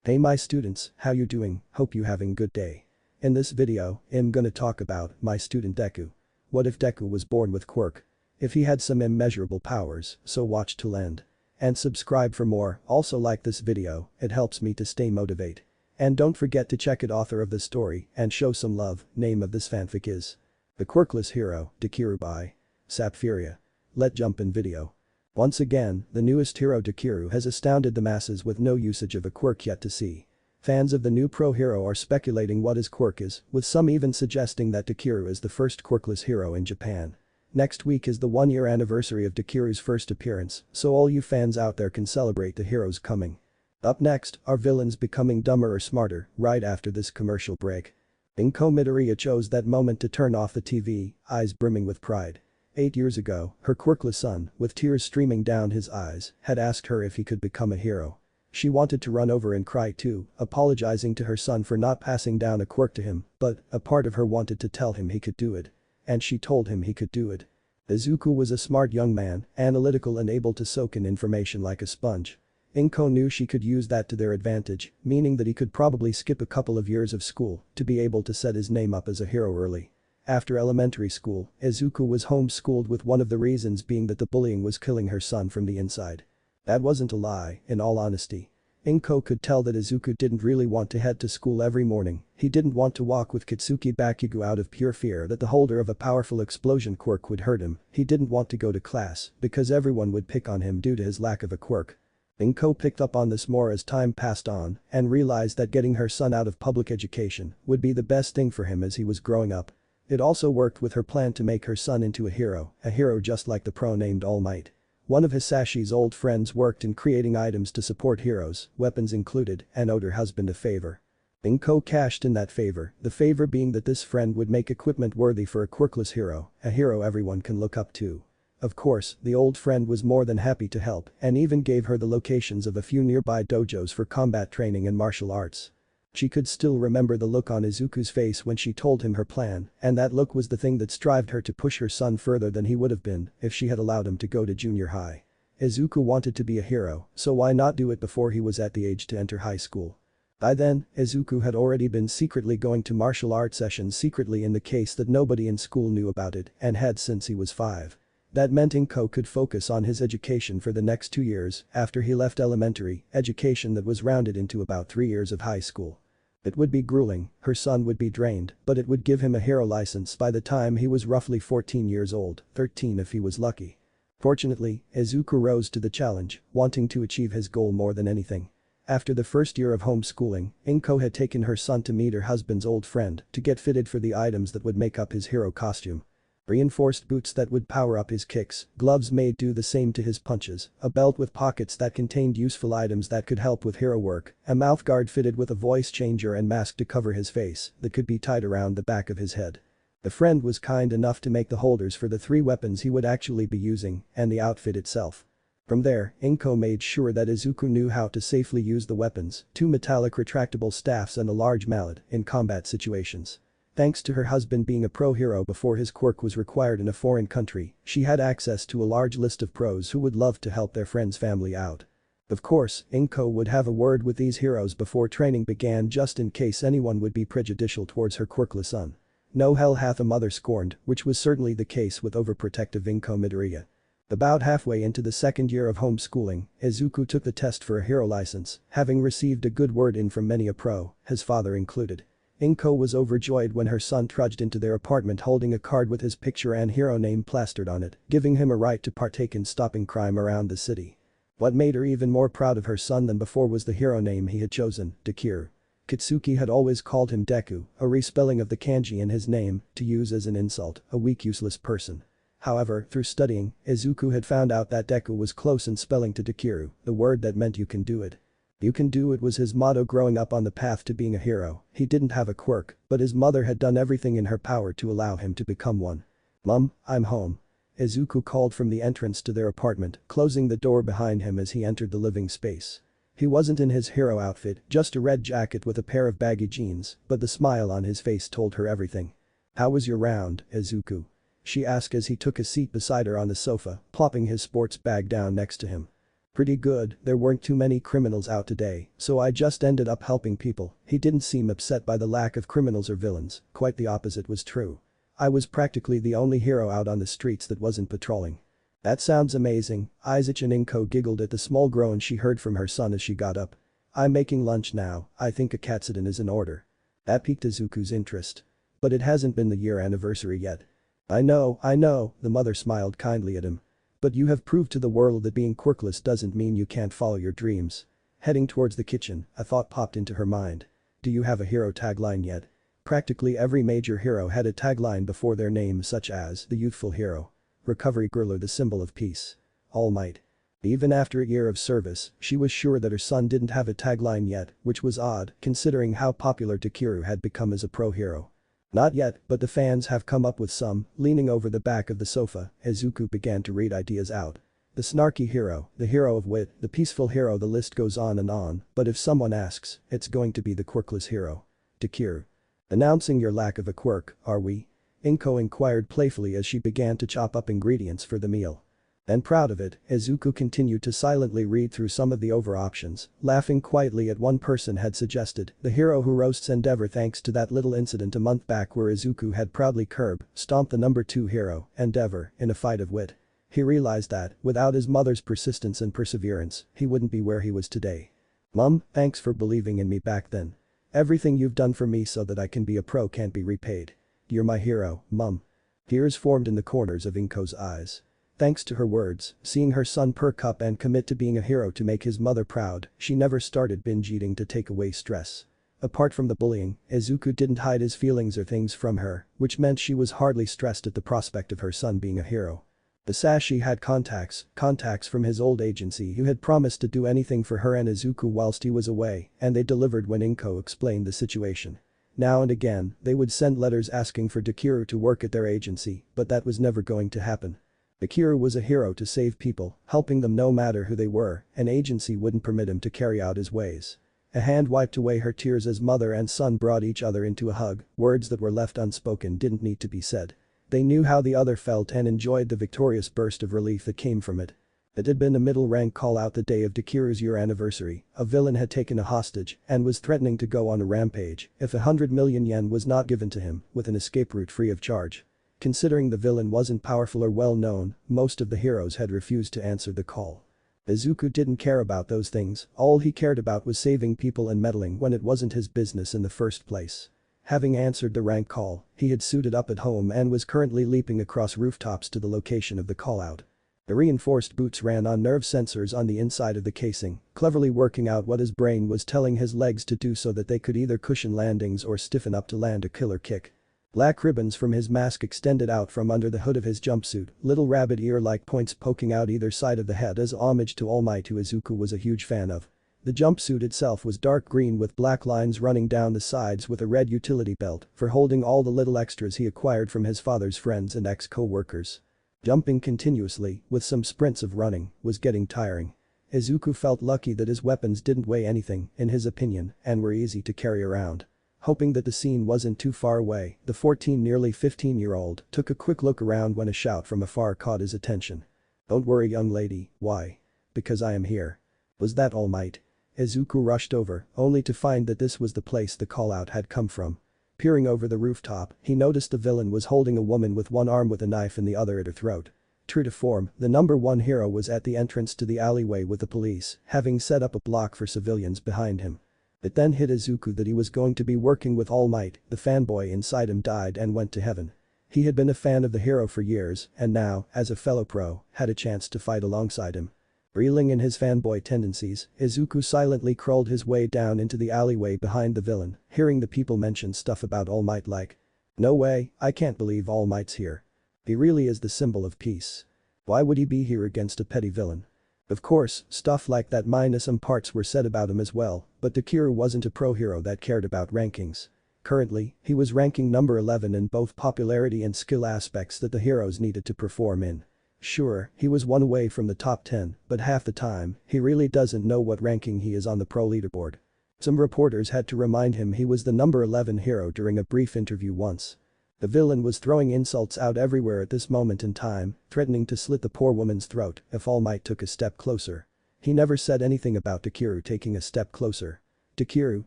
Hey my students, how you doing? Hope you having good day. In this video, I'm gonna talk about my student Deku. What if Deku was born with Quirk? If he had some immeasurable powers, so watch till end. And subscribe for more, also like this video, it helps me to stay motivate. And don't forget to check it author of the story and show some love, name of this fanfic is The Quirkless Hero, Dekiru by Sapphiria. Let's jump in video. Once again, the newest hero Dekiru has astounded the masses with no usage of a quirk yet to see. Fans of the new pro hero are speculating what his quirk is, with some even suggesting that Dekiru is the first quirkless hero in Japan. Next week is the 1-year anniversary of Dekiru's first appearance, so all you fans out there can celebrate the hero's coming. Up next, are villains becoming dumber or smarter, right after this commercial break. Inko Midoriya chose that moment to turn off the TV, eyes brimming with pride. 8 years ago, her quirkless son, with tears streaming down his eyes, had asked her if he could become a hero. She wanted to run over and cry too, apologizing to her son for not passing down a quirk to him, but a part of her wanted to tell him he could do it. And she told him he could do it. Izuku was a smart young man, analytical and able to soak in information like a sponge. Inko knew she could use that to their advantage, meaning that he could probably skip a couple of years of school to be able to set his name up as a hero early. After elementary school, Izuku was homeschooled, with one of the reasons being that the bullying was killing her son from the inside. That wasn't a lie, in all honesty. Inko could tell that Izuku didn't really want to head to school every morning, he didn't want to walk with Kitsuki Bakugo out of pure fear that the holder of a powerful explosion quirk would hurt him, he didn't want to go to class because everyone would pick on him due to his lack of a quirk. Inko picked up on this more as time passed on and realized that getting her son out of public education would be the best thing for him as he was growing up. It also worked with her plan to make her son into a hero just like the pro named All Might. One of Hisashi's old friends worked in creating items to support heroes, weapons included, and owed her husband a favor. Inko cashed in that favor, the favor being that this friend would make equipment worthy for a quirkless hero, a hero everyone can look up to. Of course, the old friend was more than happy to help and even gave her the locations of a few nearby dojos for combat training and martial arts. She could still remember the look on Izuku's face when she told him her plan, and that look was the thing that strived her to push her son further than he would have been if she had allowed him to go to junior high. Izuku wanted to be a hero, so why not do it before he was at the age to enter high school? By then, Izuku had already been secretly going to martial arts sessions secretly in the case that nobody in school knew about it and had since he was 5. That meant Inko could focus on his education for the next 2 years after he left elementary, education that was rounded into about 3 years of high school. It would be grueling, her son would be drained, but it would give him a hero license by the time he was roughly 14 years old, 13 if he was lucky. Fortunately, Izuku rose to the challenge, wanting to achieve his goal more than anything. After the first year of homeschooling, Inko had taken her son to meet her husband's old friend to get fitted for the items that would make up his hero costume. Reinforced boots that would power up his kicks, gloves made do the same to his punches, a belt with pockets that contained useful items that could help with hero work, a mouthguard fitted with a voice changer and mask to cover his face that could be tied around the back of his head. The friend was kind enough to make the holders for the 3 weapons he would actually be using and the outfit itself. From there, Inko made sure that Izuku knew how to safely use the weapons, 2 metallic retractable staffs and a large mallet, in combat situations. Thanks to her husband being a pro hero before his quirk was required in a foreign country, she had access to a large list of pros who would love to help their friend's family out. Of course, Inko would have a word with these heroes before training began just in case anyone would be prejudicial towards her quirkless son. No hell hath a mother scorned, which was certainly the case with overprotective Inko Midoriya. About halfway into the 2nd year of homeschooling, Izuku took the test for a hero license, having received a good word in from many a pro, his father included. Inko was overjoyed when her son trudged into their apartment holding a card with his picture and hero name plastered on it, giving him a right to partake in stopping crime around the city. What made her even more proud of her son than before was the hero name he had chosen, Dekiru. Kitsuki had always called him Deku, a respelling of the kanji in his name, to use as an insult, a weak useless person. However, through studying, Izuku had found out that Deku was close in spelling to Dekiru, the word that meant you can do it. You can do it was his motto growing up on the path to being a hero. He didn't have a quirk, but his mother had done everything in her power to allow him to become one. "Mom, I'm home." Izuku called from the entrance to their apartment, closing the door behind him as he entered the living space. He wasn't in his hero outfit, just a red jacket with a pair of baggy jeans, but the smile on his face told her everything. "How was your round, Izuku?" she asked as he took a seat beside her on the sofa, plopping his sports bag down next to him. Pretty good, there weren't too many criminals out today, so I just ended up helping people. He didn't seem upset by the lack of criminals or villains, quite the opposite was true. I was practically the only hero out on the streets that wasn't patrolling. That sounds amazing, Izuku and Inko giggled at the small groan she heard from her son as she got up. I'm making lunch now, I think a katsudon is in order. That piqued Izuku's interest. But it hasn't been the year anniversary yet. I know, the mother smiled kindly at him. But you have proved to the world that being quirkless doesn't mean you can't follow your dreams. Heading towards the kitchen, a thought popped into her mind. Do you have a hero tagline yet? Practically every major hero had a tagline before their name such as the youthful hero. Recovery girl or the symbol of peace. All Might. Even after a year of service, she was sure that her son didn't have a tagline yet, which was odd considering how popular Dekiru had become as a pro hero. Not yet, but the fans have come up with some. Leaning over the back of the sofa, Izuku began to read ideas out. The snarky hero, the hero of wit, the peaceful hero, the list goes on, but if someone asks, it's going to be the quirkless hero. Dekiru. Announcing your lack of a quirk, are we? Inko inquired playfully as she began to chop up ingredients for the meal. And proud of it, Izuku continued to silently read through some of the over options, laughing quietly at one person had suggested, the hero who roasts Endeavor thanks to that little incident a month back where Izuku had proudly stomped the number 2 hero, Endeavor, in a fight of wit. He realized that, without his mother's persistence and perseverance, he wouldn't be where he was today. Mom, thanks for believing in me back then. Everything you've done for me so that I can be a pro can't be repaid. You're my hero, Mom. Tears formed in the corners of Inko's eyes. Thanks to her words, seeing her son perk up and commit to being a hero to make his mother proud, she never started binge eating to take away stress. Apart from the bullying, Izuku didn't hide his feelings or things from her, which meant she was hardly stressed at the prospect of her son being a hero. The Sashi had contacts from his old agency who had promised to do anything for her and Izuku whilst he was away, and they delivered when Inko explained the situation. Now and again, they would send letters asking for Dekiru to work at their agency, but that was never going to happen. Dekiru was a hero to save people, helping them no matter who they were, an agency wouldn't permit him to carry out his ways. A hand wiped away her tears as mother and son brought each other into a hug, words that were left unspoken didn't need to be said. They knew how the other felt and enjoyed the victorious burst of relief that came from it. It had been a middle rank call out the day of Dekiru's year anniversary, a villain had taken a hostage and was threatening to go on a rampage if 100 million yen was not given to him, with an escape route free of charge. Considering the villain wasn't powerful or well known, most of the heroes had refused to answer the call. Izuku didn't care about those things, all he cared about was saving people and meddling when it wasn't his business in the first place. Having answered the rank call, he had suited up at home and was currently leaping across rooftops to the location of the call-out. The reinforced boots ran on nerve sensors on the inside of the casing, cleverly working out what his brain was telling his legs to do so that they could either cushion landings or stiffen up to land a killer kick. Black ribbons from his mask extended out from under the hood of his jumpsuit, little rabbit ear-like points poking out either side of the head as homage to All Might who Izuku was a huge fan of. The jumpsuit itself was dark green with black lines running down the sides with a red utility belt for holding all the little extras he acquired from his father's friends and ex-co-workers. Jumping continuously, with some sprints of running, was getting tiring. Izuku felt lucky that his weapons didn't weigh anything, in his opinion, and were easy to carry around. Hoping that the scene wasn't too far away, the nearly 15-year-old took a quick look around when a shout from afar caught his attention. Don't worry young lady, why? Because I am here. Was that All Might? Izuku rushed over, only to find that this was the place the call-out had come from. Peering over the rooftop, he noticed the villain was holding a woman with one arm with a knife and the other at her throat. True to form, the number 1 hero was at the entrance to the alleyway with the police, having set up a block for civilians behind him. It then hit Izuku that he was going to be working with All Might, the fanboy inside him died and went to heaven. He had been a fan of the hero for years and now, as a fellow pro, had a chance to fight alongside him. Reeling in his fanboy tendencies, Izuku silently crawled his way down into the alleyway behind the villain, hearing the people mention stuff about All Might like, "No way, I can't believe All Might's here. He really is the symbol of peace. Why would he be here against a petty villain?" Of course, stuff like that minus some parts were said about him as well, but Dekiru wasn't a pro hero that cared about rankings. Currently, he was ranking number 11 in both popularity and skill aspects that the heroes needed to perform in. Sure, he was one away from the top 10, but half the time, he really doesn't know what ranking he is on the pro leaderboard. Some reporters had to remind him he was the number 11 hero during a brief interview once. The villain was throwing insults out everywhere at this moment in time, threatening to slit the poor woman's throat if All Might took a step closer. He never said anything about Dekiru taking a step closer. Dekiru,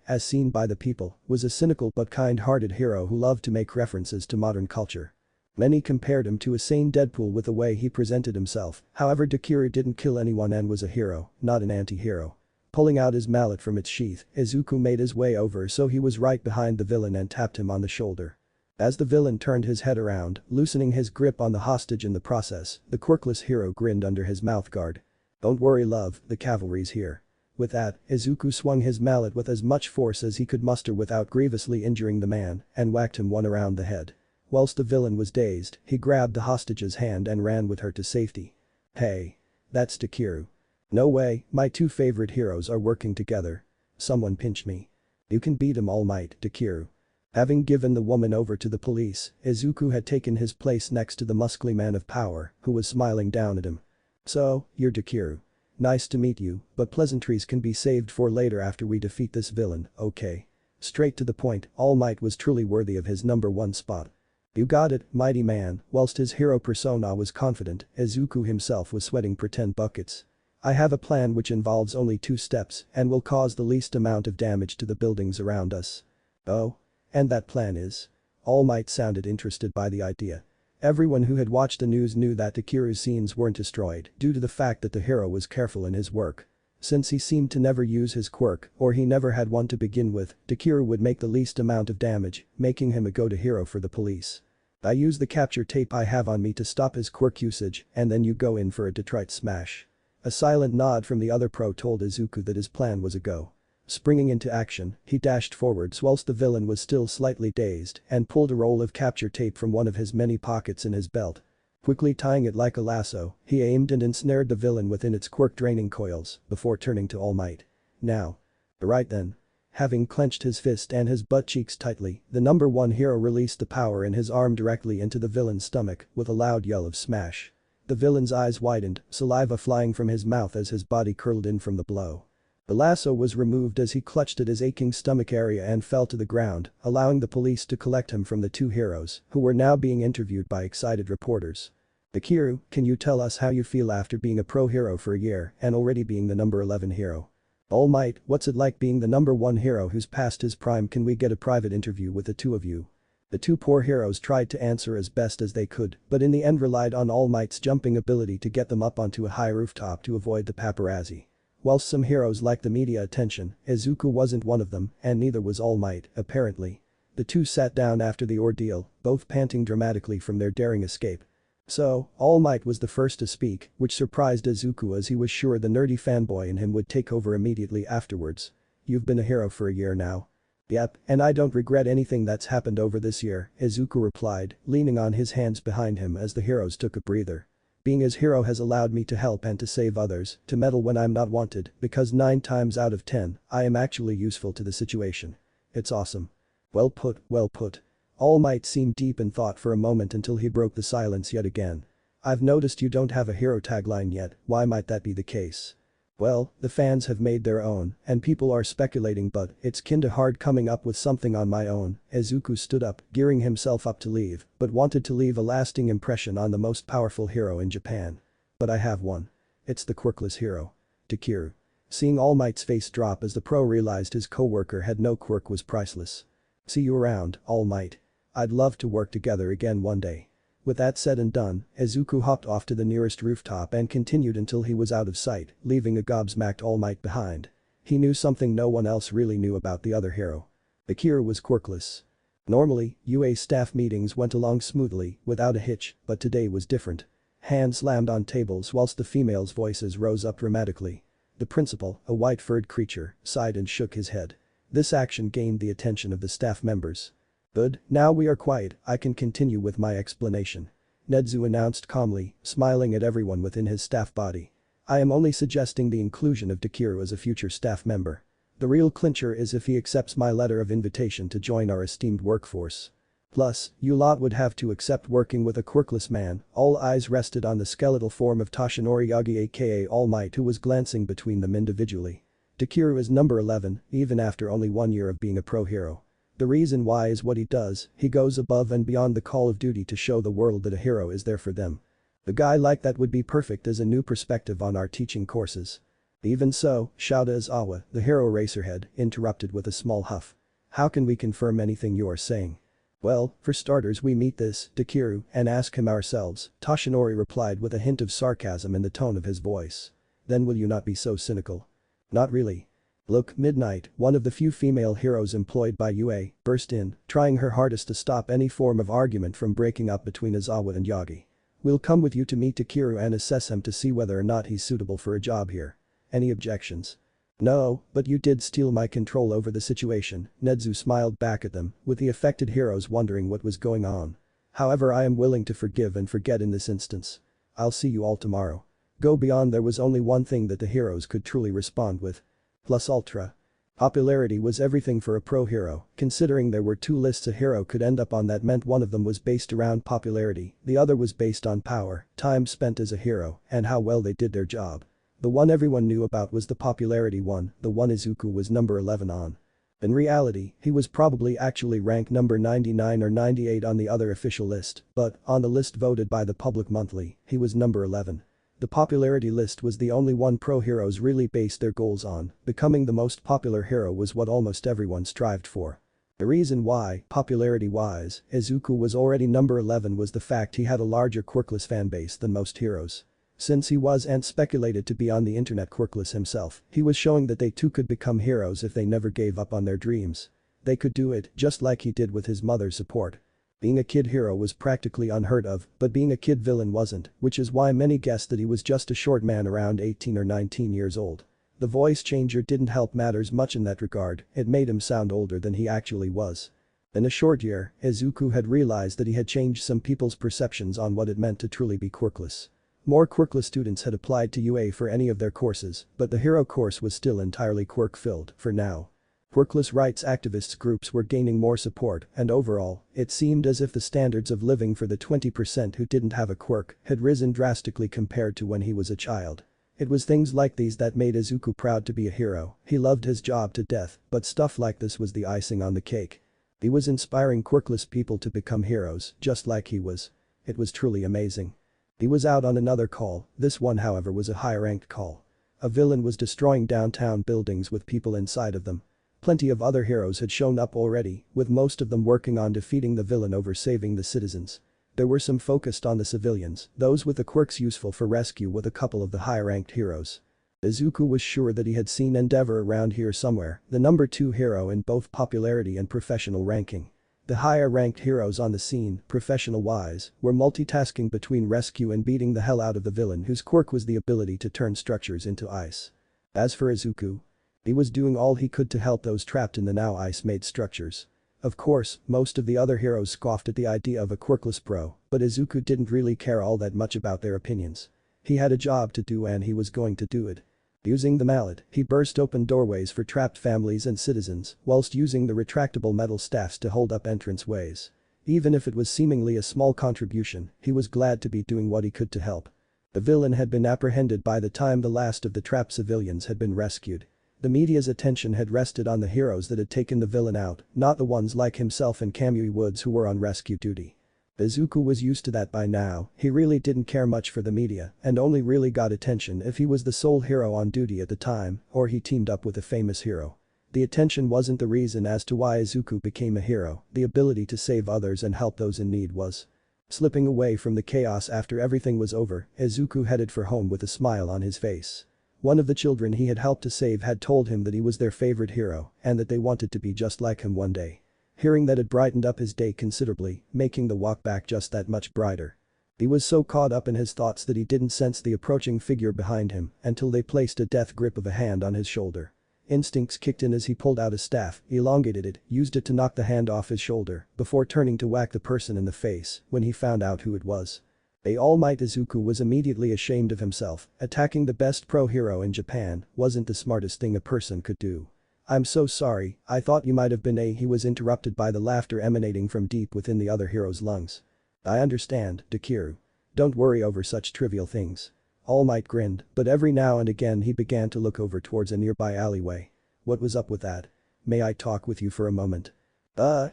as seen by the people, was a cynical but kind-hearted hero who loved to make references to modern culture. Many compared him to a sane Deadpool with the way he presented himself, however Dekiru didn't kill anyone and was a hero, not an anti-hero. Pulling out his mallet from its sheath, Izuku made his way over so he was right behind the villain and tapped him on the shoulder. As the villain turned his head around, loosening his grip on the hostage in the process, the quirkless hero grinned under his mouthguard. "Don't worry love, the cavalry's here." With that, Izuku swung his mallet with as much force as he could muster without grievously injuring the man, and whacked him one around the head. Whilst the villain was dazed, he grabbed the hostage's hand and ran with her to safety. "Hey. That's Dekiru. No way, my two favorite heroes are working together. Someone pinch me." "You can beat him All Might, Dekiru." Having given the woman over to the police, Izuku had taken his place next to the muscly man of power, who was smiling down at him. "So, you're Dekiru. Nice to meet you, but pleasantries can be saved for later after we defeat this villain, okay?" Straight to the point, All Might was truly worthy of his #1 spot. "You got it, mighty man." Whilst his hero persona was confident, Izuku himself was sweating pretend buckets. "I have a plan which involves only 2 steps and will cause the least amount of damage to the buildings around us." "Oh? And that plan is?" All Might sounded interested by the idea. Everyone who had watched the news knew that Dekiru's scenes weren't destroyed due to the fact that the hero was careful in his work. Since he seemed to never use his quirk, or he never had one to begin with, Dekiru would make the least amount of damage, making him a go-to hero for the police. "I use the capture tape I have on me to stop his quirk usage, and then you go in for a Detroit smash." A silent nod from the other pro told Izuku that his plan was a go. Springing into action, he dashed forwards whilst the villain was still slightly dazed and pulled a roll of capture tape from one of his many pockets in his belt. Quickly tying it like a lasso, he aimed and ensnared the villain within its quirk-draining coils before turning to All Might. "Now." "Right then." Having clenched his fist and his butt cheeks tightly, the #1 hero released the power in his arm directly into the villain's stomach with a loud yell of smash. The villain's eyes widened, saliva flying from his mouth as his body curled in from the blow. The lasso was removed as he clutched at his aching stomach area and fell to the ground, allowing the police to collect him from the 2 heroes, who were now being interviewed by excited reporters. "Dekiru, can you tell us how you feel after being a pro hero for a year and already being the #11 hero?" "All Might, what's it like being the #1 hero who's past his prime? Can we get a private interview with the 2 of you?" The 2 poor heroes tried to answer as best as they could, but in the end relied on All Might's jumping ability to get them up onto a high rooftop to avoid the paparazzi. Whilst some heroes liked the media attention, Izuku wasn't one of them, and neither was All Might, apparently. The 2 sat down after the ordeal, both panting dramatically from their daring escape. So, All Might was the first to speak, which surprised Izuku as he was sure the nerdy fanboy in him would take over immediately afterwards. "You've been a hero for a year now." "Yep, and I don't regret anything that's happened over this year," Izuku replied, leaning on his hands behind him as the heroes took a breather. "Being his hero has allowed me to help and to save others, to meddle when I'm not wanted, because 9 times out of 10, I am actually useful to the situation. It's awesome." Well put, well put." All Might seemed deep in thought for a moment until he broke the silence yet again. "I've noticed you don't have a hero tagline yet, why might that be the case?" "Well, the fans have made their own, and people are speculating, but it's kinda hard coming up with something on my own." Izuku stood up, gearing himself up to leave, but wanted to leave a lasting impression on the most powerful hero in Japan. "But I have one. It's the quirkless hero. Dekiru." Seeing All Might's face drop as the pro realized his co-worker had no quirk was priceless. "See you around, All Might. I'd love to work together again one day." With that said and done, Izuku hopped off to the nearest rooftop and continued until he was out of sight, leaving a gobsmacked All Might behind. He knew something no one else really knew about the other hero. Dekiru was quirkless. Normally, UA staff meetings went along smoothly, without a hitch, but today was different. Hands slammed on tables whilst the females' voices rose up dramatically. The principal, a white-furred creature, sighed and shook his head. This action gained the attention of the staff members. "Good, now we are quiet, I can continue with my explanation," Nedzu announced calmly, smiling at everyone within his staff body. "I am only suggesting the inclusion of Dekiru as a future staff member. The real clincher is if he accepts my letter of invitation to join our esteemed workforce. Plus, you lot would have to accept working with a quirkless man." All eyes rested on the skeletal form of Toshinori Yagi aka All Might, who was glancing between them individually. Dekiru is #11, even after only 1 year of being a pro hero. The reason why is what he does, he goes above and beyond the call of duty to show the world that a hero is there for them. A guy like that would be perfect as a new perspective on our teaching courses. Even so, shouted Aizawa, the hero Racerhead, interrupted with a small huff. How can we confirm anything you are saying? Well, for starters we meet this Dekiru and ask him ourselves, Toshinori replied with a hint of sarcasm in the tone of his voice. Then will you not be so cynical? Not really. Look, Midnight, one of the few female heroes employed by UA, burst in, trying her hardest to stop any form of argument from breaking up between Aizawa and Yagi. We'll come with you to meet Dekiru and assess him to see whether or not he's suitable for a job here. Any objections? No, but you did steal my control over the situation, Nezu smiled back at them, with the affected heroes wondering what was going on. However, I am willing to forgive and forget in this instance. I'll see you all tomorrow. Go beyond. There was only one thing that the heroes could truly respond with. Plus ultra. Popularity was everything for a pro hero, considering there were two lists a hero could end up on. That meant one of them was based around popularity, the other was based on power, time spent as a hero, and how well they did their job. The one everyone knew about was the popularity one, the one Izuku was number 11 on. In reality, he was probably actually ranked number 99 or 98 on the other official list, but, on the list voted by the public monthly, he was number 11. The popularity list was the only one pro heroes really based their goals on, becoming the most popular hero was what almost everyone strived for. The reason why, popularity-wise, Izuku was already number 11 was the fact he had a larger Quirkless fanbase than most heroes. Since he was and speculated to be on the internet Quirkless himself, he was showing that they too could become heroes if they never gave up on their dreams. They could do it, just like he did with his mother's support. Being a kid hero was practically unheard of, but being a kid villain wasn't, which is why many guessed that he was just a short man around 18 or 19 years old. The voice changer didn't help matters much in that regard, it made him sound older than he actually was. In a short year, Izuku had realized that he had changed some people's perceptions on what it meant to truly be Quirkless. More Quirkless students had applied to UA for any of their courses, but the hero course was still entirely Quirk-filled, for now. Quirkless rights activists groups were gaining more support, and overall, it seemed as if the standards of living for the 20% who didn't have a quirk had risen drastically compared to when he was a child. It was things like these that made Izuku proud to be a hero. He loved his job to death, but stuff like this was the icing on the cake. He was inspiring Quirkless people to become heroes, just like he was. It was truly amazing. He was out on another call, this one however was a high-ranked call. A villain was destroying downtown buildings with people inside of them. Plenty of other heroes had shown up already, with most of them working on defeating the villain over saving the citizens. There were some focused on the civilians, those with the quirks useful for rescue with a couple of the high-ranked heroes. Izuku was sure that he had seen Endeavor around here somewhere, the number 2 hero in both popularity and professional ranking. The higher-ranked heroes on the scene, professional-wise, were multitasking between rescue and beating the hell out of the villain whose quirk was the ability to turn structures into ice. As for Izuku, he was doing all he could to help those trapped in the now ice-made structures. Of course, most of the other heroes scoffed at the idea of a quirkless pro, but Izuku didn't really care all that much about their opinions. He had a job to do and he was going to do it. Using the mallet, he burst open doorways for trapped families and citizens, whilst using the retractable metal staffs to hold up entrance ways. Even if it was seemingly a small contribution, he was glad to be doing what he could to help. The villain had been apprehended by the time the last of the trapped civilians had been rescued. The media's attention had rested on the heroes that had taken the villain out, not the ones like himself and Kamui Woods who were on rescue duty. Izuku was used to that by now, he really didn't care much for the media and only really got attention if he was the sole hero on duty at the time or he teamed up with a famous hero. The attention wasn't the reason as to why Izuku became a hero, the ability to save others and help those in need was. Slipping away from the chaos after everything was over, Izuku headed for home with a smile on his face. One of the children he had helped to save had told him that he was their favorite hero and that they wanted to be just like him one day. Hearing that had brightened up his day considerably, making the walk back just that much brighter. He was so caught up in his thoughts that he didn't sense the approaching figure behind him until they placed a death grip of a hand on his shoulder. Instincts kicked in as he pulled out a staff, elongated it, used it to knock the hand off his shoulder, before turning to whack the person in the face when he found out who it was. The All Might Izuku was immediately ashamed of himself, attacking the best pro hero in Japan wasn't the smartest thing a person could do. I'm so sorry, I thought you might have been a. He was interrupted by the laughter emanating from deep within the other hero's lungs. I understand, Dekiru. Don't worry over such trivial things. All Might grinned, but every now and again he began to look over towards a nearby alleyway. What was up with that? May I talk with you for a moment?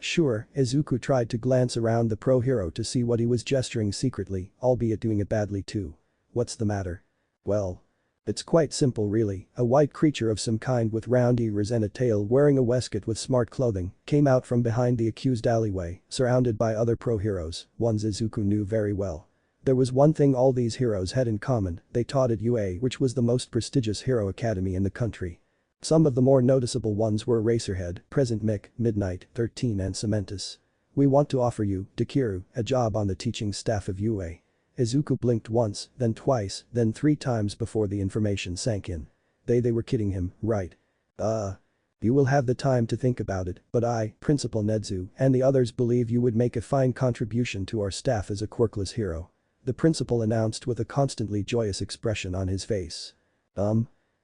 Sure, Izuku tried to glance around the pro hero to see what he was gesturing secretly, albeit doing it badly too. What's the matter? Well. It's quite simple really, a white creature of some kind with round ears and a tail wearing a waistcoat with smart clothing came out from behind the accused alleyway, surrounded by other pro-heroes, ones Izuku knew very well. There was one thing all these heroes had in common, they taught at UA, which was the most prestigious hero academy in the country. Some of the more noticeable ones were Eraserhead, Present Mick, Midnight, 13 and Cementus. We want to offer you, Dekiru, a job on the teaching staff of UA. Izuku blinked once, then twice, then 3 times before the information sank in. They were kidding him, right? You will have the time to think about it, but I, Principal Nedzu, and the others believe you would make a fine contribution to our staff as a quirkless hero. The principal announced with a constantly joyous expression on his face.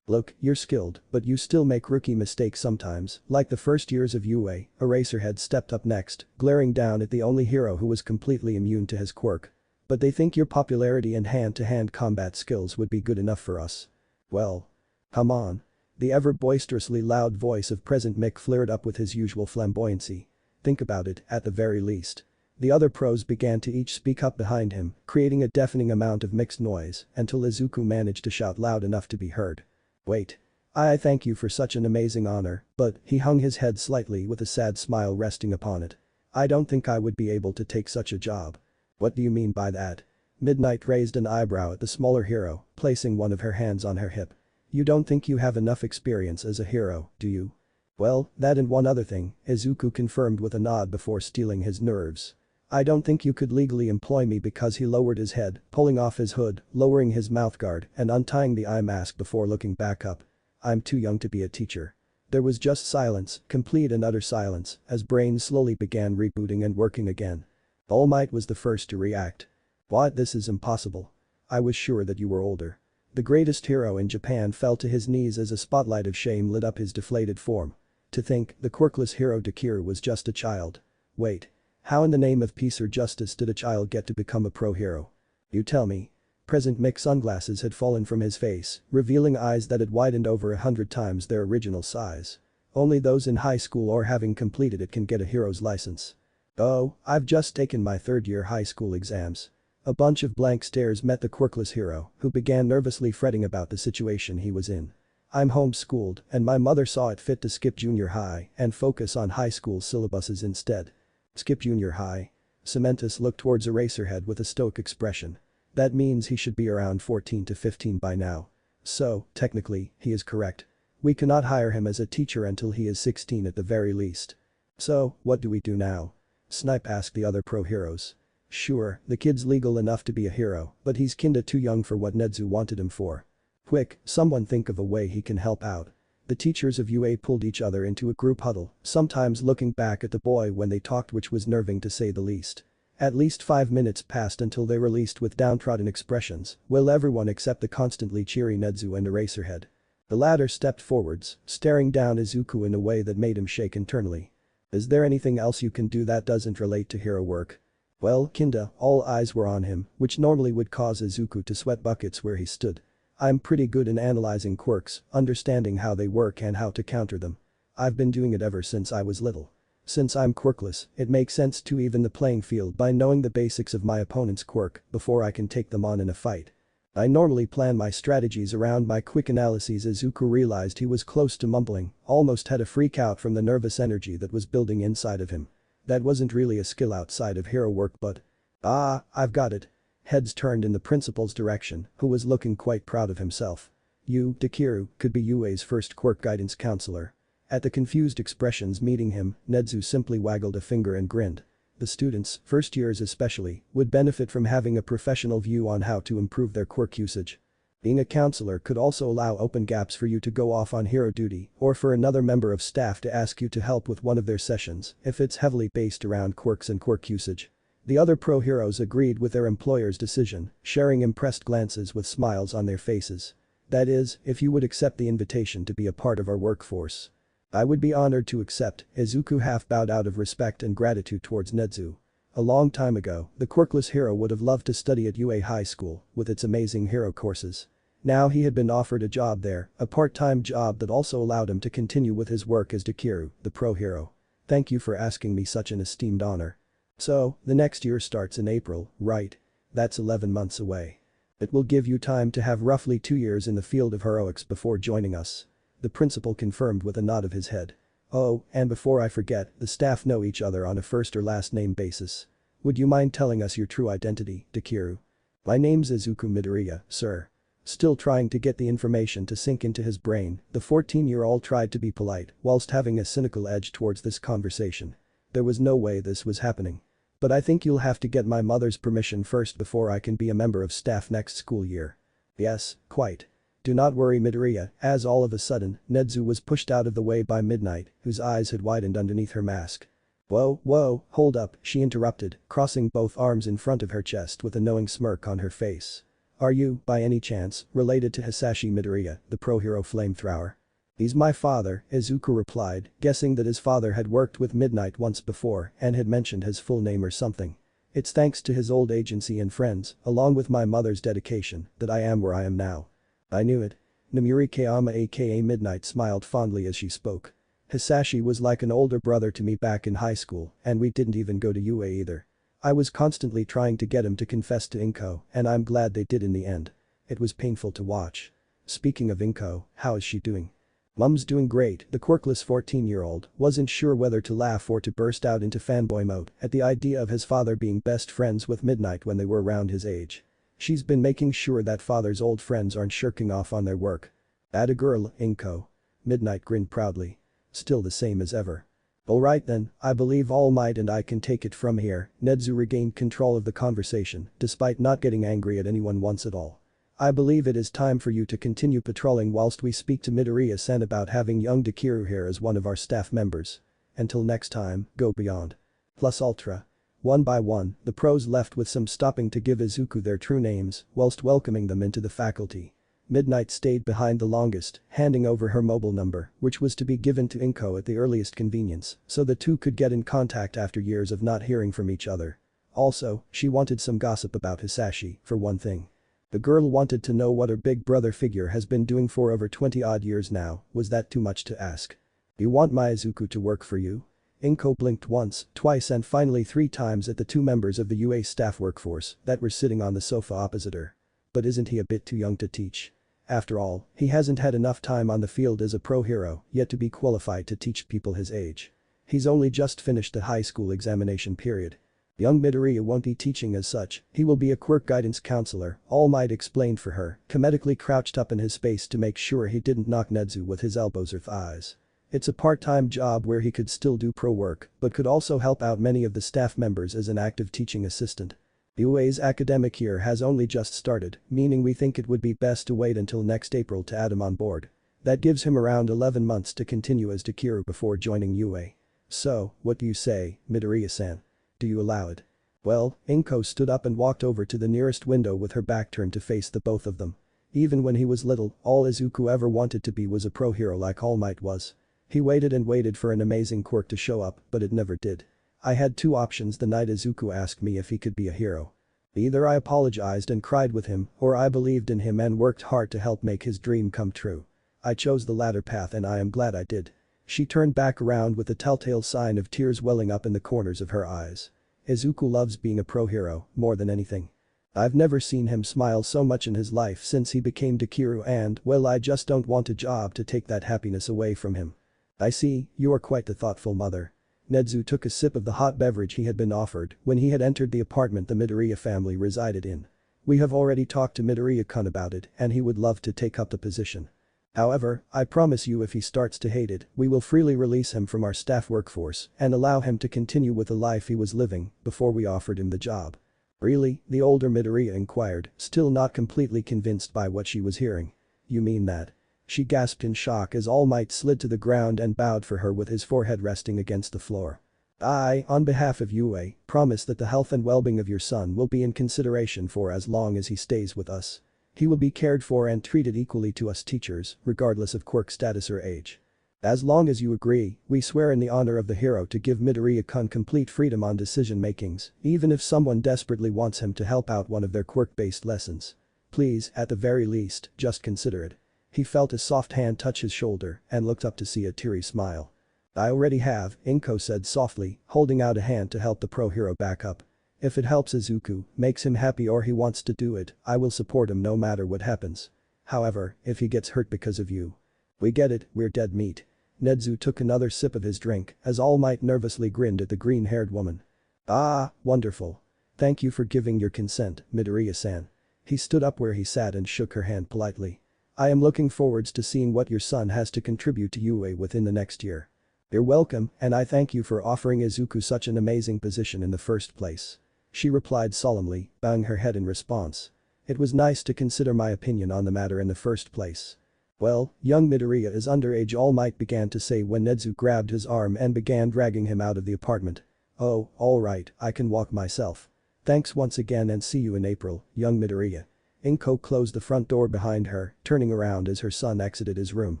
Look, you're skilled, but you still make rookie mistakes sometimes, like the first years of UA. Eraserhead stepped up next, glaring down at the only hero who was completely immune to his quirk. But they think your popularity and hand-to-hand combat skills would be good enough for us. Well. Come on. The ever-boisterously loud voice of Present Mick flared up with his usual flamboyancy. Think about it, at the very least. The other pros began to each speak up behind him, creating a deafening amount of mixed noise, until Izuku managed to shout loud enough to be heard. Wait. I thank you for such an amazing honor, but he hung his head slightly with a sad smile resting upon it. I don't think I would be able to take such a job. What do you mean by that? Midnight raised an eyebrow at the smaller hero, placing one of her hands on her hip. You don't think you have enough experience as a hero, do you? Well, that and one other thing, Izuku confirmed with a nod before steeling his nerves. I don't think you could legally employ me because he lowered his head, pulling off his hood, lowering his mouthguard, and untying the eye mask before looking back up. I'm too young to be a teacher. There was just silence, complete and utter silence, as brains slowly began rebooting and working again. All Might was the first to react. What? This is impossible. I was sure that you were older. The greatest hero in Japan fell to his knees as a spotlight of shame lit up his deflated form. To think, the quirkless hero Dekiru was just a child. Wait. How in the name of peace or justice did a child get to become a pro-hero? You tell me. Present Mick's sunglasses had fallen from his face, revealing eyes that had widened over 100 times their original size. Only those in high school or having completed it can get a hero's license. Oh, I've just taken my third-year high school exams. A bunch of blank stares met the quirkless hero, who began nervously fretting about the situation he was in. I'm homeschooled, and my mother saw it fit to skip junior high and focus on high school syllabuses instead. Skip junior high? Cementus looked towards Eraserhead with a stoic expression. That means he should be around 14 to 15 by now. So, technically, he is correct. We cannot hire him as a teacher until he is 16 at the very least. So, what do we do now? Snipe asked the other pro-heroes. Sure, the kid's legal enough to be a hero, but he's kinda too young for what Nedzu wanted him for. Quick, someone think of a way he can help out. The teachers of UA pulled each other into a group huddle, sometimes looking back at the boy when they talked, which was nerving to say the least. At least 5 minutes passed until they released with downtrodden expressions, well, everyone except the constantly cheery Nedzu and Eraserhead. The latter stepped forwards, staring down Izuku in a way that made him shake internally. Is there anything else you can do that doesn't relate to hero work? Well, kinda, all eyes were on him, which normally would cause Izuku to sweat buckets where he stood. I'm pretty good in analyzing quirks, understanding how they work and how to counter them. I've been doing it ever since I was little. Since I'm quirkless, it makes sense to even the playing field by knowing the basics of my opponent's quirk before I can take them on in a fight. I normally plan my strategies around my quick analyses. Izuku realized he was close to mumbling, almost had a freak out from the nervous energy that was building inside of him. That wasn't really a skill outside of hero work, but… I've got it. Heads turned in the principal's direction, who was looking quite proud of himself. You, Dekiru, could be UA's first quirk guidance counselor. At the confused expressions meeting him, Nedzu simply waggled a finger and grinned. The students, first years especially, would benefit from having a professional view on how to improve their quirk usage. Being a counselor could also allow open gaps for you to go off on hero duty or for another member of staff to ask you to help with one of their sessions if it's heavily based around quirks and quirk usage. The other pro-heroes agreed with their employer's decision, sharing impressed glances with smiles on their faces. That is, if you would accept the invitation to be a part of our workforce. I would be honored to accept, Izuku half bowed out of respect and gratitude towards Nedzu. A long time ago, the quirkless hero would have loved to study at UA High School with its amazing hero courses. Now he had been offered a job there, a part-time job that also allowed him to continue with his work as Dekiru, the pro-hero. Thank you for asking me such an esteemed honor. So, the next year starts in April, right? That's 11 months away. It will give you time to have roughly 2 years in the field of heroics before joining us. The principal confirmed with a nod of his head. Oh, and before I forget, the staff know each other on a first or last name basis. Would you mind telling us your true identity, Dekiru? My name's Izuku Midoriya, sir. Still trying to get the information to sink into his brain, the 14-year-old tried to be polite whilst having a cynical edge towards this conversation. There was no way this was happening. But I think you'll have to get my mother's permission first before I can be a member of staff next school year. Yes, quite. Do not worry Midoriya, as all of a sudden, Nezu was pushed out of the way by Midnight, whose eyes had widened underneath her mask. Whoa, hold up, she interrupted, crossing both arms in front of her chest with a knowing smirk on her face. Are you, by any chance, related to Hisashi Midoriya, the pro-hero flamethrower? He's my father, Izuku replied, guessing that his father had worked with Midnight once before and had mentioned his full name or something. It's thanks to his old agency and friends, along with my mother's dedication, that I am where I am now. I knew it. Namuri Kayama aka Midnight smiled fondly as she spoke. Hisashi was like an older brother to me back in high school and we didn't even go to UA either. I was constantly trying to get him to confess to Inko and I'm glad they did in the end. It was painful to watch. Speaking of Inko, how is she doing? Mum's doing great, the quirkless 14-year-old wasn't sure whether to laugh or to burst out into fanboy mode at the idea of his father being best friends with Midnight when they were around his age. She's been making sure that father's old friends aren't shirking off on their work. Atta girl, Inko. Midnight grinned proudly. Still the same as ever. Alright then, I believe All Might and I can take it from here. Nezu regained control of the conversation despite not getting angry at anyone once at all. I believe it is time for you to continue patrolling whilst we speak to Midoriya-san about having young Dekiru here as one of our staff members. Until next time, go beyond. Plus Ultra. One by one, the pros left with some stopping to give Izuku their true names whilst welcoming them into the faculty. Midnight stayed behind the longest, handing over her mobile number, which was to be given to Inko at the earliest convenience, so the two could get in contact after years of not hearing from each other. Also, she wanted some gossip about Hisashi, for one thing. The girl wanted to know what her big brother figure has been doing for over 20-odd years now. Was that too much to ask? You want my Izuku to work for you? Inko blinked once, twice and finally 3 times at the 2 members of the UA staff workforce that were sitting on the sofa opposite her. But isn't he a bit too young to teach? After all, he hasn't had enough time on the field as a pro hero yet to be qualified to teach people his age. He's only just finished the high school examination period. Young Midoriya won't be teaching as such, he will be a quirk guidance counselor, All Might explained for her, comedically crouched up in his space to make sure he didn't knock Nezu with his elbows or thighs. It's a part-time job where he could still do pro work but could also help out many of the staff members as an active teaching assistant. UA's academic year has only just started, meaning we think it would be best to wait until next April to add him on board. That gives him around 11 months to continue as Dekiru before joining UA. So, what do you say, Midoriya-san? Do you allow it? Well, Inko stood up and walked over to the nearest window with her back turned to face the both of them. Even when he was little, all Izuku ever wanted to be was a pro hero like All Might was. He waited and waited for an amazing quirk to show up, but it never did. I had 2 options the night Izuku asked me if he could be a hero. Either I apologized and cried with him, or I believed in him and worked hard to help make his dream come true. I chose the latter path and I am glad I did. She turned back around with a telltale sign of tears welling up in the corners of her eyes. Izuku loves being a pro hero more than anything. I've never seen him smile so much in his life since he became Dekiru and, well, I just don't want a job to take that happiness away from him. I see, you are quite the thoughtful mother. Nezu took a sip of the hot beverage he had been offered when he had entered the apartment the Midoriya family resided in. We have already talked to Midoriya-kun about it and he would love to take up the position. However, I promise you if he starts to hate it, we will freely release him from our staff workforce and allow him to continue with the life he was living before we offered him the job. Really? The older Midoriya inquired, still not completely convinced by what she was hearing. You mean that? She gasped in shock as All Might slid to the ground and bowed for her with his forehead resting against the floor. I, on behalf of UA, promise that the health and well-being of your son will be in consideration for as long as he stays with us. He will be cared for and treated equally to us teachers, regardless of quirk status or age. As long as you agree, we swear in the honor of the hero to give Midoriya-kun complete freedom on decision-makings, even if someone desperately wants him to help out one of their quirk-based lessons. Please, at the very least, just consider it. He felt a soft hand touch his shoulder and looked up to see a teary smile. I already have, Inko said softly, holding out a hand to help the pro hero back up. If it helps Izuku, makes him happy or he wants to do it, I will support him no matter what happens. However, if he gets hurt because of you. We get it, we're dead meat. Nezu took another sip of his drink as All Might nervously grinned at the green-haired woman. Ah, wonderful. Thank you for giving your consent, Midoriya-san. He stood up where he sat and shook her hand politely. I am looking forwards to seeing what your son has to contribute to UA within the next year. You're welcome, and I thank you for offering Izuku such an amazing position in the first place. She replied solemnly, bowing her head in response. It was nice to consider my opinion on the matter in the first place. Well, young Midoriya is underage, All Might began to say when Nezu grabbed his arm and began dragging him out of the apartment. Oh, alright, I can walk myself. Thanks once again and see you in April, young Midoriya. Inko closed the front door behind her, turning around as her son exited his room.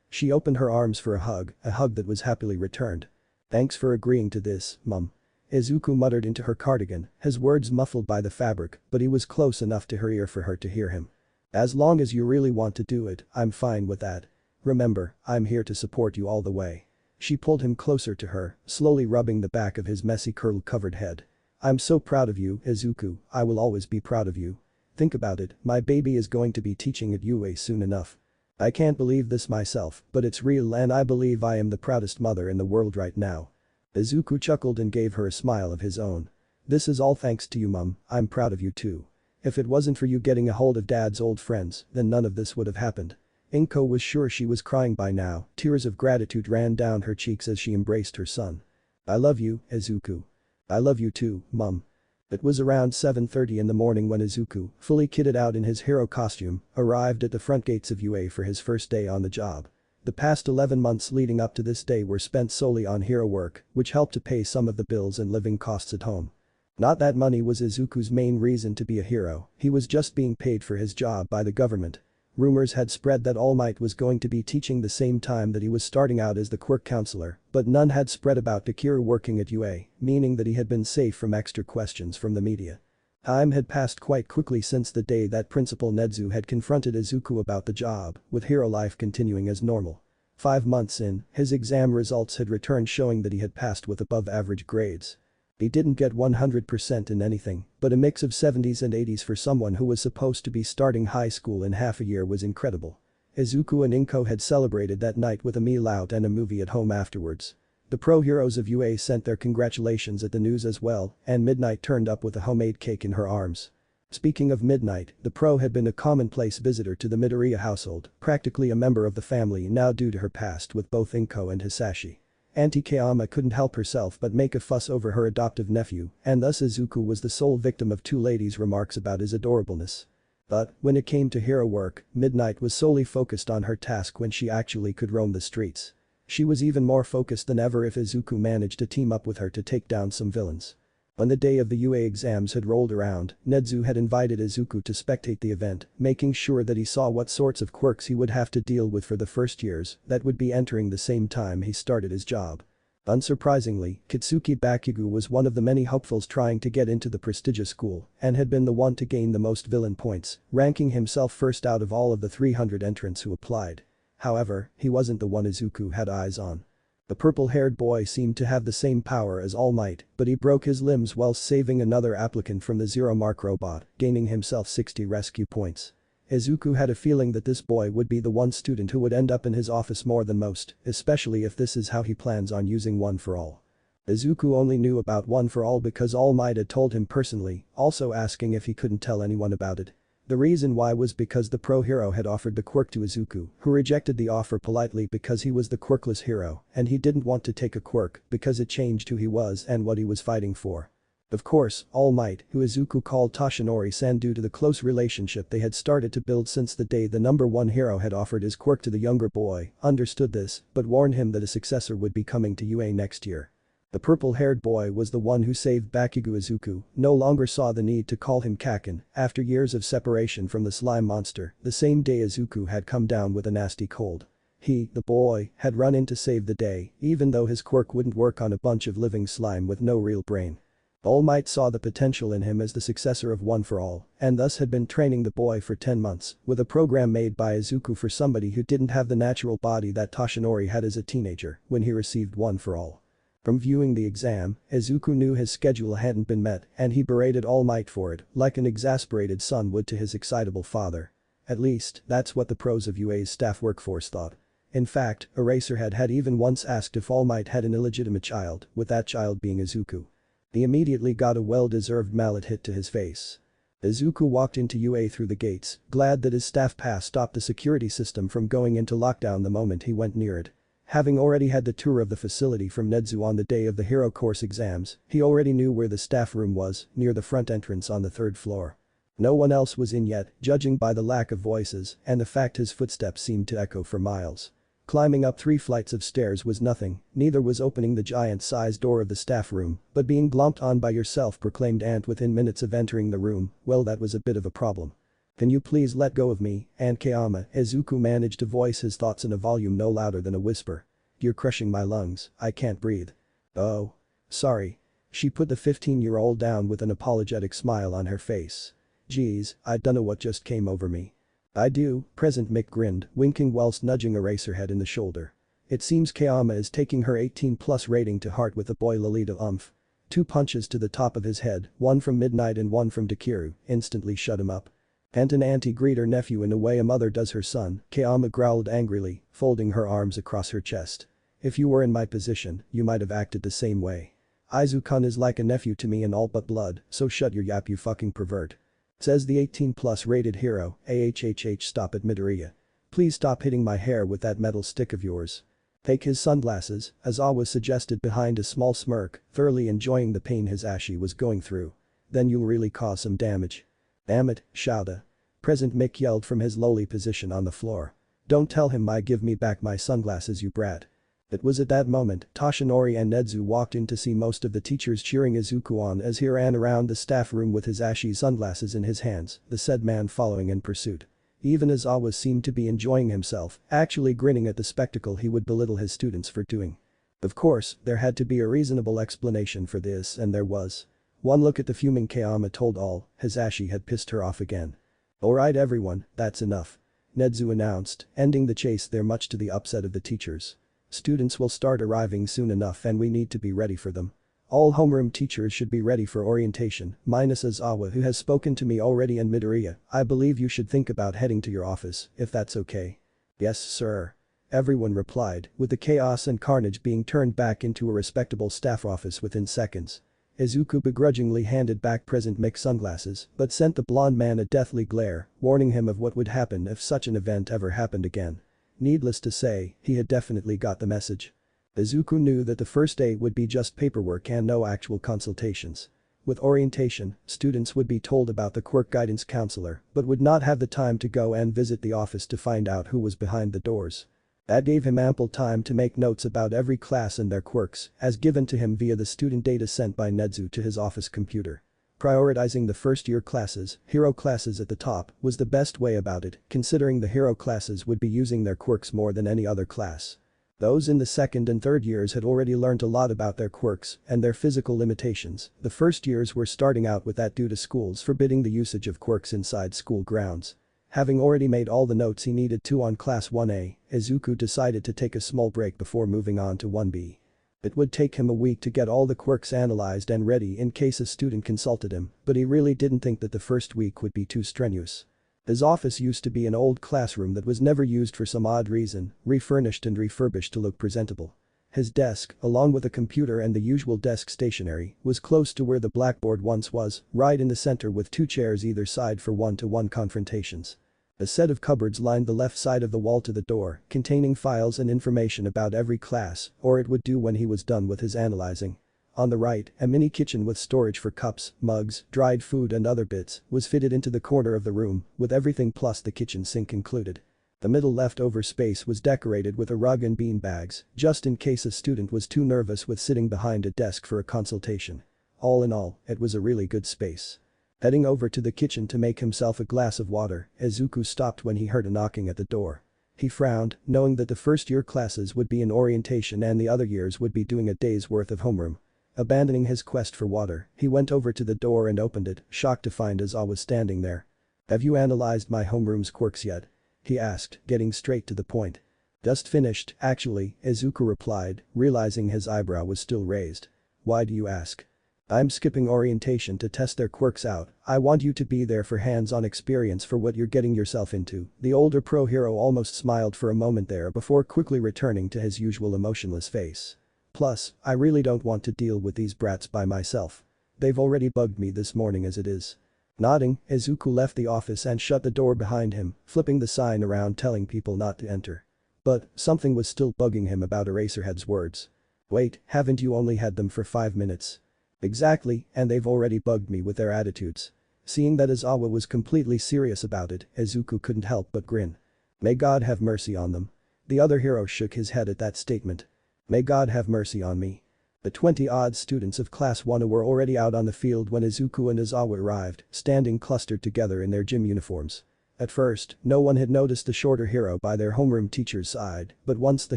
She opened her arms for a hug that was happily returned. Thanks for agreeing to this, Mum. Izuku muttered into her cardigan, his words muffled by the fabric, but he was close enough to her ear for her to hear him. As long as you really want to do it, I'm fine with that. Remember, I'm here to support you all the way. She pulled him closer to her, slowly rubbing the back of his messy curl-covered head. I'm so proud of you, Izuku, I will always be proud of you. Think about it, my baby is going to be teaching at UA soon enough. I can't believe this myself, but it's real and I believe I am the proudest mother in the world right now. Izuku chuckled and gave her a smile of his own. This is all thanks to you, Mum, I'm proud of you too. If it wasn't for you getting a hold of Dad's old friends, then none of this would have happened. Inko was sure she was crying by now, tears of gratitude ran down her cheeks as she embraced her son. I love you, Izuku. I love you too, Mum. It was around 7:30 in the morning when Izuku, fully kitted out in his hero costume, arrived at the front gates of UA for his first day on the job. The past 11 months leading up to this day were spent solely on hero work, which helped to pay some of the bills and living costs at home. Not that money was Izuku's main reason to be a hero, he was just being paid for his job by the government. Rumors had spread that All Might was going to be teaching the same time that he was starting out as the Quirk counselor, but none had spread about Dekiru working at UA, meaning that he had been safe from extra questions from the media. Time had passed quite quickly since the day that Principal Nezu had confronted Izuku about the job, with hero life continuing as normal. 5 months in, his exam results had returned showing that he had passed with above-average grades. He didn't get 100% in anything, but a mix of 70s and 80s for someone who was supposed to be starting high school in half a year was incredible. Izuku and Inko had celebrated that night with a meal out and a movie at home afterwards. The pro heroes of UA sent their congratulations at the news as well, and Midnight turned up with a homemade cake in her arms. Speaking of Midnight, the pro had been a commonplace visitor to the Midoriya household, practically a member of the family now due to her past with both Inko and Hisashi. Auntie Kayama couldn't help herself but make a fuss over her adoptive nephew, and thus Izuku was the sole victim of two ladies' remarks about his adorableness. But, when it came to hero work, Midnight was solely focused on her task when she actually could roam the streets. She was even more focused than ever if Izuku managed to team up with her to take down some villains. When the day of the UA exams had rolled around, Nezu had invited Izuku to spectate the event, making sure that he saw what sorts of quirks he would have to deal with for the first years that would be entering the same time he started his job. Unsurprisingly, Kitsuki Bakugo was one of the many hopefuls trying to get into the prestigious school and had been the one to gain the most villain points, ranking himself first out of all of the 300 entrants who applied. However, he wasn't the one Izuku had eyes on. The purple-haired boy seemed to have the same power as All Might, but he broke his limbs while saving another applicant from the zero-mark robot, gaining himself 60 rescue points. Izuku had a feeling that this boy would be the one student who would end up in his office more than most, especially if this is how he plans on using One for All. Izuku only knew about One for All because All Might had told him personally, also asking if he couldn't tell anyone about it. The reason why was because the pro hero had offered the quirk to Izuku, who rejected the offer politely because he was the quirkless hero and he didn't want to take a quirk because it changed who he was and what he was fighting for. Of course, All Might, who Izuku called Toshinori-san due to the close relationship they had started to build since the day the number one hero had offered his quirk to the younger boy, understood this but warned him that a successor would be coming to UA next year. The purple-haired boy was the one who saved Bakugo. Izuku no longer saw the need to call him Kaken after years of separation from the slime monster, the same day Izuku had come down with a nasty cold. He, the boy, had run in to save the day, even though his quirk wouldn't work on a bunch of living slime with no real brain. All Might saw the potential in him as the successor of One for All, and thus had been training the boy for 10 months, with a program made by Izuku for somebody who didn't have the natural body that Toshinori had as a teenager when he received One for All. From viewing the exam, Izuku knew his schedule hadn't been met and he berated All Might for it, like an exasperated son would to his excitable father. At least, that's what the pros of UA's staff workforce thought. In fact, Eraserhead had even once asked if All Might had an illegitimate child, with that child being Izuku. He immediately got a well-deserved mallet hit to his face. Izuku walked into UA through the gates, glad that his staff pass stopped the security system from going into lockdown the moment he went near it. Having already had the tour of the facility from Nedzu on the day of the hero course exams, he already knew where the staff room was, near the front entrance on the 3rd floor. No one else was in yet, judging by the lack of voices and the fact his footsteps seemed to echo for miles. Climbing up 3 flights of stairs was nothing, neither was opening the giant-sized door of the staff room, but being glomped on by your self-proclaimed aunt within minutes of entering the room, well, that was a bit of a problem. "Can you please let go of me, Aunt Kayama?" Izuku managed to voice his thoughts in a volume no louder than a whisper. "You're crushing my lungs, I can't breathe." "Oh. Sorry." She put the 15-year-old down with an apologetic smile on her face. "Geez, I dunno what just came over me." "I do," Present Mick grinned, winking whilst nudging Eraserhead in the shoulder. "It seems Kayama is taking her 18+ rating to heart with the boy Lolita umph." 2 punches to the top of his head, one from Midnight and one from Dekiru, instantly shut him up. "And an auntie greet her nephew in a way a mother does her son," Kayama growled angrily, folding her arms across her chest. "If you were in my position, you might have acted the same way. Izuku is like a nephew to me in all but blood, so shut your yap you fucking pervert." Says the 18+ rated hero, AHHH stop it Midoriya. "Please stop hitting my hair with that metal stick of yours." "Take his sunglasses," Aizawa suggested behind a small smirk, thoroughly enjoying the pain his Ashi was going through. "Then you'll really cause some damage." "Damn it, Shouda." Present Mick yelled from his lowly position on the floor. "Don't tell him give me back my sunglasses you brat." It was at that moment Toshinori and Nedzu walked in to see most of the teachers cheering Izuku on as he ran around the staff room with his Ashi sunglasses in his hands, the said man following in pursuit. Even Aizawa seemed to be enjoying himself, actually grinning at the spectacle he would belittle his students for doing. Of course, there had to be a reasonable explanation for this and there was. One look at the fuming Kayama told all, his Ashi had pissed her off again. "Alright everyone, that's enough," Nedzu announced, ending the chase there much to the upset of the teachers. "Students will start arriving soon enough and we need to be ready for them. All homeroom teachers should be ready for orientation, minus Aizawa who has spoken to me already and Midoriya, I believe you should think about heading to your office, if that's okay." "Yes sir." Everyone replied, with the chaos and carnage being turned back into a respectable staff office within seconds. Izuku begrudgingly handed back Present Mick's sunglasses but sent the blonde man a deathly glare, warning him of what would happen if such an event ever happened again. Needless to say, he had definitely got the message. Izuku knew that the first day would be just paperwork and no actual consultations. With orientation, students would be told about the Quirk guidance counselor but would not have the time to go and visit the office to find out who was behind the doors. That gave him ample time to make notes about every class and their quirks, as given to him via the student data sent by Nedzu to his office computer. Prioritizing the first-year classes, hero classes at the top, was the best way about it, considering the hero classes would be using their quirks more than any other class. Those in the second and third years had already learned a lot about their quirks and their physical limitations. The first years were starting out with that due to schools forbidding the usage of quirks inside school grounds. Having already made all the notes he needed to on Class 1A, Izuku decided to take a small break before moving on to 1B. It would take him a week to get all the quirks analyzed and ready in case a student consulted him, but he really didn't think that the first week would be too strenuous. His office used to be an old classroom that was never used for some odd reason, refurnished and refurbished to look presentable. His desk, along with a computer and the usual desk stationery, was close to where the blackboard once was, right in the center with 2 chairs either side for one-to-one confrontations. A set of cupboards lined the left side of the wall to the door, containing files and information about every class, or it would do when he was done with his analyzing. On the right, a mini kitchen with storage for cups, mugs, dried food and other bits was fitted into the corner of the room, with everything plus the kitchen sink included. The middle leftover space was decorated with a rug and bean bags, just in case a student was too nervous with sitting behind a desk for a consultation. All in all, it was a really good space. Heading over to the kitchen to make himself a glass of water, Izuku stopped when he heard a knocking at the door. He frowned, knowing that the first-year classes would be in orientation and the other years would be doing a day's worth of homeroom. Abandoning his quest for water, he went over to the door and opened it, shocked to find Aizawa standing there. "Have you analyzed my homeroom's quirks yet?" he asked, getting straight to the point. Just finished, actually, Izuku replied, realizing his eyebrow was still raised. Why do you ask? I'm skipping orientation to test their quirks out. I want you to be there for hands-on experience for what you're getting yourself into. The older pro hero almost smiled for a moment there before quickly returning to his usual emotionless face. Plus, I really don't want to deal with these brats by myself. They've already bugged me this morning as it is. Nodding, Izuku left the office and shut the door behind him, flipping the sign around telling people not to enter. But something was still bugging him about Eraserhead's words. Wait, haven't you only had them for 5 minutes? Exactly, and they've already bugged me with their attitudes. Seeing that Aizawa was completely serious about it, Izuku couldn't help but grin. May God have mercy on them. The other hero shook his head at that statement. May God have mercy on me. The 20-odd students of Class 1 were already out on the field when Izuku and Aizawa arrived, standing clustered together in their gym uniforms. At first, no one had noticed the shorter hero by their homeroom teacher's side, but once the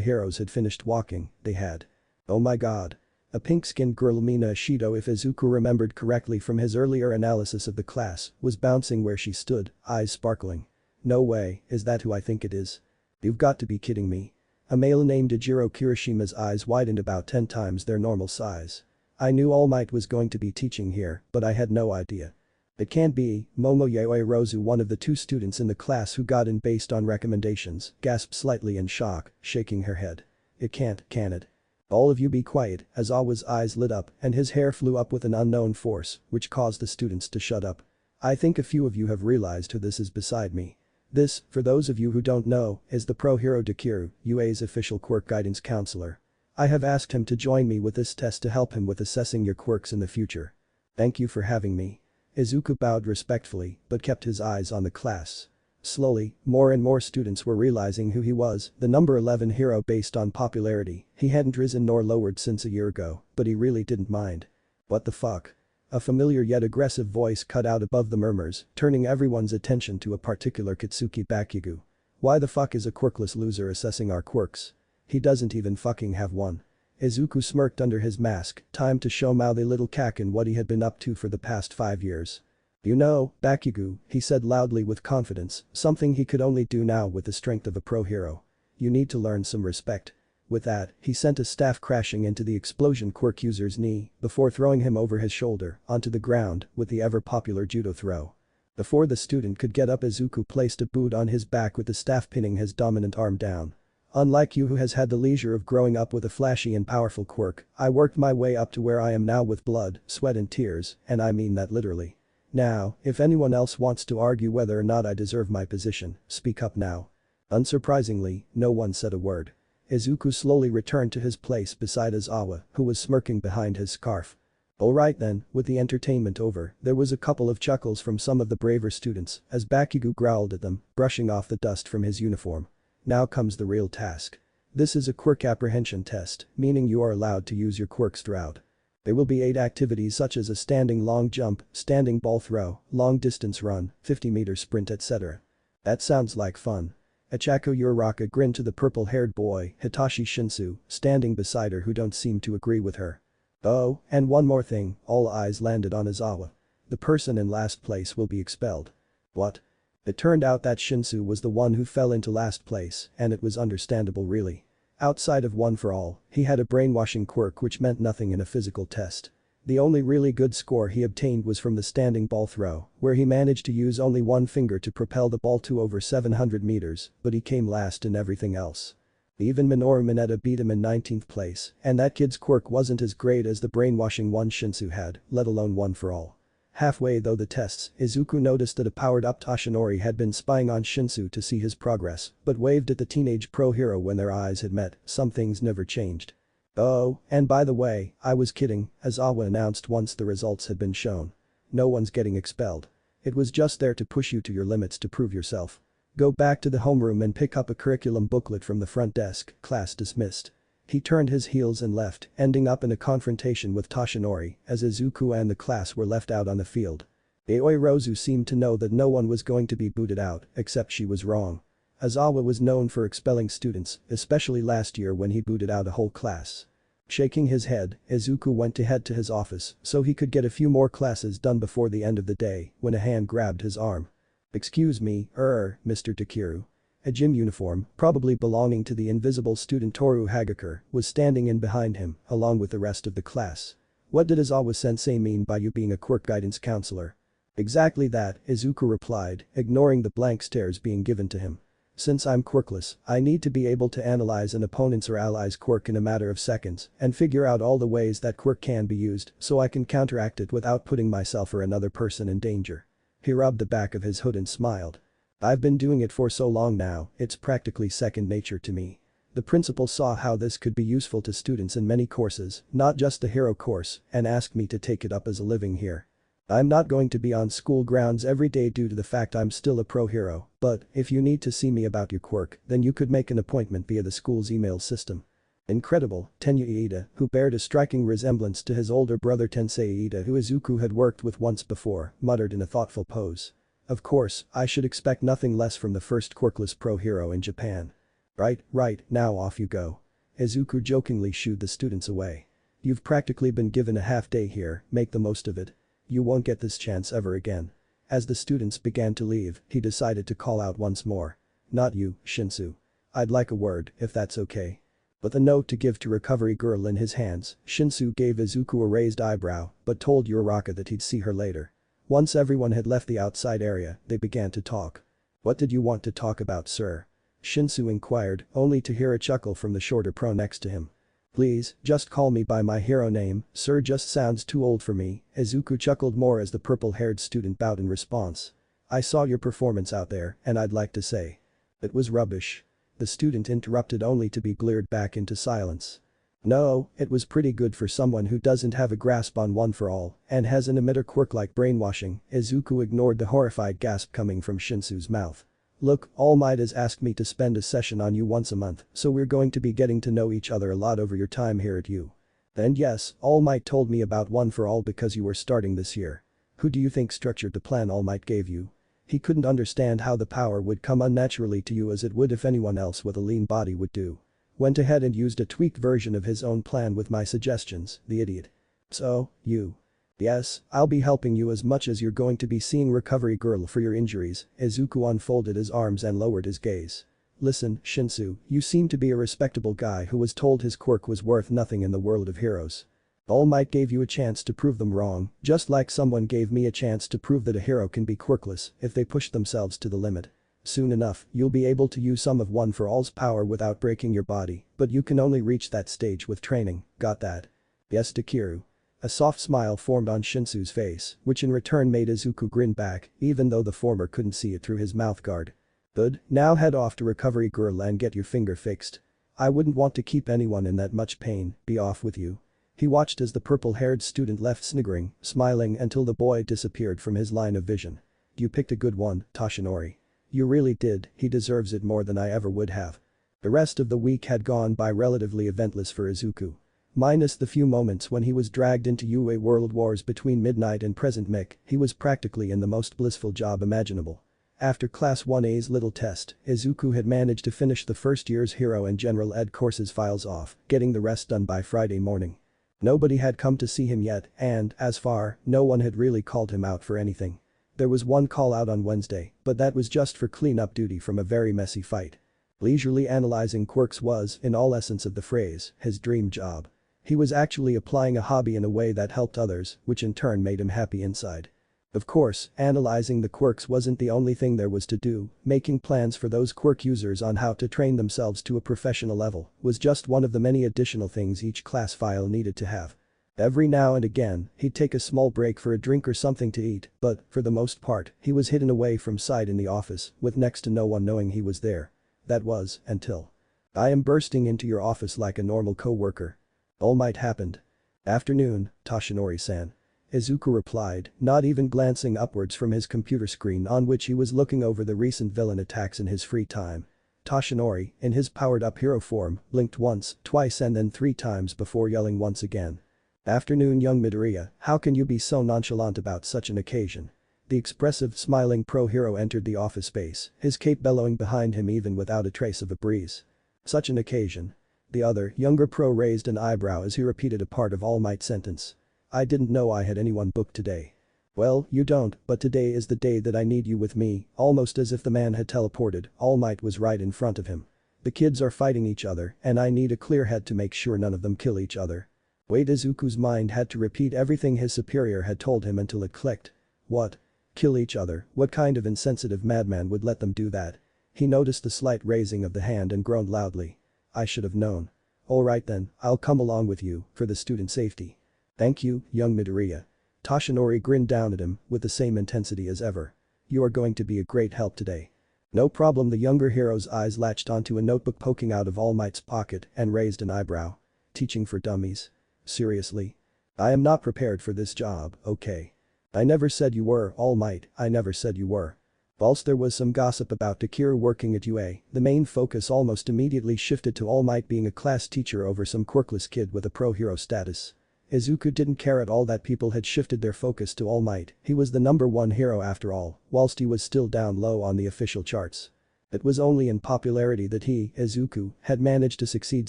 heroes had finished walking, they had. Oh my god. A pink-skinned girl, Mina Ishido, if Izuku remembered correctly from his earlier analysis of the class, was bouncing where she stood, eyes sparkling. No way, is that who I think it is? You've got to be kidding me. A male named Ejiro Kirishima's eyes widened about 10 times their normal size. I knew All Might was going to be teaching here, but I had no idea. It can't be. Momoyae Rozu, one of the 2 students in the class who got in based on recommendations, gasped slightly in shock, shaking her head. It can't, can it? All of you be quiet, as Awa's eyes lit up and his hair flew up with an unknown force, which caused the students to shut up. I think a few of you have realized who this is beside me. This, for those of you who don't know, is the pro hero Dekiru, UA's official quirk guidance counselor. I have asked him to join me with this test to help him with assessing your quirks in the future. Thank you for having me. Izuku bowed respectfully, but kept his eyes on the class. Slowly, more and more students were realizing who he was, the number 11 hero based on popularity. He hadn't risen nor lowered since a year ago, but he really didn't mind. What the fuck? A familiar yet aggressive voice cut out above the murmurs, turning everyone's attention to a particular Kitsuki Bakugo. Why the fuck is a quirkless loser assessing our quirks? He doesn't even fucking have one. Izuku smirked under his mask, time to show mouthy little Kakin what he had been up to for the past 5 years. You know, Bakugo, he said loudly with confidence, something he could only do now with the strength of a pro hero. You need to learn some respect. With that, he sent a staff crashing into the explosion quirk user's knee before throwing him over his shoulder onto the ground with the ever-popular judo throw. Before the student could get up, Izuku placed a boot on his back with the staff pinning his dominant arm down. Unlike you who has had the leisure of growing up with a flashy and powerful quirk, I worked my way up to where I am now with blood, sweat and tears, and I mean that literally. Now, if anyone else wants to argue whether or not I deserve my position, speak up now. Unsurprisingly, no one said a word. Izuku slowly returned to his place beside Aizawa, who was smirking behind his scarf. Alright then, with the entertainment over, there was a couple of chuckles from some of the braver students as Bakugo growled at them, brushing off the dust from his uniform. Now comes the real task. This is a quirk apprehension test, meaning you are allowed to use your quirks throughout. There will be 8 activities such as a standing long jump, standing ball throw, long distance run, 50-meter sprint, etc. That sounds like fun. Achako Uraraka grinned to the purple-haired boy, Hitachi Shinsu, standing beside her, who don't seem to agree with her. Oh, and one more thing, all eyes landed on Aizawa. The person in last place will be expelled. What? It turned out that Shinsu was the one who fell into last place, and it was understandable really. Outside of One for All, he had a brainwashing quirk which meant nothing in a physical test. The only really good score he obtained was from the standing ball throw, where he managed to use only one finger to propel the ball to over 700 meters, but he came last in everything else. Even Minoru Mineta beat him in 19th place, and that kid's quirk wasn't as great as the brainwashing one Shinsu had, let alone One for All. Halfway though the tests, Izuku noticed that a powered-up Toshinori had been spying on Shinsu to see his progress, but waved at the teenage pro hero when their eyes had met. Some things never changed. Oh, and by the way, I was kidding, Aizawa announced once the results had been shown. No one's getting expelled. It was just there to push you to your limits to prove yourself. Go back to the homeroom and pick up a curriculum booklet from the front desk, class dismissed. He turned his heels and left, ending up in a confrontation with Toshinori as Izuku and the class were left out on the field. Aoi Rozu seemed to know that no one was going to be booted out, except she was wrong. Aizawa was known for expelling students, especially last year when he booted out a whole class. Shaking his head, Izuku went to head to his office so he could get a few more classes done before the end of the day when a hand grabbed his arm. Excuse me, Mr. Dekiru. A gym uniform, probably belonging to the invisible student Toru Hagakure, was standing in behind him, along with the rest of the class. "What did Izawa-sensei mean by you being a quirk guidance counselor?" "Exactly that," Izuku replied, ignoring the blank stares being given to him. "Since I'm quirkless, I need to be able to analyze an opponent's or ally's quirk in a matter of seconds and figure out all the ways that quirk can be used so I can counteract it without putting myself or another person in danger." He rubbed the back of his hood and smiled. "I've been doing it for so long now, it's practically second nature to me." The principal saw how this could be useful to students in many courses, not just the hero course, and asked me to take it up as a living here. "I'm not going to be on school grounds every day due to the fact I'm still a pro hero, but if you need to see me about your quirk, then you could make an appointment via the school's email system." Incredible, Tenya Iida, who bared a striking resemblance to his older brother Tensei Iida who Izuku had worked with once before, muttered in a thoughtful pose. "Of course, I should expect nothing less from the first quirkless pro hero in Japan." Right, now off you go." Izuku jokingly shooed the students away. "You've practically been given a half day here, make the most of it. You won't get this chance ever again." As the students began to leave, he decided to call out once more. "Not you, Shinsu. I'd like a word, if that's okay." With a note to give to Recovery Girl in his hands, Shinsu gave Izuku a raised eyebrow but told Uraraka that he'd see her later. Once everyone had left the outside area, they began to talk. "What did you want to talk about, sir?" Shinsu inquired, only to hear a chuckle from the shorter pro next to him. "Please, just call me by my hero name, sir, just sounds too old for me." Izuku chuckled more as the purple-haired student bowed in response. "I saw your performance out there, and I'd like to say. It was rubbish." The student interrupted only to be glared back into silence. "No, it was pretty good for someone who doesn't have a grasp on One for All and has an emitter quirk like brainwashing." Izuku ignored the horrified gasp coming from Shinsu's mouth. "Look, All Might has asked me to spend a session on you once a month, so we're going to be getting to know each other a lot over your time here at U. And yes, All Might told me about One for All because you were starting this year. Who do you think structured the plan All Might gave you? He couldn't understand how the power would come unnaturally to you as it would if anyone else with a lean body would do. Went ahead and used a tweaked version of his own plan with my suggestions, the idiot. So, you. Yes, I'll be helping you as much as you're going to be seeing Recovery Girl for your injuries." Izuku unfolded his arms and lowered his gaze. "Listen, Shinsu, you seem to be a respectable guy who was told his quirk was worth nothing in the world of heroes. All Might gave you a chance to prove them wrong, just like someone gave me a chance to prove that a hero can be quirkless if they push themselves to the limit. Soon enough, you'll be able to use some of One for All's power without breaking your body, but you can only reach that stage with training, got that?" "Yes, Dekiru." A soft smile formed on Shinsu's face, which in return made Izuku grin back, even though the former couldn't see it through his mouthguard. "Good, now head off to Recovery Girl and get your finger fixed. I wouldn't want to keep anyone in that much pain, be off with you." He watched as the purple-haired student left sniggering, smiling until the boy disappeared from his line of vision. "You picked a good one, Toshinori. You really did, he deserves it more than I ever would have." The rest of the week had gone by relatively eventless for Izuku. Minus the few moments when he was dragged into UA World Wars between midnight and present Mick, he was practically in the most blissful job imaginable. After Class 1A's little test, Izuku had managed to finish the first year's Hero and General Ed courses files off, getting the rest done by Friday morning. Nobody had come to see him yet and, as far, no one had really called him out for anything. There was one call out on Wednesday, but that was just for cleanup duty from a very messy fight. Leisurely analyzing quirks was, in all essence of the phrase, his dream job. He was actually applying a hobby in a way that helped others, which in turn made him happy inside. Of course, analyzing the quirks wasn't the only thing there was to do, making plans for those quirk users on how to train themselves to a professional level was just one of the many additional things each class file needed to have. Every now and again, he'd take a small break for a drink or something to eat, but, for the most part, he was hidden away from sight in the office, with next to no one knowing he was there. That was, until. "I am bursting into your office like a normal co-worker." All Might happened. "Afternoon, Toshinori-san." Izuku replied, not even glancing upwards from his computer screen on which he was looking over the recent villain attacks in his free time. Toshinori, in his powered-up hero form, blinked once, twice and then 3 times before yelling once again. "Afternoon, young Midoriya, how can you be so nonchalant about such an occasion?" The expressive, smiling pro-hero entered the office space, his cape bellowing behind him even without a trace of a breeze. "Such an occasion?" The other, younger pro raised an eyebrow as he repeated a part of All Might's sentence. "I didn't know I had anyone booked today." Well, you don't, but today is the day that I need you with me, almost as if the man had teleported, All Might was right in front of him. The kids are fighting each other and I need a clear head to make sure none of them kill each other. Wait, Izuku's mind had to repeat everything his superior had told him until it clicked. What? Kill each other? What kind of insensitive madman would let them do that? He noticed the slight raising of the hand and groaned loudly. I should have known. Alright then, I'll come along with you, for the student safety. Thank you, young Midoriya. Toshinori grinned down at him with the same intensity as ever. You are going to be a great help today. No problem. The younger hero's eyes latched onto a notebook poking out of All Might's pocket and raised an eyebrow. Teaching for dummies? Seriously? I am not prepared for this job, okay? I never said you were, All Might, I never said you were. Whilst there was some gossip about Dekiru working at UA, the main focus almost immediately shifted to All Might being a class teacher over some quirkless kid with a pro-hero status. Izuku didn't care at all that people had shifted their focus to All Might, he was the #1 hero after all, whilst he was still down low on the official charts. It was only in popularity that he, Izuku, had managed to succeed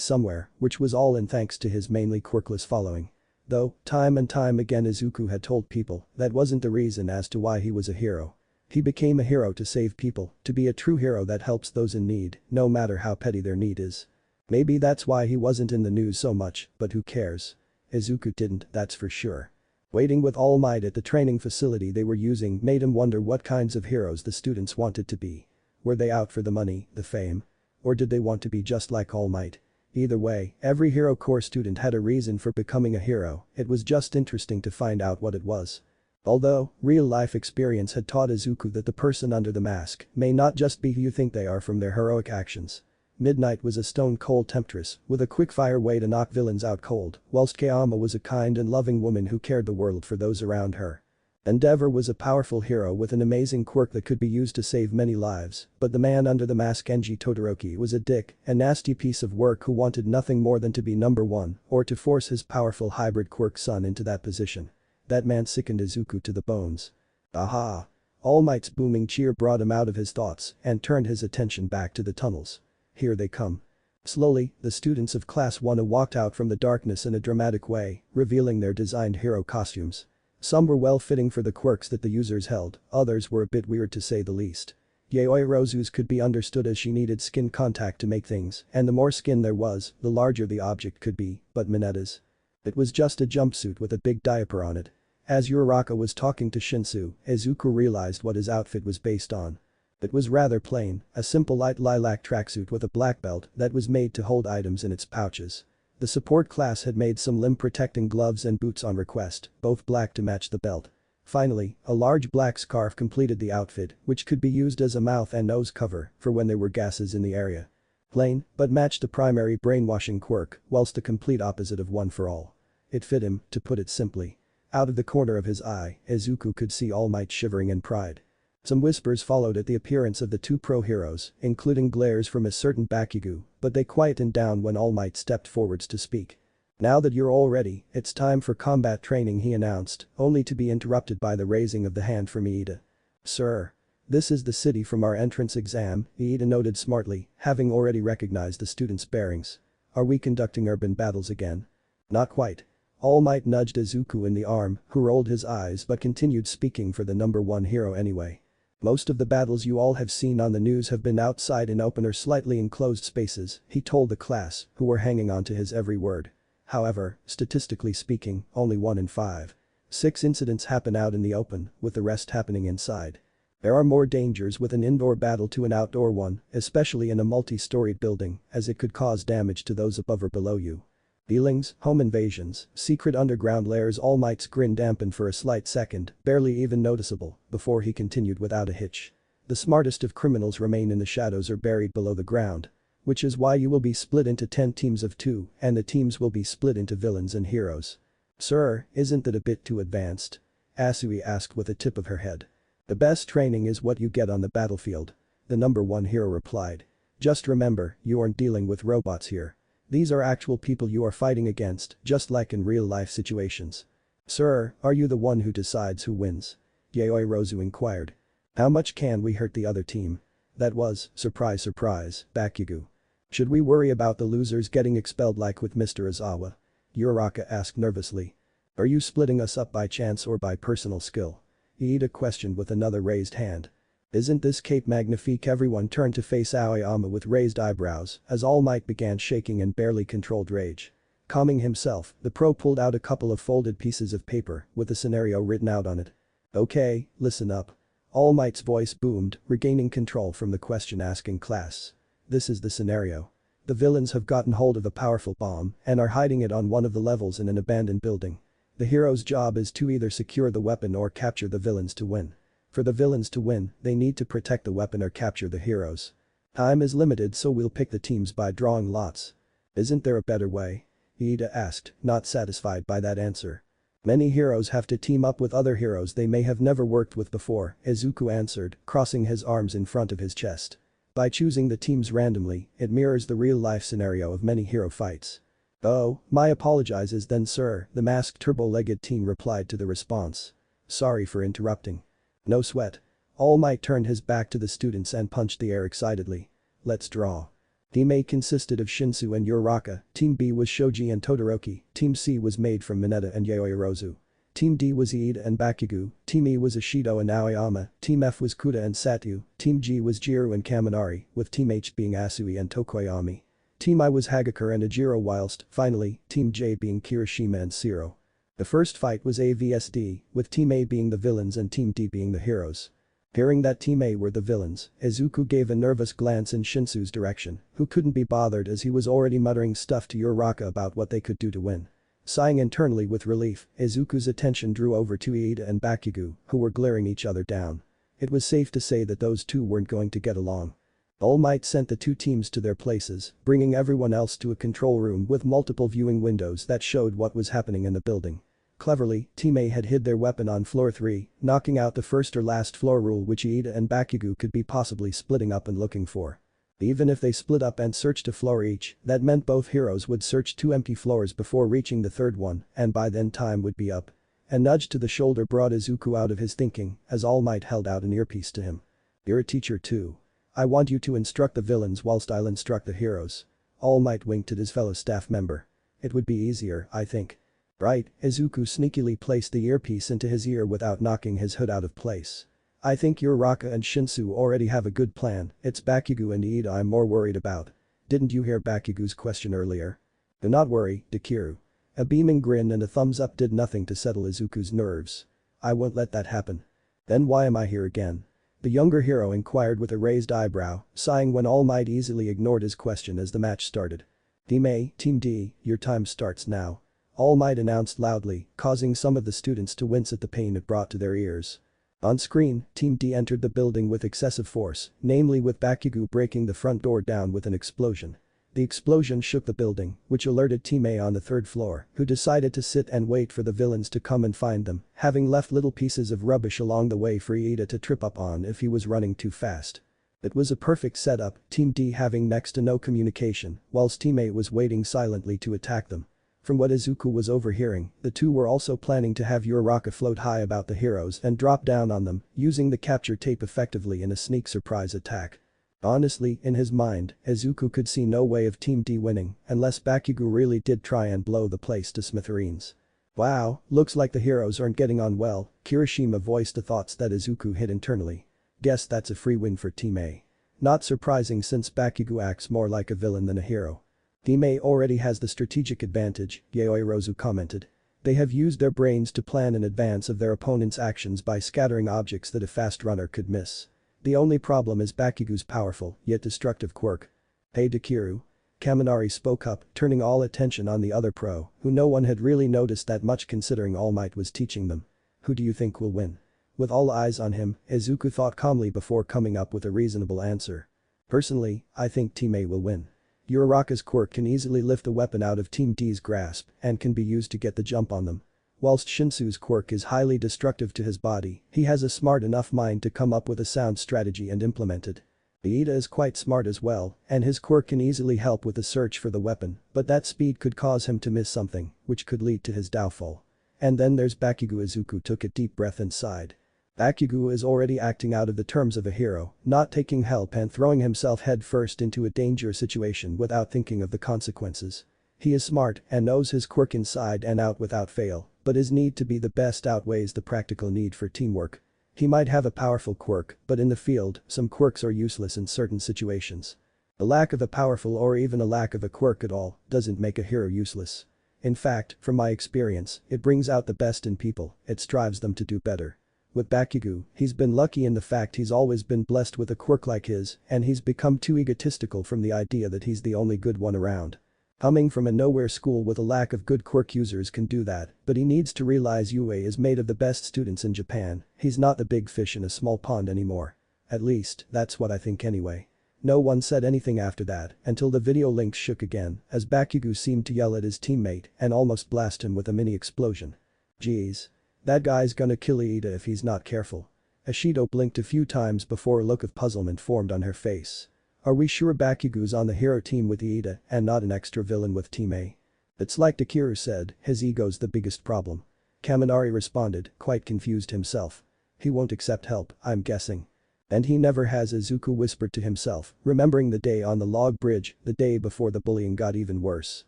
somewhere, which was all in thanks to his mainly quirkless following. Though, time and time again Izuku had told people that wasn't the reason as to why he was a hero. He became a hero to save people, to be a true hero that helps those in need, no matter how petty their need is. Maybe that's why he wasn't in the news so much, but who cares? Izuku didn't, that's for sure. Waiting with All Might at the training facility they were using made him wonder what kinds of heroes the students wanted to be. Were they out for the money, the fame? Or did they want to be just like All Might? Either way, every Hero Corps student had a reason for becoming a hero, it was just interesting to find out what it was. Although, real-life experience had taught Izuku that the person under the mask may not just be who you think they are from their heroic actions. Midnight was a stone-cold temptress with a quick-fire way to knock villains out cold, whilst Kayama was a kind and loving woman who cared the world for those around her. Endeavor was a powerful hero with an amazing quirk that could be used to save many lives, but the man under the mask Genji Todoroki was a dick, a nasty piece of work who wanted nothing more than to be #1 or to force his powerful hybrid quirk son into that position. That man sickened Izuku to the bones. Aha! All Might's booming cheer brought him out of his thoughts and turned his attention back to the tunnels. Here they come. Slowly, the students of Class 1A walked out from the darkness in a dramatic way, revealing their designed hero costumes. Some were well-fitting for the quirks that the users held, others were a bit weird to say the least. Yaoi Rozu's could be understood as she needed skin contact to make things, and the more skin there was, the larger the object could be, but Minetta's? It was just a jumpsuit with a big diaper on it. As Uraraka was talking to Shinsu, Izuku realized what his outfit was based on. It was rather plain, a simple light lilac tracksuit with a black belt that was made to hold items in its pouches. The support class had made some limb-protecting gloves and boots on request, both black to match the belt. Finally, a large black scarf completed the outfit, which could be used as a mouth and nose cover for when there were gases in the area. Plain, but matched the primary brainwashing quirk, whilst the complete opposite of One for All. It fit him, to put it simply. Out of the corner of his eye, Izuku could see All Might shivering in pride. Some whispers followed at the appearance of the two pro-heroes, including glares from a certain Bakugo, but they quietened down when All Might stepped forwards to speak. Now that you're all ready, it's time for combat training, he announced, only to be interrupted by the raising of the hand from Iida. Sir. This is the city from our entrance exam, Iida noted smartly, having already recognized the students' bearings. Are we conducting urban battles again? Not quite. All Might nudged Izuku in the arm, who rolled his eyes but continued speaking for the #1 hero anyway. Most of the battles you all have seen on the news have been outside in open or slightly enclosed spaces, he told the class, who were hanging on to his every word. However, statistically speaking, only 1 in 5. 6 incidents happen out in the open, with the rest happening inside. There are more dangers with an indoor battle to an outdoor one, especially in a multi-storied building, as it could cause damage to those above or below you. Dealings, home invasions, secret underground lairs. All Might's grin dampened for a slight second, barely even noticeable, before he continued without a hitch. The smartest of criminals remain in the shadows or buried below the ground. Which is why you will be split into 10 teams of 2, and the teams will be split into villains and heroes. Sir, isn't that a bit too advanced? Asui asked with a tip of her head. The best training is what you get on the battlefield. The #1 hero replied. Just remember, you aren't dealing with robots here. These are actual people you are fighting against, just like in real-life situations. Sir, are you the one who decides who wins? Yaoi Rozu inquired. How much can we hurt the other team? That was, surprise surprise, Bakugo. Should we worry about the losers getting expelled like with Mr. Izawa? Uraraka asked nervously. Are you splitting us up by chance or by personal skill? Iida questioned with another raised hand. Isn't this cape magnifique? Everyone turned to face Aoyama with raised eyebrows as All Might began shaking in barely controlled rage. Calming himself, the pro pulled out a couple of folded pieces of paper with a scenario written out on it. Okay, listen up. All Might's voice boomed, regaining control from the question-asking class. This is the scenario. The villains have gotten hold of a powerful bomb and are hiding it on one of the levels in an abandoned building. The hero's job is to either secure the weapon or capture the villains to win. For the villains to win, they need to protect the weapon or capture the heroes. Time is limited, so we'll pick the teams by drawing lots. Isn't there a better way? Iida asked, not satisfied by that answer. Many heroes have to team up with other heroes they may have never worked with before, Izuku answered, crossing his arms in front of his chest. By choosing the teams randomly, it mirrors the real-life scenario of many hero fights. Oh, my apologizes then sir, the masked turbo-legged teen replied to the response. Sorry for interrupting. No sweat. All Might turned his back to the students and punched the air excitedly. Let's draw. Team A consisted of Shinsu and Uraraka, Team B was Shoji and Todoroki, Team C was made from Mineta and Yaoyorozu. Team D was Iida and Bakugo, Team E was Ishido and Aoyama, Team F was Kuda and Satyu, Team G was Jiru and Kaminari, with Team H being Asui and Tokoyami. Team I was Hagakure and Ajiro whilst, finally, Team J being Kirishima and Shiro. The first fight was A vs D, with Team A being the villains and Team D being the heroes. Hearing that Team A were the villains, Izuku gave a nervous glance in Shinsu's direction, who couldn't be bothered as he was already muttering stuff to Uraraka about what they could do to win. Sighing internally with relief, Izuku's attention drew over to Iida and Bakugo, who were glaring each other down. It was safe to say that those two weren't going to get along. All Might sent the two teams to their places, bringing everyone else to a control room with multiple viewing windows that showed what was happening in the building. Cleverly, Team A had hid their weapon on floor 3, knocking out the first or last floor rule which Iida and Bakugo could be possibly splitting up and looking for. Even if they split up and searched a floor each, that meant both heroes would search 2 empty floors before reaching the third one, and by then time would be up. A nudge to the shoulder brought Izuku out of his thinking as All Might held out an earpiece to him. You're a teacher too. I want you to instruct the villains whilst I'll instruct the heroes. All Might winked at his fellow staff member. It would be easier, I think. Right, Izuku sneakily placed the earpiece into his ear without knocking his hood out of place. I think Uraraka and Shinsu already have a good plan, it's Bakugo and Iida I'm more worried about. Didn't you hear Bakugo's question earlier? Do not worry, Dekiru. A beaming grin and a thumbs up did nothing to settle Izuku's nerves. I won't let that happen. Then why am I here again? The younger hero inquired with a raised eyebrow, sighing when All Might easily ignored his question as the match started. Team A, Team D, your time starts now. All Might announced loudly, causing some of the students to wince at the pain it brought to their ears. On screen, Team D entered the building with excessive force, namely with Bakugo breaking the front door down with an explosion. The explosion shook the building, which alerted Team A on the 3rd floor, who decided to sit and wait for the villains to come and find them, having left little pieces of rubbish along the way for Iida to trip up on if he was running too fast. It was a perfect setup, Team D having next to no communication, whilst Team A was waiting silently to attack them. From what Izuku was overhearing, the two were also planning to have Uraraka float high about the heroes and drop down on them, using the capture tape effectively in a sneak surprise attack. Honestly, in his mind, Izuku could see no way of Team D winning unless Bakugo really did try and blow the place to smithereens. Wow, looks like the heroes aren't getting on well, Kirishima voiced the thoughts that Izuku hid internally. Guess that's a free win for Team A. Not surprising since Bakugo acts more like a villain than a hero. Team A already has the strategic advantage, Yaoyorozu commented. They have used their brains to plan in advance of their opponent's actions by scattering objects that a fast runner could miss. The only problem is Bakugo's powerful, yet destructive quirk. Hey Dekiru. Kaminari spoke up, turning all attention on the other pro, who no one had really noticed that much considering All Might was teaching them. Who do you think will win? With all eyes on him, Izuku thought calmly before coming up with a reasonable answer. Personally, I think Team A will win. Uraraka's quirk can easily lift the weapon out of Team D's grasp and can be used to get the jump on them. Whilst Shinsu's quirk is highly destructive to his body, he has a smart enough mind to come up with a sound strategy and implement it. Iida is quite smart as well, and his quirk can easily help with the search for the weapon, but that speed could cause him to miss something, which could lead to his downfall. And then there's Bakugo. Izuku took a deep breath and sighed. Bakugo is already acting out of the terms of a hero, not taking help and throwing himself headfirst into a dangerous situation without thinking of the consequences. He is smart and knows his quirk inside and out without fail, but his need to be the best outweighs the practical need for teamwork. He might have a powerful quirk, but in the field, some quirks are useless in certain situations. The lack of a powerful or even a lack of a quirk at all doesn't make a hero useless. In fact, from my experience, it brings out the best in people, it strives them to do better. With Bakugo, he's been lucky in the fact he's always been blessed with a quirk like his, and he's become too egotistical from the idea that he's the only good one around. Coming from a nowhere school with a lack of good quirk users can do that, but he needs to realize UA is made of the best students in Japan, he's not the big fish in a small pond anymore. At least, that's what I think anyway. No one said anything after that until the video links shook again as Bakugo seemed to yell at his teammate and almost blast him with a mini explosion. Jeez. That guy's gonna kill Iida if he's not careful. Ashido blinked a few times before a look of puzzlement formed on her face. Are we sure Bakugo's on the hero team with Iida and not an extra villain with Team A? It's like Dekiru said, his ego's the biggest problem. Kaminari responded, quite confused himself. He won't accept help, I'm guessing. And he never has, Izuku whispered to himself, remembering the day on the log bridge, the day before the bullying got even worse.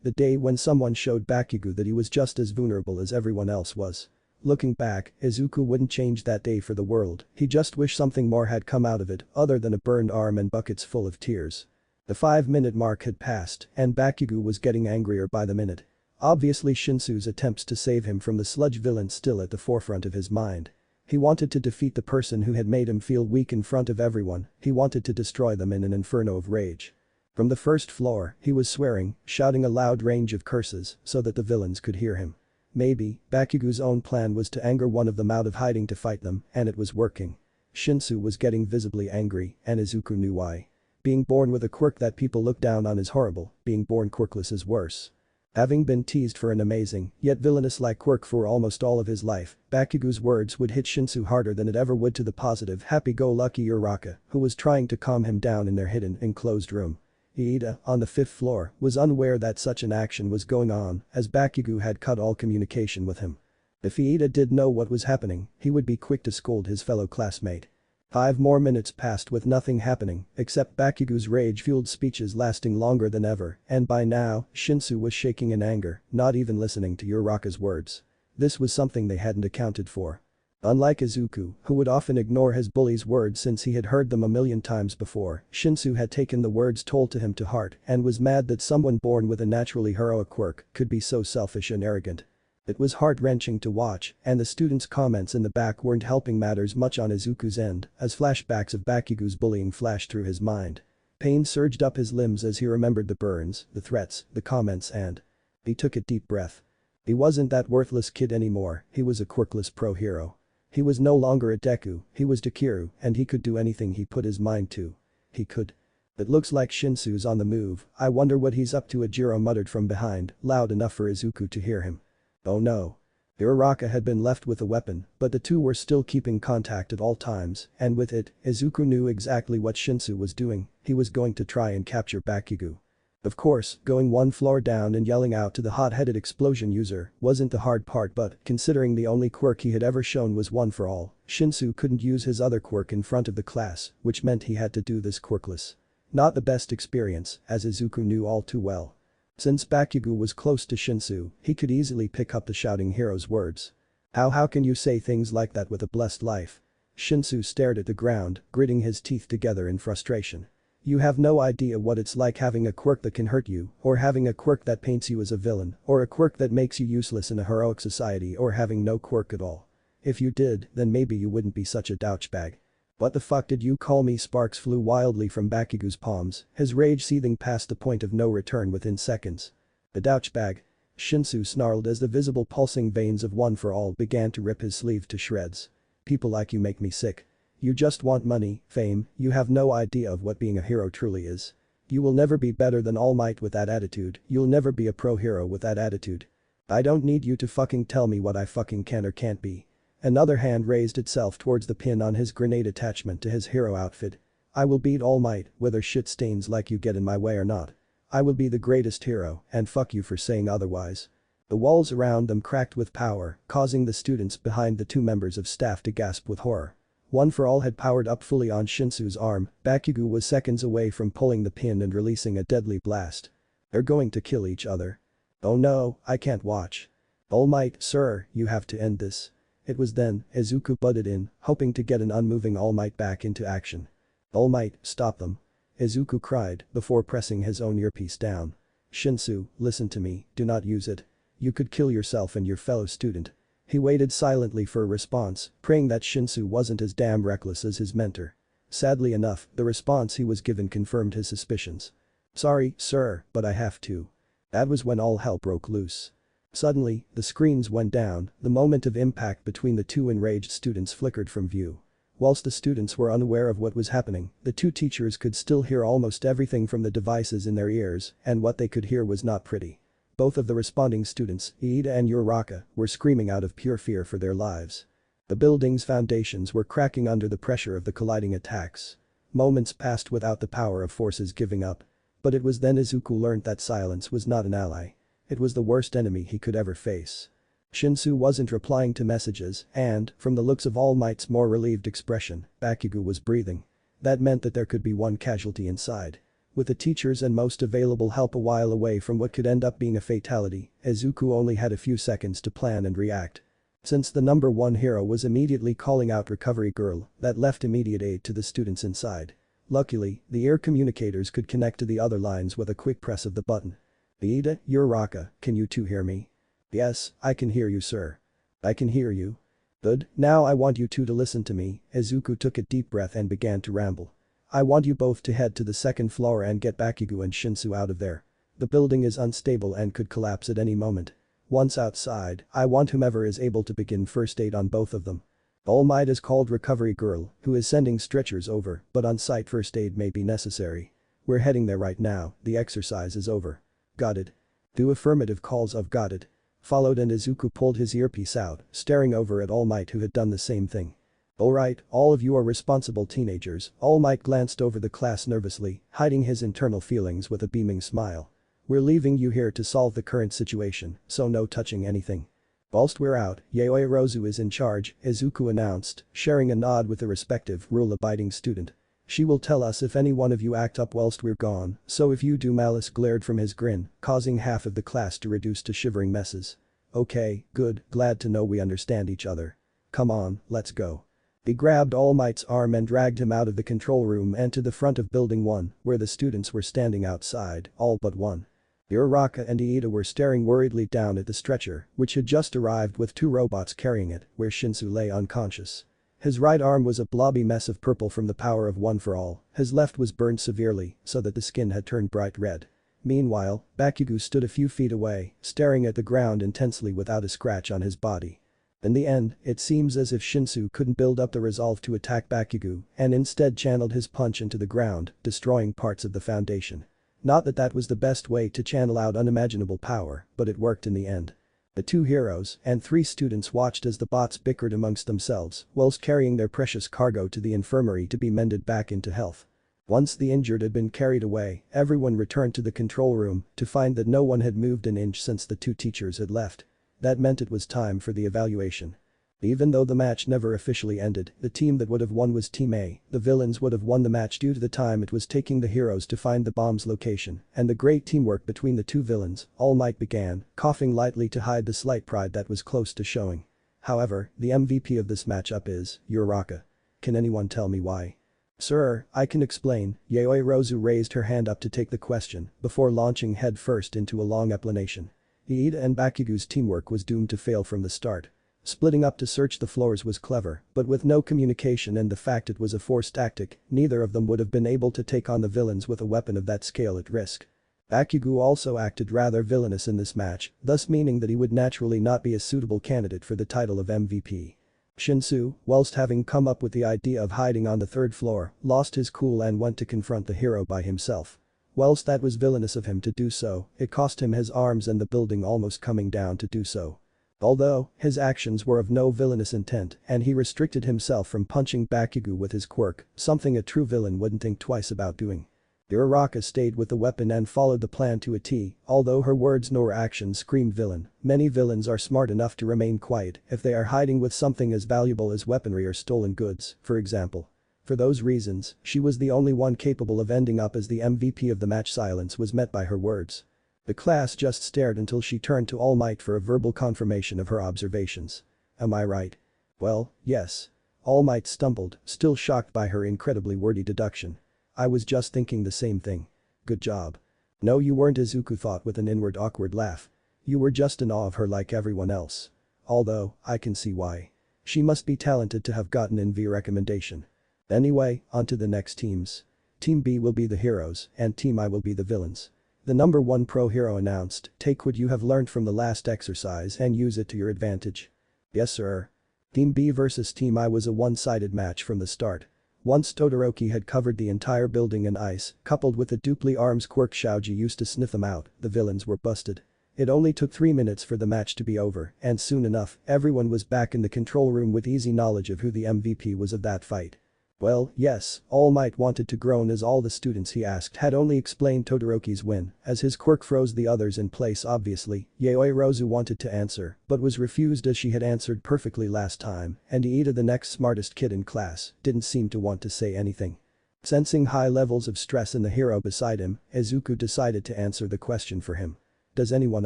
The day when someone showed Bakugo that he was just as vulnerable as everyone else was. Looking back, Izuku wouldn't change that day for the world, he just wished something more had come out of it other than a burned arm and buckets full of tears. The 5-minute mark had passed and Bakugo was getting angrier by the minute. Obviously Shinsu's attempts to save him from the sludge villain still at the forefront of his mind. He wanted to defeat the person who had made him feel weak in front of everyone, he wanted to destroy them in an inferno of rage. From the first floor, he was swearing, shouting a loud range of curses so that the villains could hear him. Maybe, Bakugo's own plan was to anger one of them out of hiding to fight them, and it was working. Shinsu was getting visibly angry, and Izuku knew why. Being born with a quirk that people look down on is horrible, being born quirkless is worse. Having been teased for an amazing, yet villainous-like quirk for almost all of his life, Bakugo's words would hit Shinsu harder than it ever would to the positive happy-go-lucky Uraraka, who was trying to calm him down in their hidden, enclosed room. Iida, on the 5th floor, was unaware that such an action was going on, as Bakugo had cut all communication with him. If Iida did know what was happening, he would be quick to scold his fellow classmate. 5 more minutes passed with nothing happening, except Bakugo's rage-fueled speeches lasting longer than ever, and by now, Shinsu was shaking in anger, not even listening to Uraraka's words. This was something they hadn't accounted for. Unlike Izuku, who would often ignore his bully's words since he had heard them a million times before, Shinsu had taken the words told to him to heart and was mad that someone born with a naturally heroic quirk could be so selfish and arrogant. It was heart-wrenching to watch, and the students' comments in the back weren't helping matters much on Izuku's end as flashbacks of Bakugo's bullying flashed through his mind. Pain surged up his limbs as he remembered the burns, the threats, the comments and… He took a deep breath. He wasn't that worthless kid anymore, he was a quirkless pro-hero. He was no longer a Deku, he was Dekiru, and he could do anything he put his mind to. He could. It looks like Shinsu's on the move, I wonder what he's up to, Ajiro muttered from behind, loud enough for Izuku to hear him. Oh no. Uraraka had been left with a weapon, but the two were still keeping contact at all times, and with it, Izuku knew exactly what Shinsu was doing, he was going to try and capture Bakugo. Of course, going one floor down and yelling out to the hot-headed explosion user wasn't the hard part, but considering the only quirk he had ever shown was one for all, Shinsu couldn't use his other quirk in front of the class, which meant he had to do this quirkless. Not the best experience, as Izuku knew all too well. Since Bakugo was close to Shinsu, he could easily pick up the shouting hero's words. How can you say things like that with a blessed life? Shinsu stared at the ground, gritting his teeth together in frustration. You have no idea what it's like having a quirk that can hurt you, or having a quirk that paints you as a villain, or a quirk that makes you useless in a heroic society, or having no quirk at all. If you did, then maybe you wouldn't be such a douchebag. What the fuck did you call me? Sparks flew wildly from Bakugo's palms, his rage seething past the point of no return within seconds. A douchebag? Shinsu snarled as the visible pulsing veins of One for All began to rip his sleeve to shreds. People like you make me sick. You just want money, fame, you have no idea of what being a hero truly is. You will never be better than All Might with that attitude, you'll never be a pro-hero with that attitude. I don't need you to fucking tell me what I fucking can or can't be. Another hand raised itself towards the pin on his grenade attachment to his hero outfit. I will beat All Might, whether shit stains like you get in my way or not. I will be the greatest hero, and fuck you for saying otherwise. The walls around them cracked with power, causing the students behind the two members of staff to gasp with horror. One for All had powered up fully on Shinsu's arm, Bakugo was seconds away from pulling the pin and releasing a deadly blast. They're going to kill each other. Oh no, I can't watch. All Might, sir, you have to end this. It was then Izuku butted in, hoping to get an unmoving All Might back into action. All Might, stop them. Izuku cried before pressing his own earpiece down. Shinsu, listen to me, do not use it. You could kill yourself and your fellow student. He waited silently for a response, praying that Shinsu wasn't as damn reckless as his mentor. Sadly enough, the response he was given confirmed his suspicions. Sorry, sir, but I have to. That was when all hell broke loose. Suddenly, the screens went down, the moment of impact between the two enraged students flickered from view. Whilst the students were unaware of what was happening, the two teachers could still hear almost everything from the devices in their ears, and what they could hear was not pretty. Both of the responding students, Iida and Uraraka, were screaming out of pure fear for their lives. The building's foundations were cracking under the pressure of the colliding attacks. Moments passed without the power of forces giving up. But it was then Izuku learned that silence was not an ally. It was the worst enemy he could ever face. Shinsu wasn't replying to messages and, from the looks of All Might's more relieved expression, Bakugo was breathing. That meant that there could be one casualty inside. With the teachers and most available help a while away from what could end up being a fatality, Izuku only had a few seconds to plan and react. Since the number one hero was immediately calling out Recovery Girl, that left immediate aid to the students inside. Luckily, the ear communicators could connect to the other lines with a quick press of the button. Iida, Uraraka, can you two hear me? Yes, I can hear you, sir. I can hear you. Good, now I want you two to listen to me. Izuku took a deep breath and began to ramble. I want you both to head to the second floor and get Bakugo and Shinsu out of there. The building is unstable and could collapse at any moment. Once outside, I want whomever is able to begin first aid on both of them. All Might is called Recovery Girl, who is sending stretchers over, but on-site first aid may be necessary. We're heading there right now, the exercise is over. Got it. The affirmative calls of got it followed and Izuku pulled his earpiece out, staring over at All Might who had done the same thing. Alright, all of you are responsible teenagers. All Might glanced over the class nervously, hiding his internal feelings with a beaming smile. We're leaving you here to solve the current situation, so no touching anything. Whilst we're out, Yaoi Rozu is in charge, Izuku announced, sharing a nod with the respective rule-abiding student. She will tell us if any one of you act up whilst we're gone, so if you do. Malice glared from his grin, causing half of the class to reduce to shivering messes. Okay, good, glad to know we understand each other. Come on, let's go. He grabbed All Might's arm and dragged him out of the control room and to the front of Building 1, where the students were standing outside, all but one. Uraraka and Iida were staring worriedly down at the stretcher, which had just arrived with two robots carrying it, where Shinsu lay unconscious. His right arm was a blobby mess of purple from the power of One for All, his left was burned severely, so that the skin had turned bright red. Meanwhile, Bakugo stood a few feet away, staring at the ground intensely without a scratch on his body. In the end, it seems as if Shinsu couldn't build up the resolve to attack Bakugo and instead channeled his punch into the ground, destroying parts of the foundation. Not that that was the best way to channel out unimaginable power, but it worked in the end. The two heroes and three students watched as the bots bickered amongst themselves whilst carrying their precious cargo to the infirmary to be mended back into health. Once the injured had been carried away, everyone returned to the control room to find that no one had moved an inch since the two teachers had left. That meant it was time for the evaluation. Even though the match never officially ended, the team that would have won was Team A. The villains would have won the match due to the time it was taking the heroes to find the bomb's location and the great teamwork between the two villains. All Might began, coughing lightly to hide the slight pride that was close to showing. However, the MVP of this matchup is Uraraka. Can anyone tell me why? Sir, I can explain. Yaoi Rozu raised her hand up to take the question before launching headfirst into a long explanation. Iida and Bakugo's teamwork was doomed to fail from the start. Splitting up to search the floors was clever, but with no communication and the fact it was a forced tactic, neither of them would have been able to take on the villains with a weapon of that scale at risk. Bakugo also acted rather villainous in this match, thus meaning that he would naturally not be a suitable candidate for the title of MVP. Shinsu, whilst having come up with the idea of hiding on the third floor, lost his cool and went to confront the hero by himself. Whilst that was villainous of him to do so, it cost him his arms and the building almost coming down to do so. Although, his actions were of no villainous intent and he restricted himself from punching Bakugo with his quirk, something a true villain wouldn't think twice about doing. Uraraka stayed with the weapon and followed the plan to a T, although her words nor actions screamed villain. Many villains are smart enough to remain quiet if they are hiding with something as valuable as weaponry or stolen goods, for example. For those reasons, she was the only one capable of ending up as the MVP of the match. Silence was met by her words. The class just stared until she turned to All Might for a verbal confirmation of her observations. Am I right? Well, yes. All Might stumbled, still shocked by her incredibly wordy deduction. I was just thinking the same thing. Good job. No, you weren't, Izuku thought with an inward awkward laugh. You were just in awe of her like everyone else. Although, I can see why. She must be talented to have gotten in via recommendation. Anyway, on to the next teams. Team B will be the heroes, and Team I will be the villains. The number 1 pro hero announced, take what you have learned from the last exercise and use it to your advantage. Yes sir. Team B versus Team I was a one-sided match from the start. Once Todoroki had covered the entire building in ice, coupled with the dupli arms Quirk Shaoji used to sniff them out, the villains were busted. It only took 3 minutes for the match to be over, and soon enough, everyone was back in the control room with easy knowledge of who the MVP was of that fight. Well, yes, All Might wanted to groan as all the students he asked had only explained Todoroki's win, as his quirk froze the others in place obviously. Yaoi Rozu wanted to answer, but was refused as she had answered perfectly last time, and Iida, the next smartest kid in class, didn't seem to want to say anything. Sensing high levels of stress in the hero beside him, Izuku decided to answer the question for him. Does anyone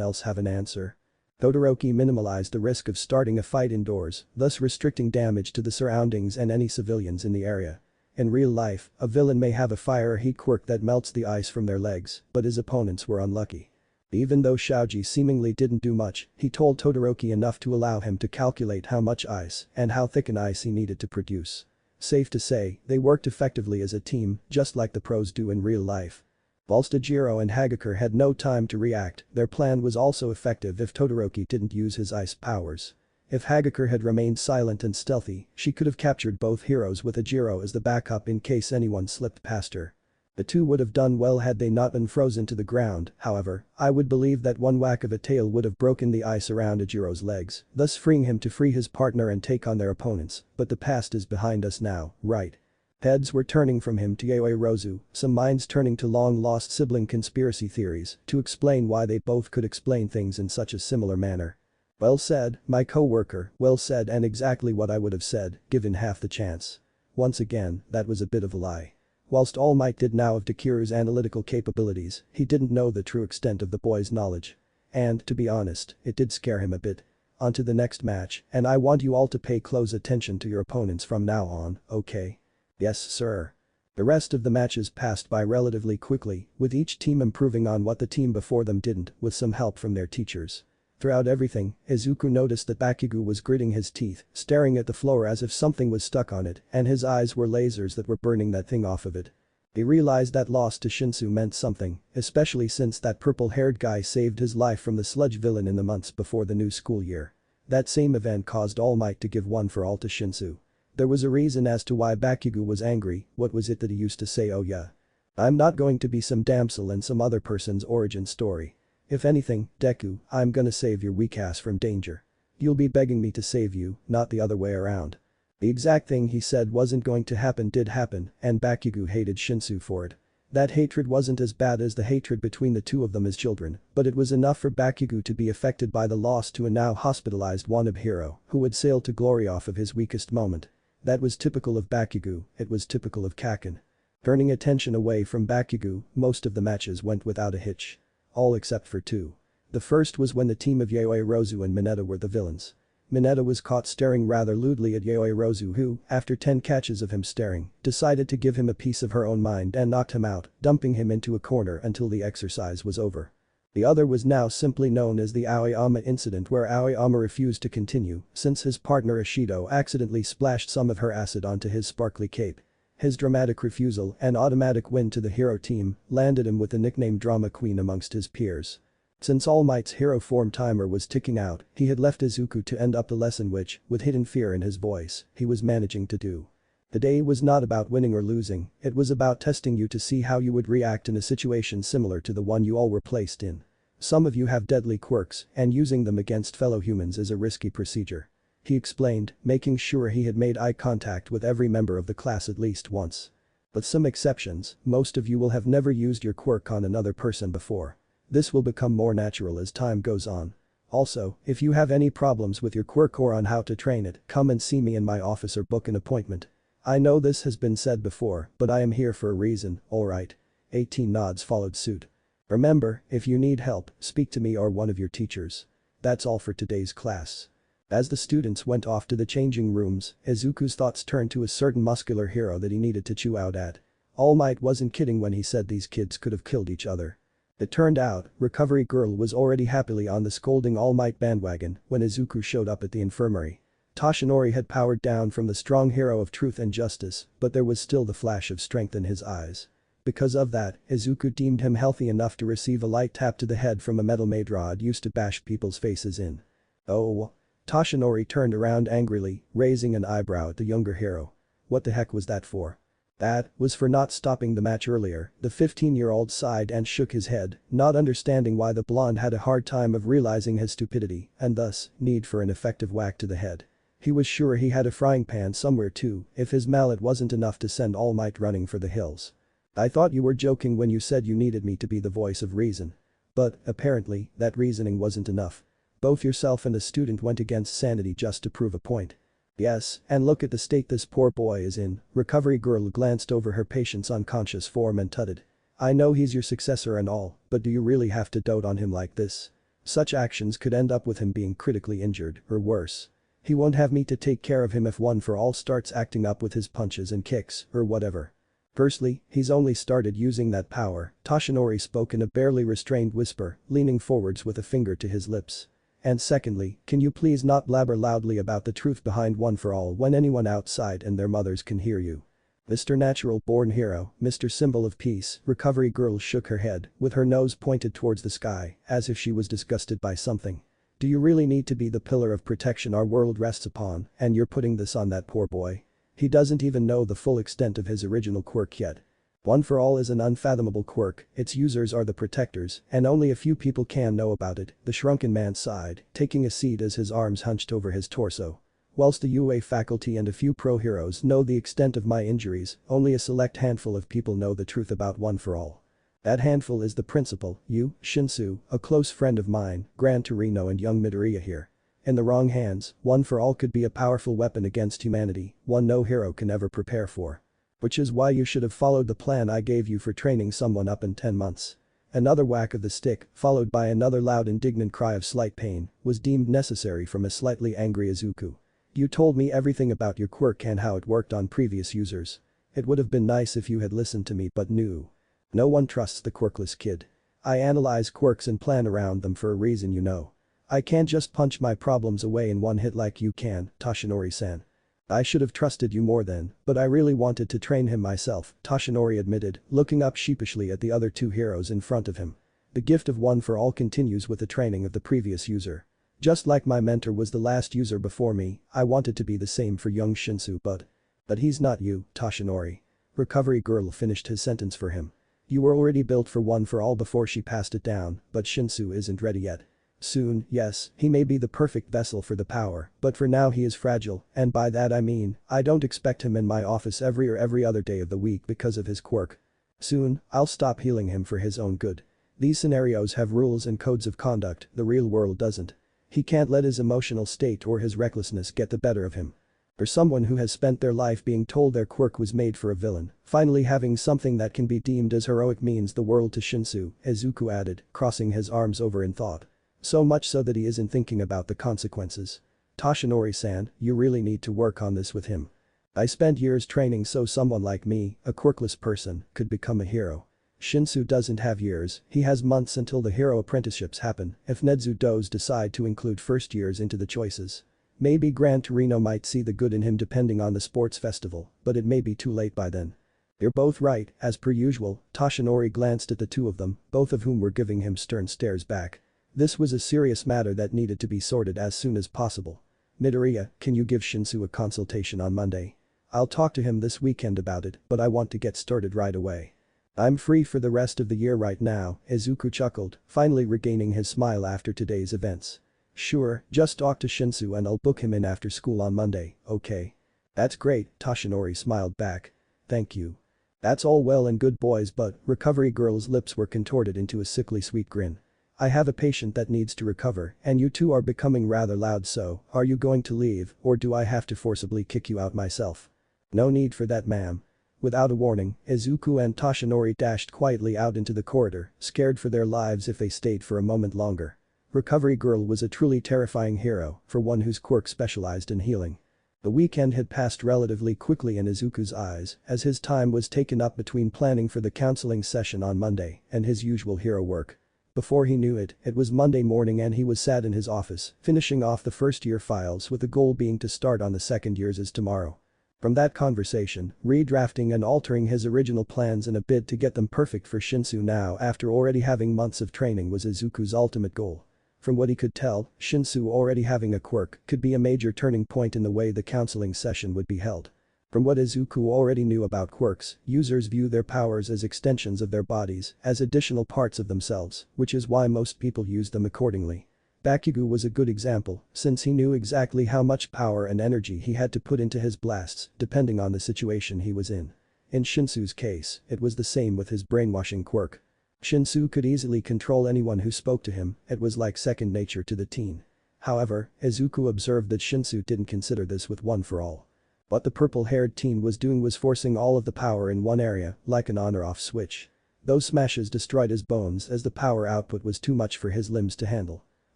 else have an answer? Todoroki minimalized the risk of starting a fight indoors, thus restricting damage to the surroundings and any civilians in the area. In real life, a villain may have a fire or heat quirk that melts the ice from their legs, but his opponents were unlucky. Even though Shaoji seemingly didn't do much, he told Todoroki enough to allow him to calculate how much ice and how thick an ice he needed to produce. Safe to say, they worked effectively as a team, just like the pros do in real life. Whilst Ejiro and Hagakure had no time to react, their plan was also effective if Todoroki didn't use his ice powers. If Hagakure had remained silent and stealthy, she could have captured both heroes with Ejiro as the backup in case anyone slipped past her. The two would have done well had they not been frozen to the ground, however, I would believe that one whack of a tail would have broken the ice around Ejiro's legs, thus freeing him to free his partner and take on their opponents, but the past is behind us now, right? Heads were turning from him to Yaoi Rozu, some minds turning to long-lost sibling conspiracy theories to explain why they both could explain things in such a similar manner. Well said, my co-worker, well said, and exactly what I would have said, given half the chance. Once again, that was a bit of a lie. Whilst All Might did know of Dekiru's analytical capabilities, he didn't know the true extent of the boy's knowledge. And, to be honest, it did scare him a bit. On to the next match, and I want you all to pay close attention to your opponents from now on, okay? Yes, sir. The rest of the matches passed by relatively quickly, with each team improving on what the team before them didn't, with some help from their teachers. Throughout everything, Izuku noticed that Bakugo was gritting his teeth, staring at the floor as if something was stuck on it, and his eyes were lasers that were burning that thing off of it. He realized that loss to Shinsu meant something, especially since that purple-haired guy saved his life from the sludge villain in the months before the new school year. That same event caused All Might to give one for all to Shinsu. There was a reason as to why Bakugo was angry. What was it that he used to say? Oh yeah. I'm not going to be some damsel in some other person's origin story. If anything, Deku, I'm gonna save your weak ass from danger. You'll be begging me to save you, not the other way around. The exact thing he said wasn't going to happen did happen, and Bakugo hated Shinsu for it. That hatred wasn't as bad as the hatred between the two of them as children, but it was enough for Bakugo to be affected by the loss to a now hospitalized wannabe hero who would sail to glory off of his weakest moment. That was typical of Bakugo, it was typical of Kaken. Turning attention away from Bakugo, most of the matches went without a hitch. All except for two. The first was when the team of Yaoi Rozu and Mineta were the villains. Mineta was caught staring rather lewdly at Yaoi Rozu who, after 10 catches of him staring, decided to give him a piece of her own mind and knocked him out, dumping him into a corner until the exercise was over. The other was now simply known as the Aoyama incident, where Aoyama refused to continue since his partner Ishido accidentally splashed some of her acid onto his sparkly cape. His dramatic refusal and automatic win to the hero team landed him with the nickname Drama Queen amongst his peers. Since All Might's hero form timer was ticking out, he had left Izuku to end up the lesson which, with hidden fear in his voice, he was managing to do. The day was not about winning or losing, it was about testing you to see how you would react in a situation similar to the one you all were placed in. Some of you have deadly quirks, and using them against fellow humans is a risky procedure. He explained, making sure he had made eye contact with every member of the class at least once. But some exceptions, most of you will have never used your quirk on another person before. This will become more natural as time goes on. Also, if you have any problems with your quirk or on how to train it, come and see me in my office or book an appointment. I know this has been said before, but I am here for a reason, alright. 18 nods followed suit. Remember, if you need help, speak to me or one of your teachers. That's all for today's class. As the students went off to the changing rooms, Izuku's thoughts turned to a certain muscular hero that he needed to chew out at. All Might wasn't kidding when he said these kids could have killed each other. It turned out, Recovery Girl was already happily on the scolding All Might bandwagon when Izuku showed up at the infirmary. Toshinori had powered down from the strong hero of truth and justice, but there was still the flash of strength in his eyes. Because of that, Izuku deemed him healthy enough to receive a light tap to the head from a metal made rod used to bash people's faces in. Oh. Toshinori turned around angrily, raising an eyebrow at the younger hero. What the heck was that for? That was for not stopping the match earlier, the 15-year-old sighed and shook his head, not understanding why the blonde had a hard time of realizing his stupidity and thus, need for an effective whack to the head. He was sure he had a frying pan somewhere too, if his mallet wasn't enough to send All Might running for the hills. I thought you were joking when you said you needed me to be the voice of reason. But, apparently, that reasoning wasn't enough. Both yourself and the student went against sanity just to prove a point. Yes, and look at the state this poor boy is in. Recovery Girl glanced over her patient's unconscious form and tutted. I know he's your successor and all, but do you really have to dote on him like this? Such actions could end up with him being critically injured, or worse. He won't have me to take care of him if One for All starts acting up with his punches and kicks, or whatever. Firstly, he's only started using that power, Toshinori spoke in a barely restrained whisper, leaning forwards with a finger to his lips. And secondly, can you please not blabber loudly about the truth behind One for All when anyone outside and their mothers can hear you? Mr. Natural-born hero, Mr. Symbol of Peace, Recovery Girl shook her head, with her nose pointed towards the sky, as if she was disgusted by something. Do you really need to be the pillar of protection our world rests upon, and you're putting this on that poor boy? He doesn't even know the full extent of his original quirk yet. One for All is an unfathomable quirk, its users are the protectors, and only a few people can know about it, the shrunken man sighed, taking a seat as his arms hunched over his torso. Whilst the UA faculty and a few pro heroes know the extent of my injuries, only a select handful of people know the truth about One for All. That handful is the principal, you, Shinsu, a close friend of mine, Gran Torino and young Midoriya here. In the wrong hands, One for All could be a powerful weapon against humanity, one no hero can ever prepare for. Which is why you should have followed the plan I gave you for training someone up in 10 months. Another whack of the stick, followed by another loud indignant cry of slight pain, was deemed necessary from a slightly angry Izuku. You told me everything about your quirk and how it worked on previous users. It would have been nice if you had listened to me but no. No one trusts the quirkless kid. I analyze quirks and plan around them for a reason you know. I can't just punch my problems away in one hit like you can, Toshinori-san. I should have trusted you more then, but I really wanted to train him myself, Toshinori admitted, looking up sheepishly at the other two heroes in front of him. The gift of One for All continues with the training of the previous user. Just like my mentor was the last user before me, I wanted to be the same for young Shinsu but he's not you, Toshinori. Recovery Girl finished his sentence for him. You were already built for One for All before she passed it down, but Shinsu isn't ready yet. Soon, yes, he may be the perfect vessel for the power, but for now he is fragile, and by that I mean, I don't expect him in my office every other day of the week because of his quirk. Soon, I'll stop healing him for his own good. These scenarios have rules and codes of conduct, the real world doesn't. He can't let his emotional state or his recklessness get the better of him. For someone who has spent their life being told their quirk was made for a villain, finally having something that can be deemed as heroic means the world to Shinsu, Izuku added, crossing his arms over in thought. So much so that he isn't thinking about the consequences. Toshinori-san, you really need to work on this with him. I spent years training so someone like me, a quirkless person, could become a hero. Shinsu doesn't have years, he has months until the hero apprenticeships happen if Netsudos decide to include first years into the choices. Maybe Gran Torino might see the good in him depending on the sports festival, but it may be too late by then. You're both right, as per usual, Toshinori glanced at the two of them, both of whom were giving him stern stares back. This was a serious matter that needed to be sorted as soon as possible. Midoriya, can you give Shinsu a consultation on Monday? I'll talk to him this weekend about it, but I want to get started right away. I'm free for the rest of the year right now, Izuku chuckled, finally regaining his smile after today's events. Sure, just talk to Shinsu and I'll book him in after school on Monday, okay? That's great, Toshinori smiled back. Thank you. That's all well and good boys but, Recovery Girl's lips were contorted into a sickly sweet grin. I have a patient that needs to recover and you two are becoming rather loud so, are you going to leave or do I have to forcibly kick you out myself? No need for that ma'am. Without a warning, Izuku and Toshinori dashed quietly out into the corridor, scared for their lives if they stayed for a moment longer. Recovery Girl was a truly terrifying hero for one whose quirk specialized in healing. The weekend had passed relatively quickly in Izuku's eyes as his time was taken up between planning for the counseling session on Monday and his usual hero work. Before he knew it, it was Monday morning and he was sat in his office, finishing off the first-year files with the goal being to start on the second year's tomorrow. From that conversation, redrafting and altering his original plans in a bid to get them perfect for Shinsu now after already having months of training was Izuku's ultimate goal. From what he could tell, Shinsu already having a quirk could be a major turning point in the way the counseling session would be held. From what Izuku already knew about quirks, users view their powers as extensions of their bodies, as additional parts of themselves, which is why most people use them accordingly. Bakugo was a good example, since he knew exactly how much power and energy he had to put into his blasts, depending on the situation he was in. In Shinsu's case, it was the same with his brainwashing quirk. Shinsu could easily control anyone who spoke to him, it was like second nature to the teen. However, Izuku observed that Shinsu didn't consider this with One for All. What the purple-haired teen was doing was forcing all of the power in one area, like an on or off switch. Those smashes destroyed his bones as the power output was too much for his limbs to handle.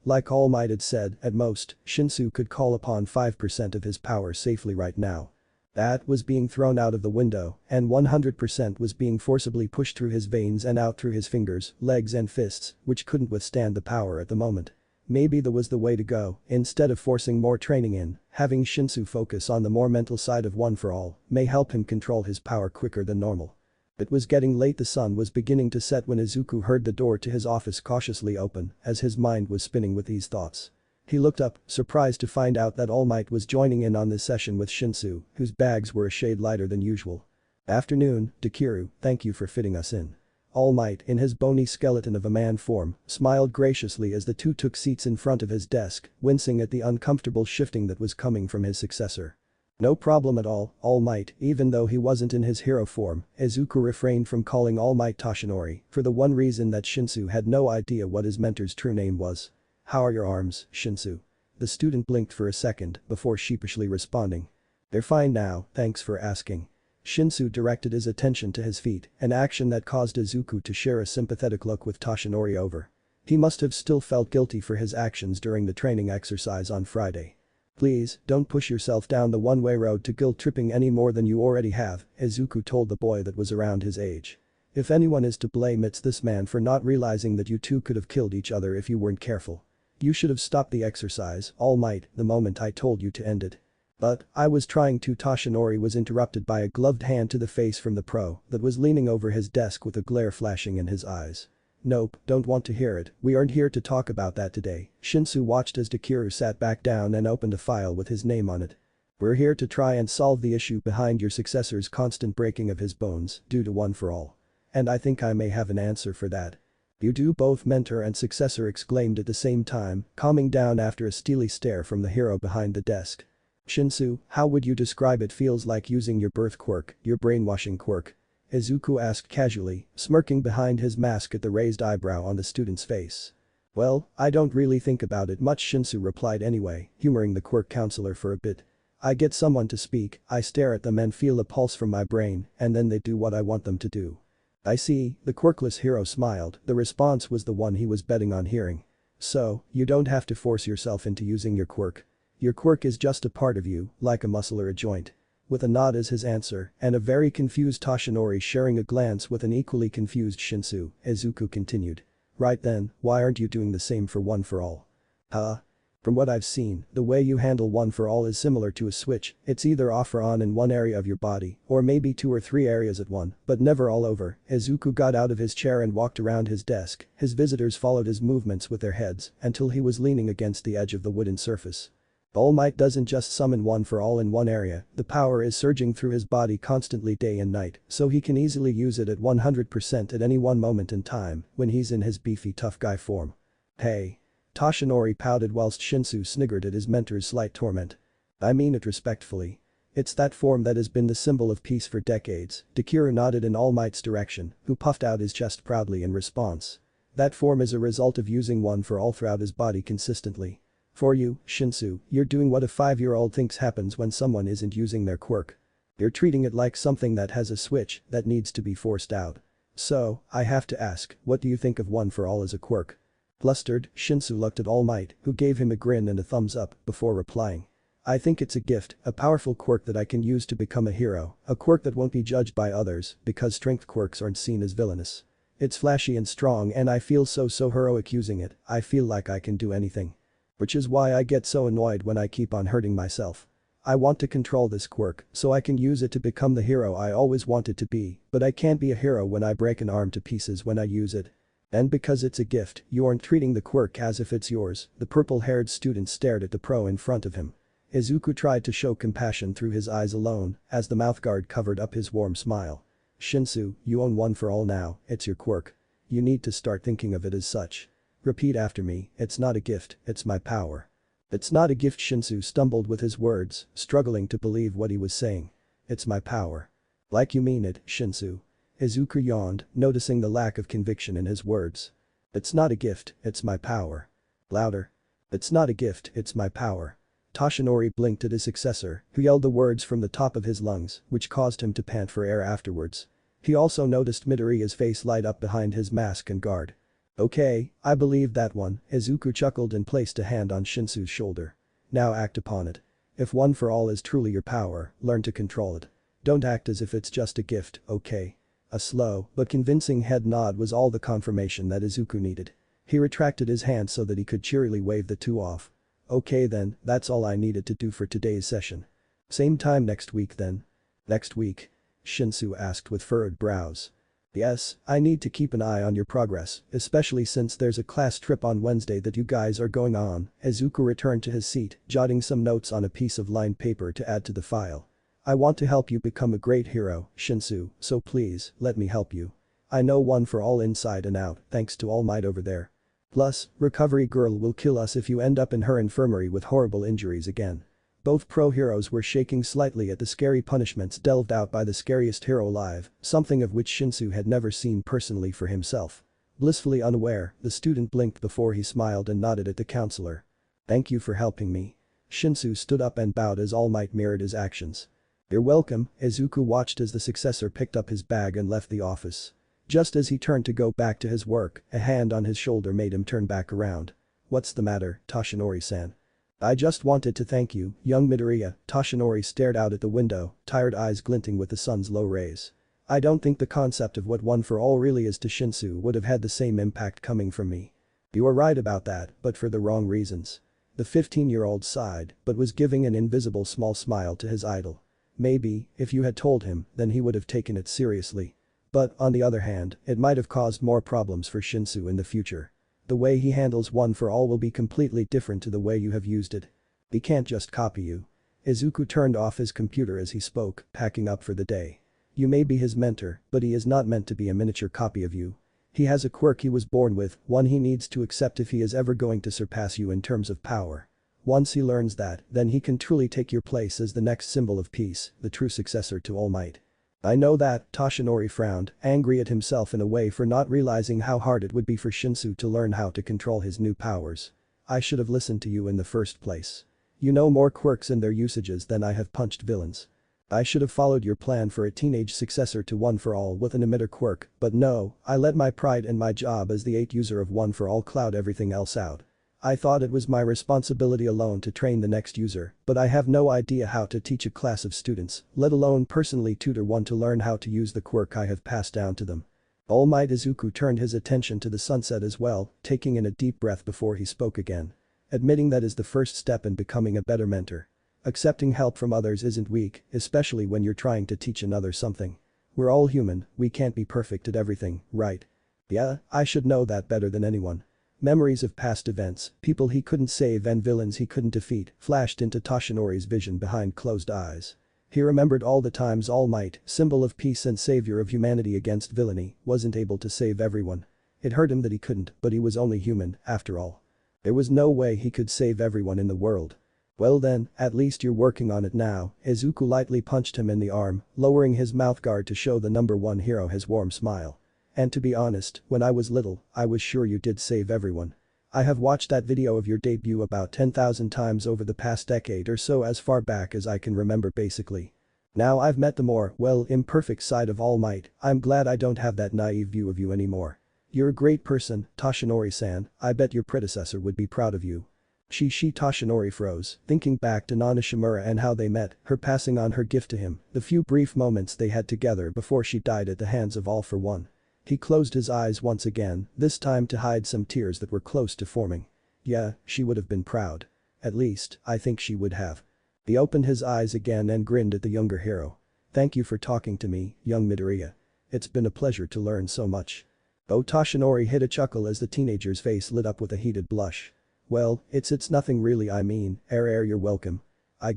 Like All Might had said, at most, Shinsu could call upon 5% of his power safely right now. That was being thrown out of the window, and 100% was being forcibly pushed through his veins and out through his fingers, legs and fists, which couldn't withstand the power at the moment. Maybe that was the way to go, instead of forcing more training in, having Shinsu focus on the more mental side of One for All may help him control his power quicker than normal. It was getting late, the sun was beginning to set when Izuku heard the door to his office cautiously open as his mind was spinning with these thoughts. He looked up, surprised to find out that All Might was joining in on this session with Shinsu, whose bags were a shade lighter than usual. "Afternoon, Dekiru, thank you for fitting us in." All Might, in his bony skeleton of a man form, smiled graciously as the two took seats in front of his desk, wincing at the uncomfortable shifting that was coming from his successor. "No problem at all Might," even though he wasn't in his hero form, Izuku refrained from calling All Might Toshinori for the one reason that Shinsu had no idea what his mentor's true name was. "How are your arms, Shinsu?" The student blinked for a second before sheepishly responding. "They're fine now, thanks for asking." Shinsu directed his attention to his feet, an action that caused Izuku to share a sympathetic look with Toshinori over. He must have still felt guilty for his actions during the training exercise on Friday. "Please, don't push yourself down the one-way road to guilt tripping any more than you already have," Izuku told the boy that was around his age. "If anyone is to blame, it's this man for not realizing that you two could have killed each other if you weren't careful. You should have stopped the exercise, All Might, the moment I told you to end it." "But, I was trying to." Toshinori was interrupted by a gloved hand to the face from the pro that was leaning over his desk with a glare flashing in his eyes. "Nope, don't want to hear it, we aren't here to talk about that today." Shinsu watched as Dekiru sat back down and opened a file with his name on it. "We're here to try and solve the issue behind your successor's constant breaking of his bones due to One for All. And I think I may have an answer for that." "You do?" both mentor and successor exclaimed at the same time, calming down after a steely stare from the hero behind the desk. "Shinsu, how would you describe it? Feels like using your birth quirk, your brainwashing quirk?" Izuku asked casually, smirking behind his mask at the raised eyebrow on the student's face. "Well, I don't really think about it much," Shinsu replied anyway, humoring the quirk counselor for a bit. "I get someone to speak, I stare at them and feel a pulse from my brain, and then they do what I want them to do." "I see," the quirkless hero smiled, the response was the one he was betting on hearing. "So, you don't have to force yourself into using your quirk. Your quirk is just a part of you, like a muscle or a joint." With a nod as his answer, and a very confused Toshinori sharing a glance with an equally confused Shinsu, Izuku continued. "Right then, why aren't you doing the same for One for All?" "Huh? From what I've seen, the way you handle One for All is similar to a switch, it's either off or on in one area of your body, or maybe 2 or 3 areas at one, but never all over." Izuku got out of his chair and walked around his desk, his visitors followed his movements with their heads until he was leaning against the edge of the wooden surface. All Might doesn't just summon One for All in one area, the power is surging through his body constantly day and night, so he can easily use it at 100% at any one moment in time when he's in his beefy tough guy form. "Hey." Toshinori pouted whilst Shinsu sniggered at his mentor's slight torment. "I mean it respectfully. It's that form that has been the symbol of peace for decades." Dekiru nodded in All Might's direction, who puffed out his chest proudly in response. "That form is a result of using One for All throughout his body consistently. For you, Shinsu, you're doing what a 5-year-old thinks happens when someone isn't using their quirk. You're treating it like something that has a switch that needs to be forced out. So, I have to ask, what do you think of One for All as a quirk?" Flustered, Shinsu looked at All Might, who gave him a grin and a thumbs up before replying. I think it's a gift, a powerful quirk that I can use to become a hero, a quirk that won't be judged by others because strength quirks aren't seen as villainous. It's flashy and strong and I feel so heroic using it, I feel like I can do anything. Which is why I get so annoyed when I keep on hurting myself. I want to control this quirk so I can use it to become the hero I always wanted to be, but I can't be a hero when I break an arm to pieces when I use it. And because it's a gift, you aren't treating the quirk as if it's yours, the purple-haired student stared at the pro in front of him. Izuku tried to show compassion through his eyes alone as the mouthguard covered up his warm smile. Shinsu, you own One for All now, it's your quirk. You need to start thinking of it as such. Repeat after me, it's not a gift, it's my power. It's not a gift. Shinsu stumbled with his words, struggling to believe what he was saying. It's my power. Like you mean it, Shinsu. Izuku yawned, noticing the lack of conviction in his words. It's not a gift, it's my power. Louder. It's not a gift, it's my power. Toshinori blinked at his successor, who yelled the words from the top of his lungs, which caused him to pant for air afterwards. He also noticed Midoriya's face light up behind his mask and guard. Okay, I believe that one, Izuku chuckled and placed a hand on Shinsu's shoulder. Now act upon it. If One for All is truly your power, learn to control it. Don't act as if it's just a gift, okay? A slow but convincing head nod was all the confirmation that Izuku needed. He retracted his hand so that he could cheerily wave the two off. Okay then, that's all I needed to do for today's session. Same time next week then? Next week? Shinsu asked with furrowed brows. Yes, I need to keep an eye on your progress, especially since there's a class trip on Wednesday that you guys are going on. Izuku returned to his seat, jotting some notes on a piece of lined paper to add to the file. I want to help you become a great hero, Shinsu, so please, let me help you. I know One for All inside and out, thanks to All Might over there. Plus, Recovery Girl will kill us if you end up in her infirmary with horrible injuries again. Both pro-heroes were shaking slightly at the scary punishments delved out by the scariest hero alive, something of which Shinsu had never seen personally for himself. Blissfully unaware, the student blinked before he smiled and nodded at the counselor. Thank you for helping me. Shinsu stood up and bowed as All Might mirrored his actions. You're welcome. Izuku watched as the successor picked up his bag and left the office. Just as he turned to go back to his work, a hand on his shoulder made him turn back around. What's the matter, Toshinori-san? I just wanted to thank you, young Midoriya. Toshinori stared out at the window, tired eyes glinting with the sun's low rays. I don't think the concept of what One for All really is to Shinsu would have had the same impact coming from me. You are right about that, but for the wrong reasons. The 15-year-old sighed, but was giving an invisible small smile to his idol. Maybe, if you had told him, then he would have taken it seriously. But, on the other hand, it might have caused more problems for Shinsu in the future. The way he handles One for All will be completely different to the way you have used it. He can't just copy you. Izuku turned off his computer as he spoke, packing up for the day. You may be his mentor, but he is not meant to be a miniature copy of you. He has a quirk he was born with, one he needs to accept if he is ever going to surpass you in terms of power. Once he learns that, then he can truly take your place as the next symbol of peace, the true successor to All Might. I know that, Toshinori frowned, angry at himself in a way for not realizing how hard it would be for Shinsu to learn how to control his new powers. I should have listened to you in the first place. You know more quirks and their usages than I have punched villains. I should have followed your plan for a teenage successor to One for All with an emitter quirk, but no, I let my pride and my job as the 8th user of One for All cloud everything else out. I thought it was my responsibility alone to train the next user, but I have no idea how to teach a class of students, let alone personally tutor one to learn how to use the quirk I have passed down to them. All Might. Izuku turned his attention to the sunset as well, taking in a deep breath before he spoke again. Admitting that is the first step in becoming a better mentor. Accepting help from others isn't weak, especially when you're trying to teach another something. We're all human, we can't be perfect at everything, right? Yeah, I should know that better than anyone. Memories of past events, people he couldn't save and villains he couldn't defeat, flashed into Toshinori's vision behind closed eyes. He remembered all the times All Might, symbol of peace and savior of humanity against villainy, wasn't able to save everyone. It hurt him that he couldn't, but he was only human, after all. There was no way he could save everyone in the world. Well then, at least you're working on it now. Izuku lightly punched him in the arm, lowering his mouthguard to show the number one hero his warm smile. And to be honest, when I was little, I was sure you did save everyone. I have watched that video of your debut about 10,000 times over the past decade or so, as far back as I can remember basically. Now I've met the more, well, imperfect side of All Might, I'm glad I don't have that naive view of you anymore. You're a great person, Toshinori-san, I bet your predecessor would be proud of you. Toshinori froze, thinking back to Nana Shimura and how they met, her passing on her gift to him, the few brief moments they had together before she died at the hands of All for One. He closed his eyes once again, this time to hide some tears that were close to forming. Yeah, she would have been proud. At least, I think she would have. He opened his eyes again and grinned at the younger hero. Thank you for talking to me, young Midoriya. It's been a pleasure to learn so much. Toshinori hid a chuckle as the teenager's face lit up with a heated blush. Well, it's nothing really you're welcome. I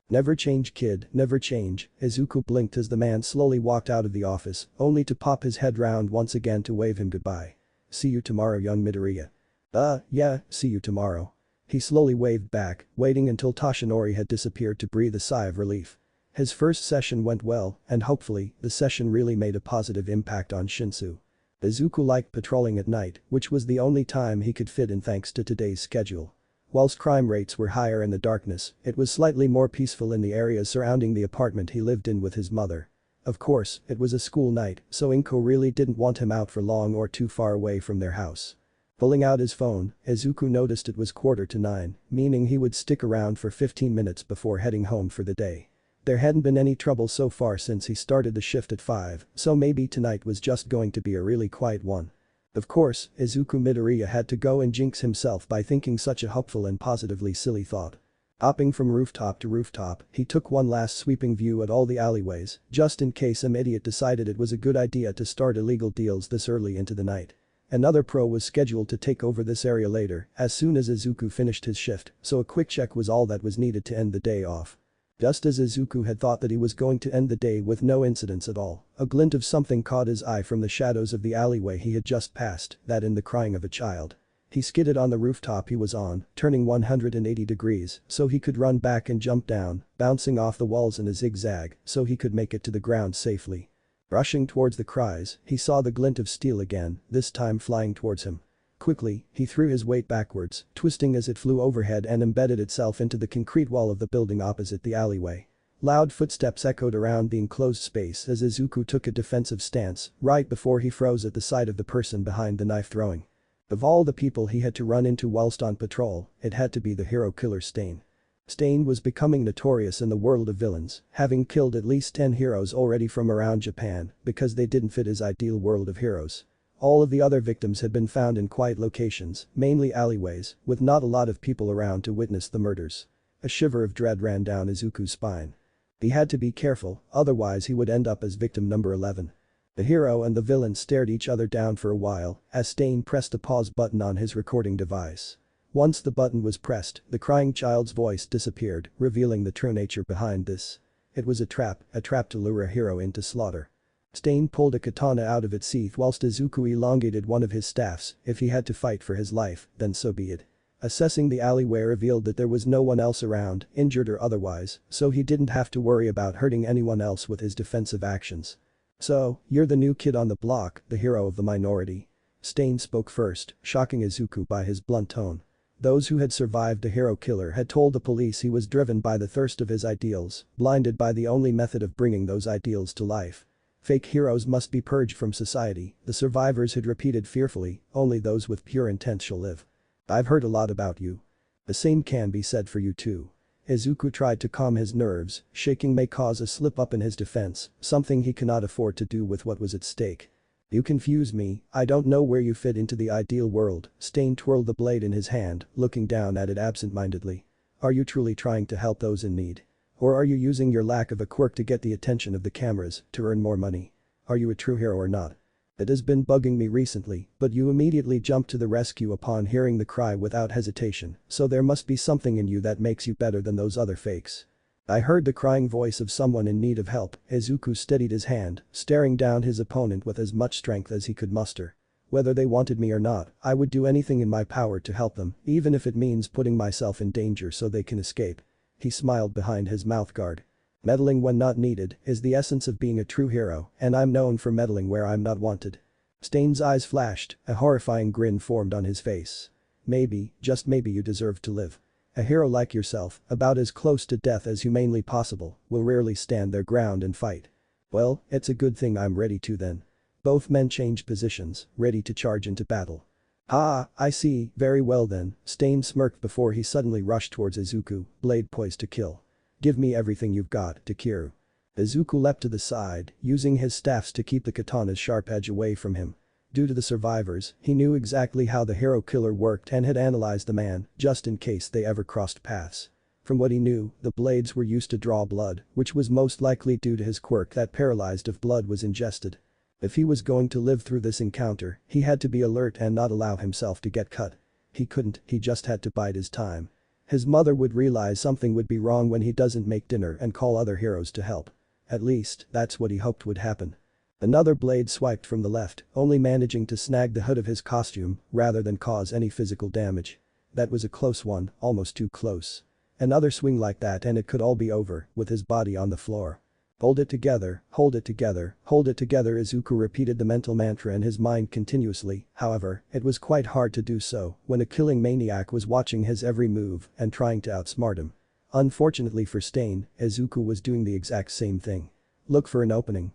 Never change kid, never change, Izuku blinked as the man slowly walked out of the office, only to pop his head round once again to wave him goodbye. See you tomorrow young Midoriya. Yeah, see you tomorrow. He slowly waved back, waiting until Toshinori had disappeared to breathe a sigh of relief. His first session went well, and hopefully, the session really made a positive impact on Shinsu. Izuku liked patrolling at night, which was the only time he could fit in thanks to today's schedule. Whilst crime rates were higher in the darkness, it was slightly more peaceful in the areas surrounding the apartment he lived in with his mother. Of course, it was a school night, so Inko really didn't want him out for long or too far away from their house. Pulling out his phone, Izuku noticed it was 9:15, meaning he would stick around for 15 minutes before heading home for the day. There hadn't been any trouble so far since he started the shift at 5, so maybe tonight was just going to be a really quiet one. Of course, Izuku Midoriya had to go and jinx himself by thinking such a hopeful and positively silly thought. Hopping from rooftop to rooftop, he took one last sweeping view at all the alleyways, just in case some idiot decided it was a good idea to start illegal deals this early into the night. Another pro was scheduled to take over this area later, as soon as Izuku finished his shift, so a quick check was all that was needed to end the day off. Just as Izuku had thought that he was going to end the day with no incidents at all, a glint of something caught his eye from the shadows of the alleyway he had just passed, that and the crying of a child. He skidded on the rooftop he was on, turning 180 degrees so he could run back and jump down, bouncing off the walls in a zigzag so he could make it to the ground safely. Rushing towards the cries, he saw the glint of steel again, this time flying towards him. Quickly, he threw his weight backwards, twisting as it flew overhead and embedded itself into the concrete wall of the building opposite the alleyway. Loud footsteps echoed around the enclosed space as Izuku took a defensive stance, right before he froze at the sight of the person behind the knife throwing. Of all the people he had to run into whilst on patrol, it had to be the hero killer Stain. Stain was becoming notorious in the world of villains, having killed at least 10 heroes already from around Japan because they didn't fit his ideal world of heroes. All of the other victims had been found in quiet locations, mainly alleyways, with not a lot of people around to witness the murders. A shiver of dread ran down Izuku's spine. He had to be careful, otherwise he would end up as victim number 11. The hero and the villain stared each other down for a while as Stain pressed the pause button on his recording device. Once the button was pressed, the crying child's voice disappeared, revealing the true nature behind this. It was a trap to lure a hero into slaughter. Stain pulled a katana out of its sheath whilst Izuku elongated one of his staffs. If he had to fight for his life, then so be it. Assessing the alleyway revealed that there was no one else around, injured or otherwise, so he didn't have to worry about hurting anyone else with his defensive actions. So, you're the new kid on the block, the hero of the minority. Stain spoke first, shocking Izuku by his blunt tone. Those who had survived the hero killer had told the police he was driven by the thirst of his ideals, blinded by the only method of bringing those ideals to life. Fake heroes must be purged from society, the survivors had repeated fearfully, only those with pure intent shall live. I've heard a lot about you. The same can be said for you too. Izuku tried to calm his nerves, shaking may cause a slip-up in his defense, something he cannot afford to do with what was at stake. You confuse me, I don't know where you fit into the ideal world, Stain twirled the blade in his hand, looking down at it absent-mindedly. Are you truly trying to help those in need? Or are you using your lack of a quirk to get the attention of the cameras, to earn more money? Are you a true hero or not? It has been bugging me recently, but you immediately jumped to the rescue upon hearing the cry without hesitation, so there must be something in you that makes you better than those other fakes. I heard the crying voice of someone in need of help, Izuku steadied his hand, staring down his opponent with as much strength as he could muster. Whether they wanted me or not, I would do anything in my power to help them, even if it means putting myself in danger so they can escape. He smiled behind his mouthguard. Meddling when not needed is the essence of being a true hero, and I'm known for meddling where I'm not wanted. Stain's eyes flashed, a horrifying grin formed on his face. Maybe, just maybe you deserve to live. A hero like yourself, about as close to death as humanly possible, will rarely stand their ground and fight. Well, it's a good thing I'm ready to then. Both men changed positions, ready to charge into battle. Ah, I see, very well then, Stain smirked before he suddenly rushed towards Izuku, blade poised to kill. Give me everything you've got, Dekiru. Izuku leapt to the side, using his staffs to keep the katana's sharp edge away from him. Due to the survivors, he knew exactly how the hero killer worked and had analyzed the man, just in case they ever crossed paths. From what he knew, the blades were used to draw blood, which was most likely due to his quirk that paralyzed if blood was ingested. If he was going to live through this encounter, he had to be alert and not allow himself to get cut. He couldn't, he just had to bide his time. His mother would realize something would be wrong when he doesn't make dinner and call other heroes to help. At least, that's what he hoped would happen. Another blade swiped from the left, only managing to snag the hood of his costume rather than cause any physical damage. That was a close one, almost too close. Another swing like that and it could all be over, with his body on the floor. Hold it together, hold it together, hold it together. Izuku repeated the mental mantra in his mind continuously, however, it was quite hard to do so when a killing maniac was watching his every move and trying to outsmart him. Unfortunately for Stain, Izuku was doing the exact same thing. Look for an opening,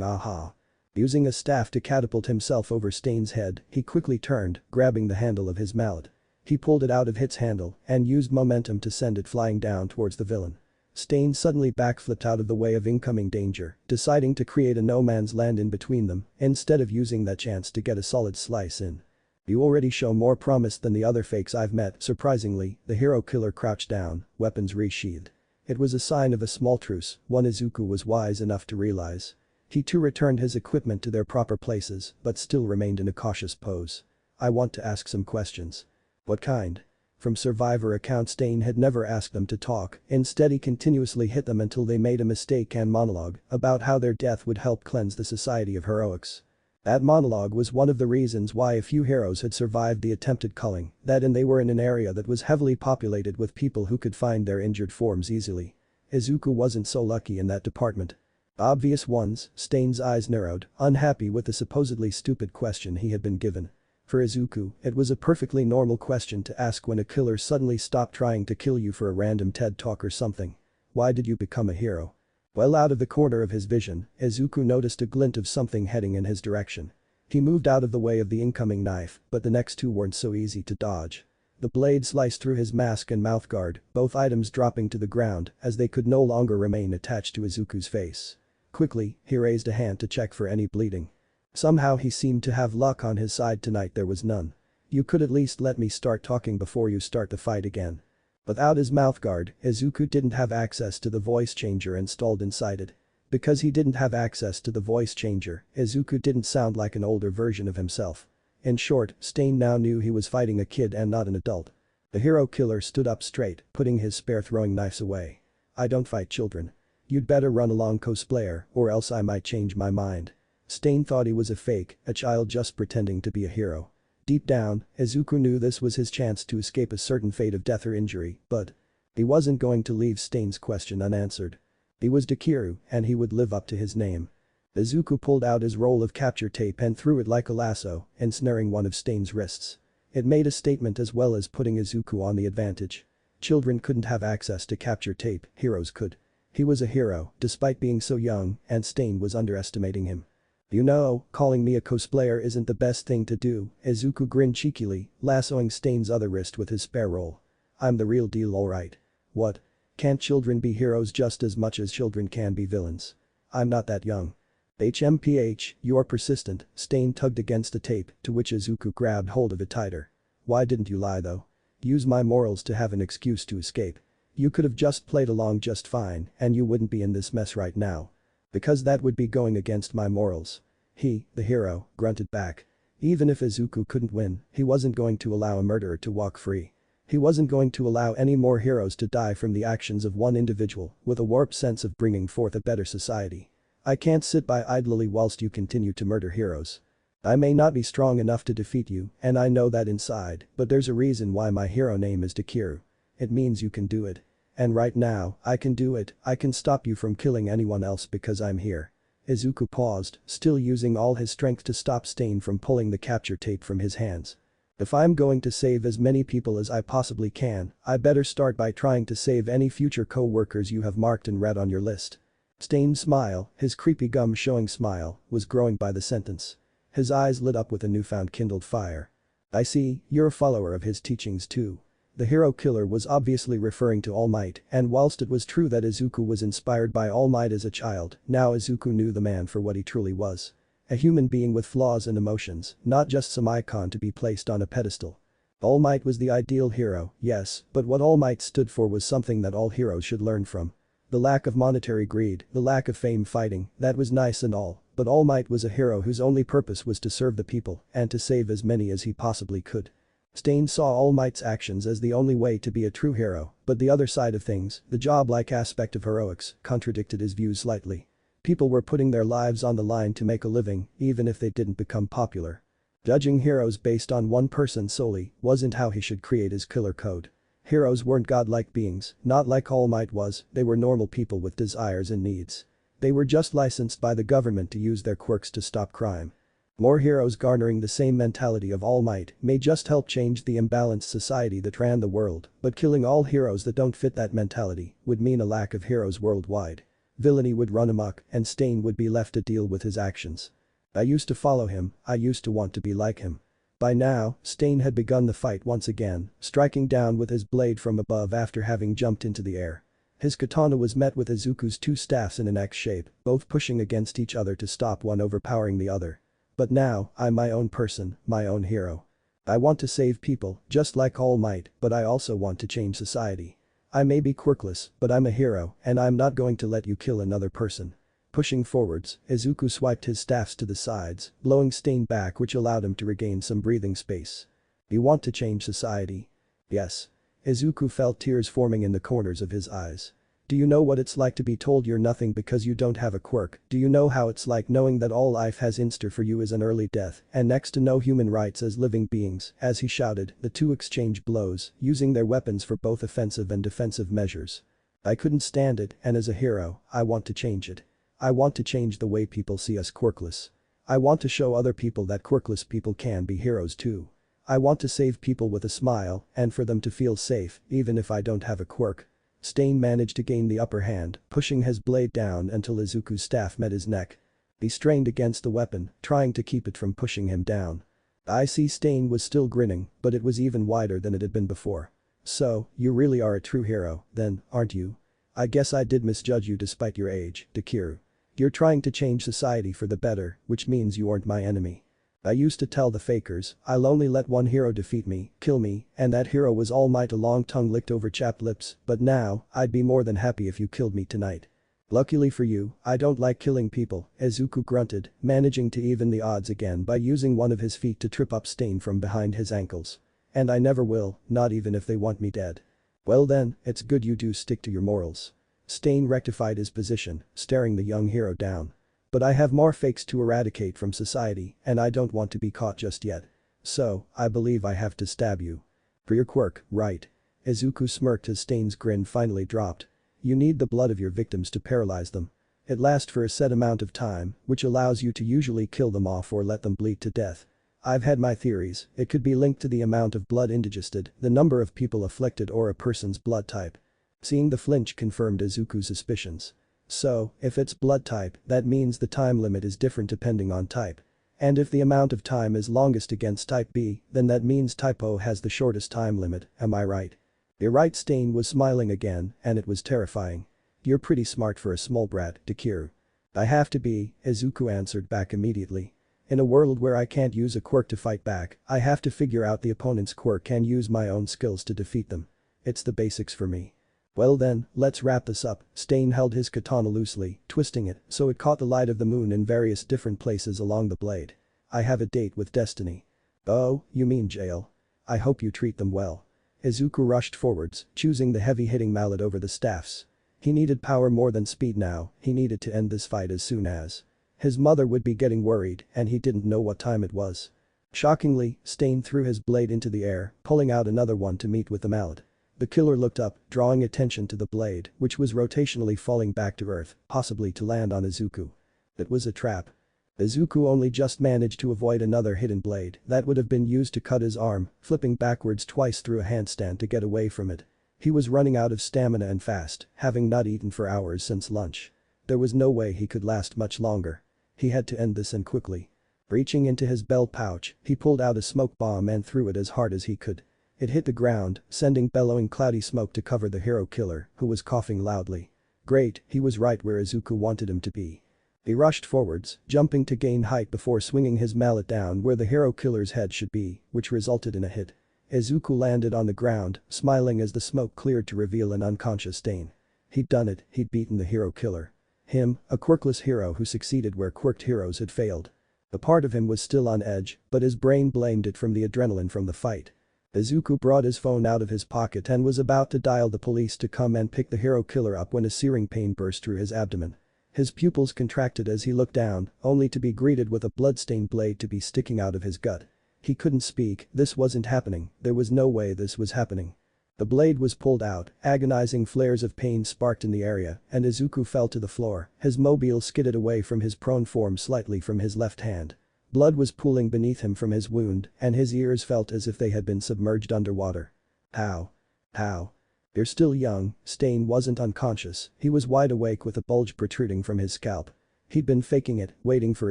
aha. Using a staff to catapult himself over Stain's head, he quickly turned, grabbing the handle of his mallet. He pulled it out of its handle and used momentum to send it flying down towards the villain. Stain suddenly backflipped out of the way of incoming danger, deciding to create a no man's land in between them instead of using that chance to get a solid slice in. You already show more promise than the other fakes I've met. Surprisingly, the hero killer crouched down, weapons resheathed. It was a sign of a small truce, one Izuku was wise enough to realize. He too returned his equipment to their proper places but still remained in a cautious pose. I want to ask some questions. What kind? From survivor account Stain had never asked them to talk, instead he continuously hit them until they made a mistake and monologue about how their death would help cleanse the society of heroics. That monologue was one of the reasons why a few heroes had survived the attempted culling, that and they were in an area that was heavily populated with people who could find their injured forms easily. Izuku wasn't so lucky in that department. Obvious ones, Stain's eyes narrowed, unhappy with the supposedly stupid question he had been given. For Izuku, it was a perfectly normal question to ask when a killer suddenly stopped trying to kill you for a random TED talk or something. Why did you become a hero? Well, out of the corner of his vision, Izuku noticed a glint of something heading in his direction. He moved out of the way of the incoming knife, but the next two weren't so easy to dodge. The blade sliced through his mask and mouthguard, both items dropping to the ground as they could no longer remain attached to Izuku's face. Quickly, he raised a hand to check for any bleeding. Somehow he seemed to have luck on his side tonight. There was none. You could at least let me start talking before you start the fight again. Without his mouthguard, Izuku didn't have access to the voice changer installed inside it. Because he didn't have access to the voice changer, Izuku didn't sound like an older version of himself. In short, Stain now knew he was fighting a kid and not an adult. The hero killer stood up straight, putting his spare throwing knives away. I don't fight children. You'd better run along, cosplayer, or else I might change my mind. Stain thought he was a fake, a child just pretending to be a hero. Deep down, Izuku knew this was his chance to escape a certain fate of death or injury, but he wasn't going to leave Stain's question unanswered. He was Dekiru, and he would live up to his name. Izuku pulled out his roll of capture tape and threw it like a lasso, ensnaring one of Stain's wrists. It made a statement as well as putting Izuku on the advantage. Children couldn't have access to capture tape, heroes could. He was a hero, despite being so young, and Stain was underestimating him. You know, calling me a cosplayer isn't the best thing to do, Izuku grinned cheekily, lassoing Stain's other wrist with his spare roll. I'm the real deal, alright. What? Can't children be heroes just as much as children can be villains? I'm not that young. HMPH, you're persistent, Stain tugged against the tape, to which Izuku grabbed hold of it tighter. Why didn't you lie though? Use my morals to have an excuse to escape. You could have just played along just fine and you wouldn't be in this mess right now. Because that would be going against my morals. He, the hero, grunted back. Even if Izuku couldn't win, he wasn't going to allow a murderer to walk free. He wasn't going to allow any more heroes to die from the actions of one individual with a warped sense of bringing forth a better society. I can't sit by idly whilst you continue to murder heroes. I may not be strong enough to defeat you, and I know that inside, but there's a reason why my hero name is Dekiru. It means you can do it. And right now, I can do it. I can stop you from killing anyone else because I'm here. Izuku paused, still using all his strength to stop Stain from pulling the capture tape from his hands. If I'm going to save as many people as I possibly can, I better start by trying to save any future co-workers you have marked in red on your list. Stain's smile, his creepy gum showing smile, was growing by the sentence. His eyes lit up with a newfound kindled fire. I see, you're a follower of his teachings too. The hero killer was obviously referring to All Might, and whilst it was true that Izuku was inspired by All Might as a child, now Izuku knew the man for what he truly was. A human being with flaws and emotions, not just some icon to be placed on a pedestal. All Might was the ideal hero, yes, but what All Might stood for was something that all heroes should learn from. The lack of monetary greed, the lack of fame fighting, that was nice and all, but All Might was a hero whose only purpose was to serve the people and to save as many as he possibly could. Stain saw All Might's actions as the only way to be a true hero, but the other side of things, the job-like aspect of heroics, contradicted his views slightly. People were putting their lives on the line to make a living, even if they didn't become popular. Judging heroes based on one person solely wasn't how he should create his killer code. Heroes weren't godlike beings, not like All Might was, they were normal people with desires and needs. They were just licensed by the government to use their quirks to stop crime. More heroes garnering the same mentality of All Might may just help change the imbalanced society that ran the world, but killing all heroes that don't fit that mentality would mean a lack of heroes worldwide. Villainy would run amok and Stain would be left to deal with his actions. I used to follow him, I used to want to be like him. By now, Stain had begun the fight once again, striking down with his blade from above after having jumped into the air. His katana was met with Izuku's two staffs in an X shape, both pushing against each other to stop one overpowering the other. But now, I'm my own person, my own hero. I want to save people, just like All Might, but I also want to change society. I may be quirkless, but I'm a hero, and I'm not going to let you kill another person. Pushing forwards, Izuku swiped his staffs to the sides, blowing Stain back which allowed him to regain some breathing space. You want to change society? Yes. Izuku felt tears forming in the corners of his eyes. Do you know what it's like to be told you're nothing because you don't have a quirk? Do you know how it's like knowing that all life has in store for you is an early death and next to no human rights as living beings? As he shouted, the two exchanged blows, using their weapons for both offensive and defensive measures. I couldn't stand it, and as a hero, I want to change it. I want to change the way people see us quirkless. I want to show other people that quirkless people can be heroes too. I want to save people with a smile and for them to feel safe even if I don't have a quirk. Stain managed to gain the upper hand, pushing his blade down until Izuku's staff met his neck. He strained against the weapon, trying to keep it from pushing him down. I see Stain was still grinning, but it was even wider than it had been before. So, you really are a true hero, then, aren't you? I guess I did misjudge you despite your age, Dekiru. You're trying to change society for the better, which means you aren't my enemy. I used to tell the fakers, I'll only let one hero defeat me, kill me, and that hero was All Might. A long tongue licked over chapped lips, but now, I'd be more than happy if you killed me tonight. Luckily for you, I don't like killing people, Izuku grunted, managing to even the odds again by using one of his feet to trip up Stain from behind his ankles. And I never will, not even if they want me dead. Well then, it's good you do stick to your morals. Stain rectified his position, staring the young hero down. But I have more fakes to eradicate from society and I don't want to be caught just yet. So, I believe I have to stab you. For your quirk, right? Izuku smirked as Stain's grin finally dropped. You need the blood of your victims to paralyze them. It lasts for a set amount of time, which allows you to usually kill them off or let them bleed to death. I've had my theories, it could be linked to the amount of blood indigested, the number of people afflicted or a person's blood type. Seeing the flinch confirmed Izuku's suspicions. So, if it's blood type, that means the time limit is different depending on type. And if the amount of time is longest against type B, then that means type O has the shortest time limit, am I right? You're right. Stain was smiling again, and it was terrifying. You're pretty smart for a small brat, Dekiru. I have to be, Izuku answered back immediately. In a world where I can't use a quirk to fight back, I have to figure out the opponent's quirk and use my own skills to defeat them. It's the basics for me. Well then, let's wrap this up. Stain held his katana loosely, twisting it so it caught the light of the moon in various different places along the blade. I have a date with destiny. Oh, you mean jail? I hope you treat them well. Izuku rushed forwards, choosing the heavy-hitting mallet over the staffs. He needed power more than speed now, he needed to end this fight as soon as. His mother would be getting worried and he didn't know what time it was. Shockingly, Stain threw his blade into the air, pulling out another one to meet with the mallet. The killer looked up, drawing attention to the blade, which was rotationally falling back to earth, possibly to land on Izuku. It was a trap. Izuku only just managed to avoid another hidden blade that would have been used to cut his arm, flipping backwards twice through a handstand to get away from it. He was running out of stamina and fast, having not eaten for hours since lunch. There was no way he could last much longer. He had to end this and quickly. Reaching into his belt pouch, he pulled out a smoke bomb and threw it as hard as he could. It hit the ground, sending bellowing cloudy smoke to cover the hero killer, who was coughing loudly. Great, he was right where Izuku wanted him to be. He rushed forwards, jumping to gain height before swinging his mallet down where the hero killer's head should be, which resulted in a hit. Izuku landed on the ground, smiling as the smoke cleared to reveal an unconscious Stain. He'd done it, he'd beaten the hero killer. Him, a quirkless hero who succeeded where quirked heroes had failed. A part of him was still on edge, but his brain blamed it from the adrenaline from the fight. Izuku brought his phone out of his pocket and was about to dial the police to come and pick the hero killer up when a searing pain burst through his abdomen. His pupils contracted as he looked down, only to be greeted with a blood-stained blade to be sticking out of his gut. He couldn't speak, this wasn't happening, there was no way this was happening. The blade was pulled out, agonizing flares of pain sparked in the area, and Izuku fell to the floor, his mobile skidded away from his prone form slightly from his left hand. Blood was pooling beneath him from his wound, and his ears felt as if they had been submerged underwater. How? How? You're still young, Stain wasn't unconscious, he was wide awake with a bulge protruding from his scalp. He'd been faking it, waiting for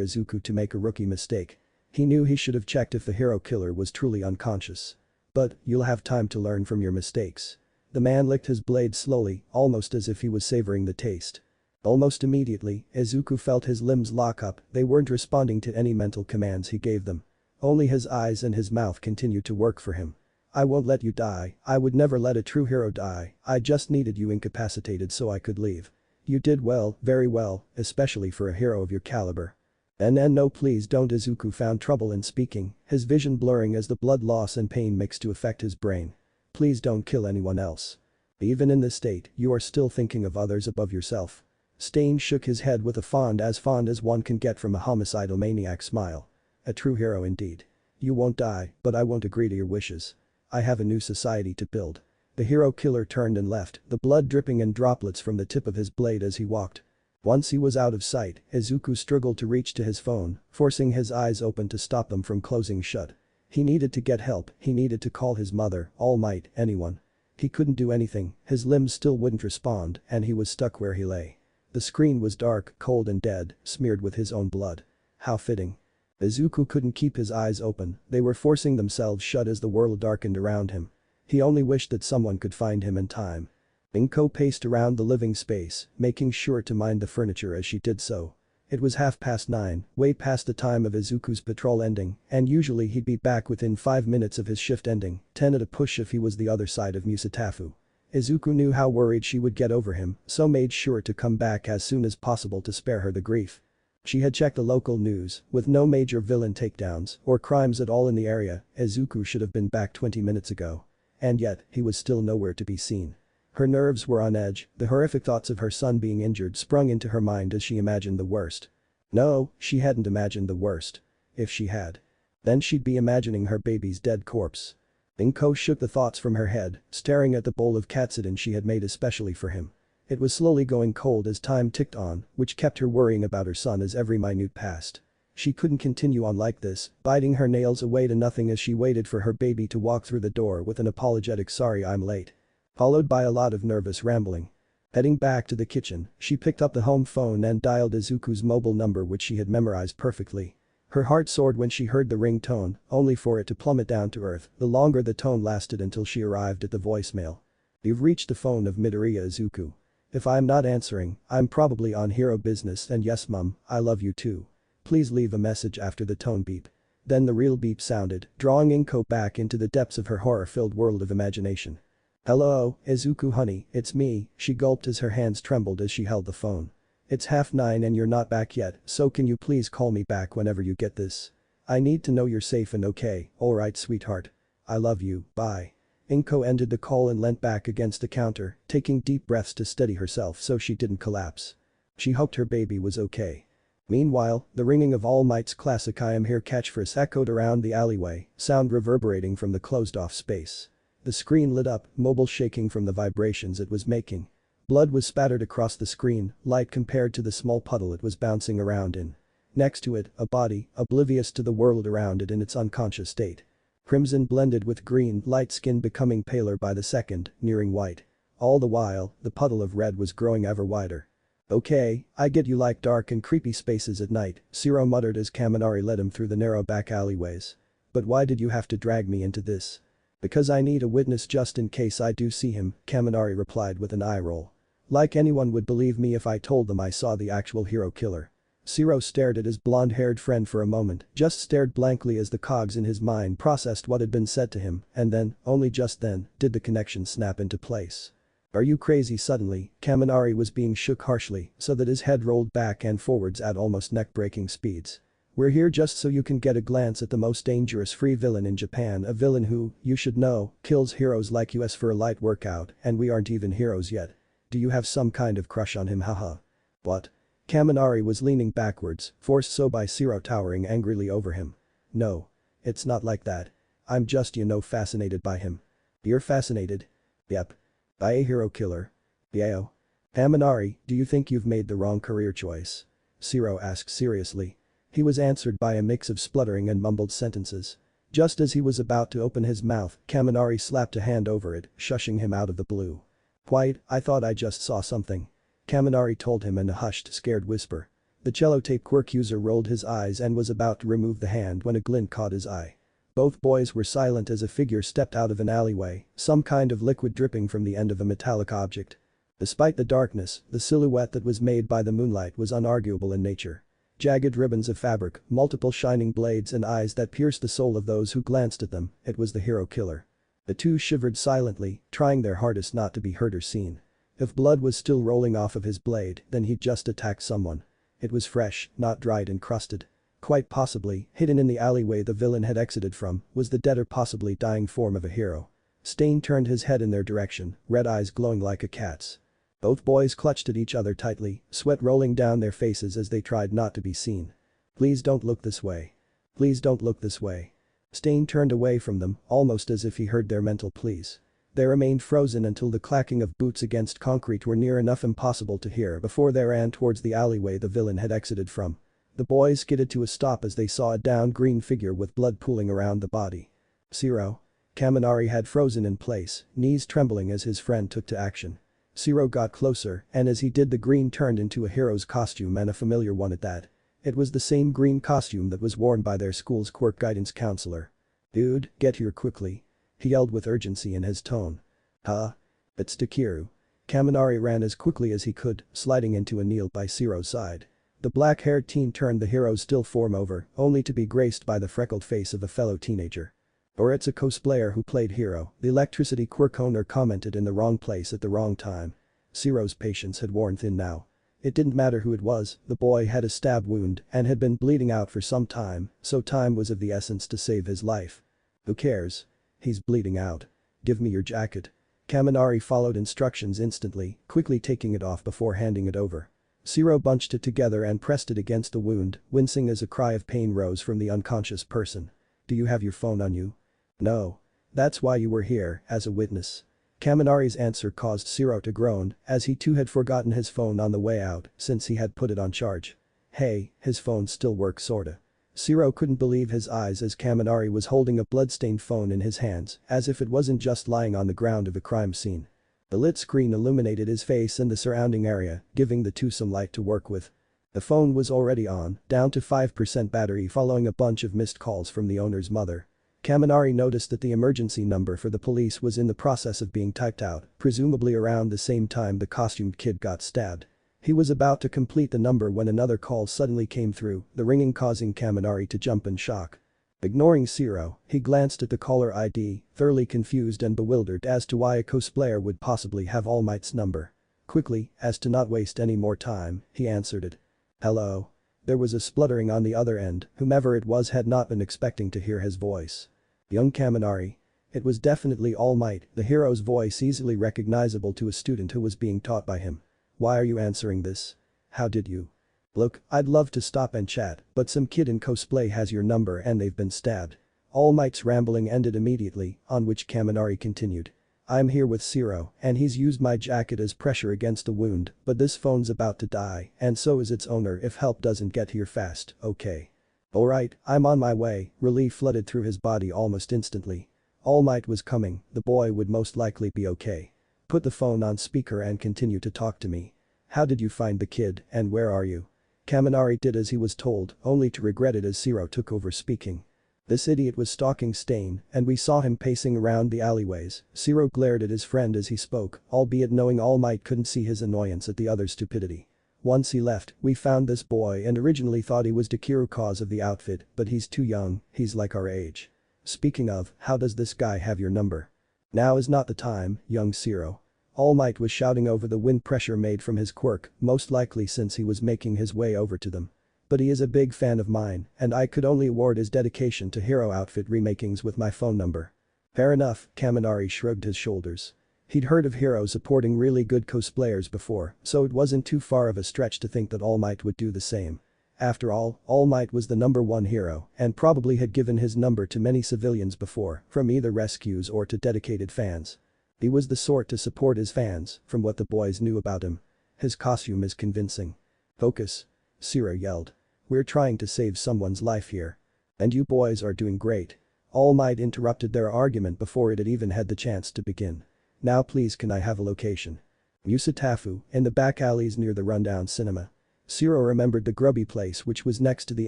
Izuku to make a rookie mistake. He knew he should have checked if the hero killer was truly unconscious. But, you'll have time to learn from your mistakes. The man licked his blade slowly, almost as if he was savoring the taste. Almost immediately, Izuku felt his limbs lock up, they weren't responding to any mental commands he gave them. Only his eyes and his mouth continued to work for him. I won't let you die, I would never let a true hero die, I just needed you incapacitated so I could leave. You did well, very well, especially for a hero of your caliber. And no please don't. Izuku found trouble in speaking, his vision blurring as the blood loss and pain mixed to affect his brain. Please don't kill anyone else. Even in this state, you are still thinking of others above yourself. Stain shook his head with a fond as one can get from a homicidal maniac smile. A true hero indeed. You won't die, but I won't agree to your wishes. I have a new society to build. The hero killer turned and left, the blood dripping in droplets from the tip of his blade as he walked. Once he was out of sight, Izuku struggled to reach to his phone, forcing his eyes open to stop them from closing shut. He needed to get help, he needed to call his mother, All Might, anyone. He couldn't do anything, his limbs still wouldn't respond, and he was stuck where he lay. The screen was dark, cold and dead, smeared with his own blood. How fitting. Izuku couldn't keep his eyes open, they were forcing themselves shut as the world darkened around him. He only wished that someone could find him in time. Inko paced around the living space, making sure to mind the furniture as she did so. It was 9:30, way past the time of Izuku's patrol ending, and usually he'd be back within 5 minutes of his shift ending, 10 at a push if he was the other side of Musatafu. Izuku knew how worried she would get over him, so made sure to come back as soon as possible to spare her the grief. She had checked the local news, with no major villain takedowns or crimes at all in the area, Izuku should have been back 20 minutes ago. And yet, he was still nowhere to be seen. Her nerves were on edge, the horrific thoughts of her son being injured sprung into her mind as she imagined the worst. No, she hadn't imagined the worst. If she had. Then she'd be imagining her baby's dead corpse. Inko shook the thoughts from her head, staring at the bowl of katsudon she had made especially for him. It was slowly going cold as time ticked on, which kept her worrying about her son as every minute passed. She couldn't continue on like this, biting her nails away to nothing as she waited for her baby to walk through the door with an apologetic "Sorry I'm late." Followed by a lot of nervous rambling. Heading back to the kitchen, she picked up the home phone and dialed Izuku's mobile number which she had memorized perfectly. Her heart soared when she heard the ringtone, only for it to plummet down to earth the longer the tone lasted until she arrived at the voicemail. You've reached the phone of Midoriya Izuku. If I'm not answering, I'm probably on hero business and yes mum, I love you too. Please leave a message after the tone beep. Then the real beep sounded, drawing Inko back into the depths of her horror-filled world of imagination. Hello, Izuku honey, it's me, she gulped as her hands trembled as she held the phone. It's 9:30 and you're not back yet, so can you please call me back whenever you get this? I need to know you're safe and okay, alright sweetheart. I love you, bye. Inko ended the call and leant back against the counter, taking deep breaths to steady herself so she didn't collapse. She hoped her baby was okay. Meanwhile, the ringing of All Might's classic "I am here" catchphrase echoed around the alleyway, sound reverberating from the closed-off space. The screen lit up, mobile shaking from the vibrations it was making. Blood was spattered across the screen, light compared to the small puddle it was bouncing around in. Next to it, a body, oblivious to the world around it in its unconscious state. Crimson blended with green, light skin becoming paler by the second, nearing white. All the while, the puddle of red was growing ever wider. Okay, I get you like dark and creepy spaces at night, Zero muttered as Kaminari led him through the narrow back alleyways. But why did you have to drag me into this? Because I need a witness just in case I do see him, Kaminari replied with an eye roll. Like anyone would believe me if I told them I saw the actual hero killer. Zero stared at his blonde-haired friend for a moment, just stared blankly as the cogs in his mind processed what had been said to him, and then, only just then, did the connection snap into place. Are you crazy? Suddenly, Kaminari was being shook harshly so that his head rolled back and forwards at almost neck-breaking speeds. We're here just so you can get a glance at the most dangerous free villain in Japan, a villain who, you should know, kills heroes like us for a light workout, and we aren't even heroes yet. Do you have some kind of crush on him? Haha. What? Kaminari was leaning backwards, forced so by Zero towering angrily over him. No. It's not like that. I'm just fascinated by him. You're fascinated? Yep. By a hero killer? Yao. Kaminari, do you think you've made the wrong career choice? Zero asked seriously. He was answered by a mix of spluttering and mumbled sentences. Just as he was about to open his mouth, Kaminari slapped a hand over it, shushing him out of the blue. Quiet, I thought I just saw something. Kaminari told him in a hushed, scared whisper. The cello tape Quirk user rolled his eyes and was about to remove the hand when a glint caught his eye. Both boys were silent as a figure stepped out of an alleyway, some kind of liquid dripping from the end of a metallic object. Despite the darkness, the silhouette that was made by the moonlight was unarguable in nature. Jagged ribbons of fabric, multiple shining blades and eyes that pierced the soul of those who glanced at them, it was the hero killer. The two shivered silently, trying their hardest not to be heard or seen. If blood was still rolling off of his blade, then he'd just attacked someone. It was fresh, not dried and crusted. Quite possibly, hidden in the alleyway the villain had exited from, was the dead or possibly dying form of a hero. Stain turned his head in their direction, red eyes glowing like a cat's. Both boys clutched at each other tightly, sweat rolling down their faces as they tried not to be seen. Please don't look this way. Please don't look this way. Stain turned away from them, almost as if he heard their mental pleas. They remained frozen until the clacking of boots against concrete were near enough impossible to hear before they ran towards the alleyway the villain had exited from. The boys skidded to a stop as they saw a downed green figure with blood pooling around the body. Zero. Kaminari had frozen in place, knees trembling as his friend took to action. Zero got closer, and as he did the green turned into a hero's costume and a familiar one at that. It was the same green costume that was worn by their school's quirk guidance counselor. Dude, get here quickly. He yelled with urgency in his tone. Huh? It's Dekiru. Kaminari ran as quickly as he could, sliding into a kneel by Zero's side. The black-haired teen turned the hero's still form over, only to be graced by the freckled face of a fellow teenager. Or it's a cosplayer who played hero, the electricity quirk owner commented in the wrong place at the wrong time. Zero's patience had worn thin now. It didn't matter who it was, the boy had a stab wound and had been bleeding out for some time, so time was of the essence to save his life. Who cares? He's bleeding out. Give me your jacket. Kaminari followed instructions instantly, quickly taking it off before handing it over. Zero bunched it together and pressed it against the wound, wincing as a cry of pain rose from the unconscious person. Do you have your phone on you? No. That's why you were here, as a witness. Kaminari's answer caused Zero to groan, as he too had forgotten his phone on the way out since he had put it on charge. Hey, his phone still works sorta. Zero couldn't believe his eyes as Kaminari was holding a bloodstained phone in his hands, as if it wasn't just lying on the ground of a crime scene. The lit screen illuminated his face and the surrounding area, giving the two some light to work with. The phone was already on, down to 5% battery following a bunch of missed calls from the owner's mother. Kaminari noticed that the emergency number for the police was in the process of being typed out, presumably around the same time the costumed kid got stabbed. He was about to complete the number when another call suddenly came through, the ringing causing Kaminari to jump in shock. Ignoring Zero, he glanced at the caller ID, thoroughly confused and bewildered as to why a cosplayer would possibly have All Might's number. Quickly, as to not waste any more time, he answered it. Hello. There was a spluttering on the other end, whomever it was had not been expecting to hear his voice. Young Kaminari. It was definitely All Might, the hero's voice easily recognizable to a student who was being taught by him. Why are you answering this? How did you? Look, I'd love to stop and chat, but some kid in cosplay has your number and they've been stabbed. All Might's rambling ended immediately, on which Kaminari continued. I'm here with Zero, and he's used my jacket as pressure against the wound, but this phone's about to die, and so is its owner if help doesn't get here fast, okay? Alright, I'm on my way, relief flooded through his body almost instantly. All Might was coming, the boy would most likely be okay. Put the phone on speaker and continue to talk to me. How did you find the kid and where are you? Kaminari did as he was told, only to regret it as Zero took over speaking. This idiot was stalking Stain, and we saw him pacing around the alleyways. Zero glared at his friend as he spoke, albeit knowing All Might couldn't see his annoyance at the other's stupidity. Once he left, we found this boy and originally thought he was Dekiru cause of the outfit, but he's too young, he's like our age. Speaking of, how does this guy have your number? Now is not the time, young Zero. All Might was shouting over the wind pressure made from his quirk, most likely since he was making his way over to them. But he is a big fan of mine, and I could only award his dedication to hero outfit remakings with my phone number. Fair enough, Kaminari shrugged his shoulders. He'd heard of heroes supporting really good cosplayers before, so it wasn't too far of a stretch to think that All Might would do the same. After all Might was the #1 hero and probably had given his number to many civilians before, from either rescues or to dedicated fans. He was the sort to support his fans, from what the boys knew about him. His costume is convincing. Focus. Zero yelled. We're trying to save someone's life here. And you boys are doing great. All Might interrupted their argument before it had even had the chance to begin. Now please can I have a location? Yusutafu, in the back alleys near the rundown cinema. Zero remembered the grubby place which was next to the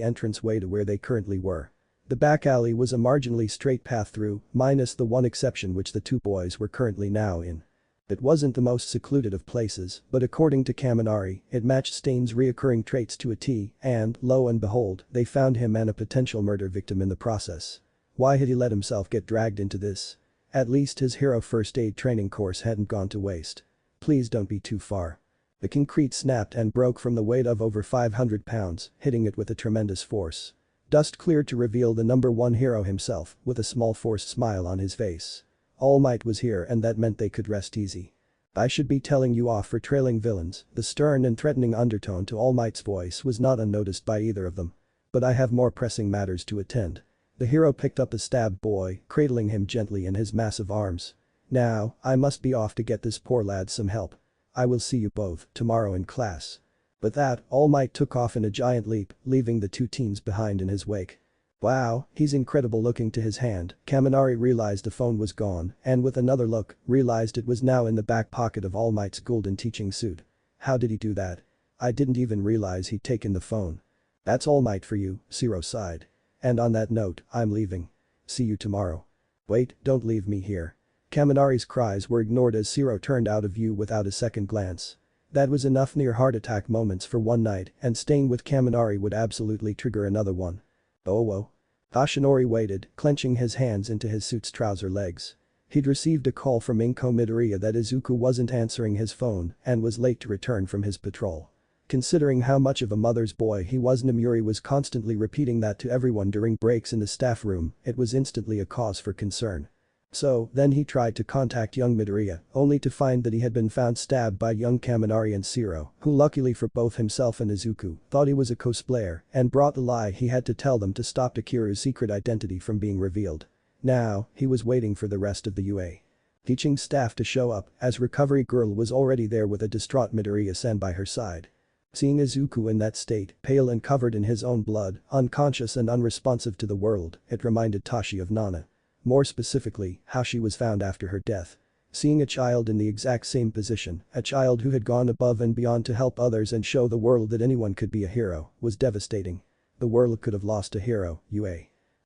entranceway to where they currently were. The back alley was a marginally straight path through, minus the one exception which the two boys were currently now in. It wasn't the most secluded of places, but according to Kaminari, it matched Stain's reoccurring traits to a T, and, lo and behold, they found him and a potential murder victim in the process. Why had he let himself get dragged into this? At least his hero first aid training course hadn't gone to waste. Please don't be too far. The concrete snapped and broke from the weight of over 500 pounds, hitting it with a tremendous force. Dust cleared to reveal the #1 hero himself, with a small forced smile on his face. All Might was here and that meant they could rest easy. I should be telling you off for trailing villains, the stern and threatening undertone to All Might's voice was not unnoticed by either of them. But I have more pressing matters to attend. The hero picked up the stabbed boy, cradling him gently in his massive arms. Now, I must be off to get this poor lad some help. I will see you both tomorrow in class. With that, All Might took off in a giant leap, leaving the two teens behind in his wake. Wow, he's incredible. Looking to his hand, Kaminari realized the phone was gone and with another look, realized it was now in the back pocket of All Might's golden teaching suit. How did he do that? I didn't even realize he'd taken the phone. That's All Might for you, Zero sighed. And on that note, I'm leaving. See you tomorrow. Wait, don't leave me here. Kaminari's cries were ignored as Zero turned out of view without a second glance. That was enough near heart attack moments for one night, and staying with Kaminari would absolutely trigger another one. Oh. Toshinori waited, clenching his hands into his suit's trouser legs. He'd received a call from Inko Midoriya that Izuku wasn't answering his phone and was late to return from his patrol. Considering how much of a mother's boy he was, Namuri was constantly repeating that to everyone during breaks in the staff room, it was instantly a cause for concern. So, then he tried to contact young Midoriya, only to find that he had been found stabbed by young Kaminari and Zero, who luckily for both himself and Izuku, thought he was a cosplayer and brought the lie he had to tell them to stop Dekiru's secret identity from being revealed. Now, he was waiting for the rest of the UA teaching staff to show up, as Recovery Girl was already there with a distraught Midoriya-san by her side. Seeing Izuku in that state, pale and covered in his own blood, unconscious and unresponsive to the world, it reminded Tashi of Nana. More specifically, how she was found after her death. Seeing a child in the exact same position, a child who had gone above and beyond to help others and show the world that anyone could be a hero, was devastating. The world could have lost a hero, UA.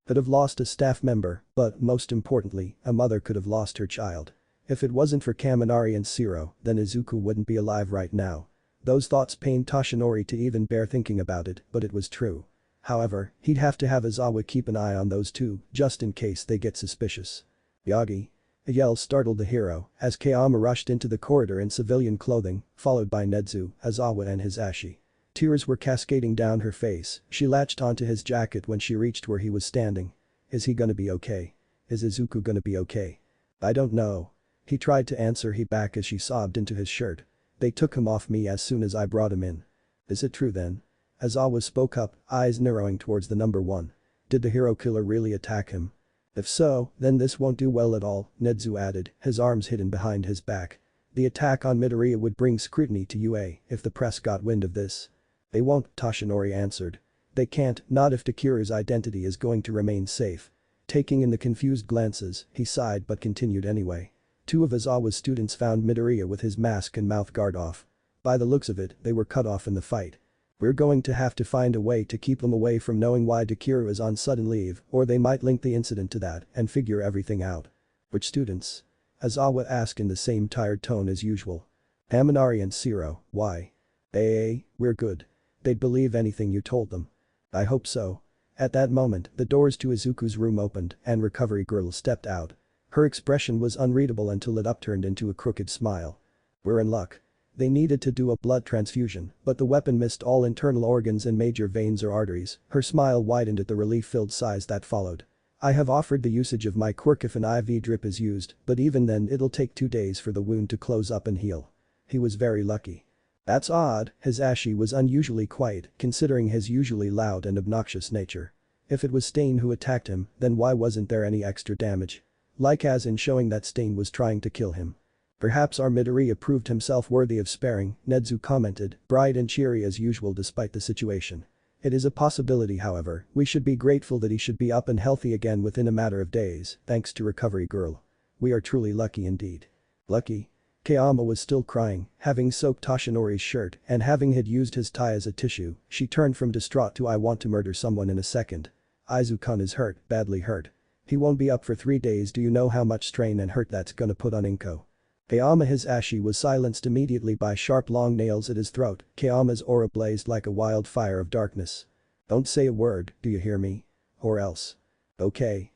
Could have lost a staff member, but, most importantly, a mother could have lost her child. If it wasn't for Kaminari and Zero, then Izuku wouldn't be alive right now. Those thoughts pained Toshinori to even bear thinking about it, but it was true. However, he'd have to have Aizawa keep an eye on those two, just in case they get suspicious. Yagi. A yell startled the hero, as Kayama rushed into the corridor in civilian clothing, followed by Nedzu, Aizawa and Hisashi. Tears were cascading down her face, she latched onto his jacket when she reached where he was standing. Is he gonna be okay? Is Izuku gonna be okay? I don't know. He tried to answer he back as she sobbed into his shirt. They took him off me as soon as I brought him in. Is it true then? Aizawa spoke up, eyes narrowing towards the #1. Did the hero killer really attack him? If so, then this won't do well at all, Nedzu added, his arms hidden behind his back. The attack on Midoriya would bring scrutiny to UA if the press got wind of this. They won't, Toshinori answered. They can't, not if Dekiru's identity is going to remain safe. Taking in the confused glances, he sighed but continued anyway. Two of Aizawa's students found Midoriya with his mask and mouth guard off. By the looks of it, they were cut off in the fight. We're going to have to find a way to keep them away from knowing why Dekiru is on sudden leave, or they might link the incident to that and figure everything out. Which students? Aizawa asked in the same tired tone as usual. Amanari and Shiro, why? We're good. They'd believe anything you told them. I hope so. At that moment, the doors to Izuku's room opened and Recovery Girl stepped out. Her expression was unreadable until it upturned into a crooked smile. We're in luck. They needed to do a blood transfusion, but the weapon missed all internal organs and major veins or arteries. Her smile widened at the relief-filled sighs that followed. I have offered the usage of my quirk if an IV drip is used, but even then it'll take 2 days for the wound to close up and heal. He was very lucky. That's odd, Hisashi was unusually quiet, considering his usually loud and obnoxious nature. If it was Stain who attacked him, then why wasn't there any extra damage? Like as in showing that Stain was trying to kill him. Perhaps our Midoriya proved himself worthy of sparing, Nezu commented, bright and cheery as usual despite the situation. It is a possibility however, we should be grateful that he should be up and healthy again within a matter of days, thanks to Recovery Girl. We are truly lucky indeed. Lucky? Kayama was still crying, having soaked Toshinori's shirt and having had used his tie as a tissue, she turned from distraught to I want to murder someone in a second. Izuku is hurt, badly hurt. He won't be up for 3 days. Do you know how much strain and hurt that's gonna put on Inko? Kayama Hisashi was silenced immediately by sharp long nails at his throat. Kayama's aura blazed like a wildfire of darkness. Don't say a word, do you hear me? Or else. Okay.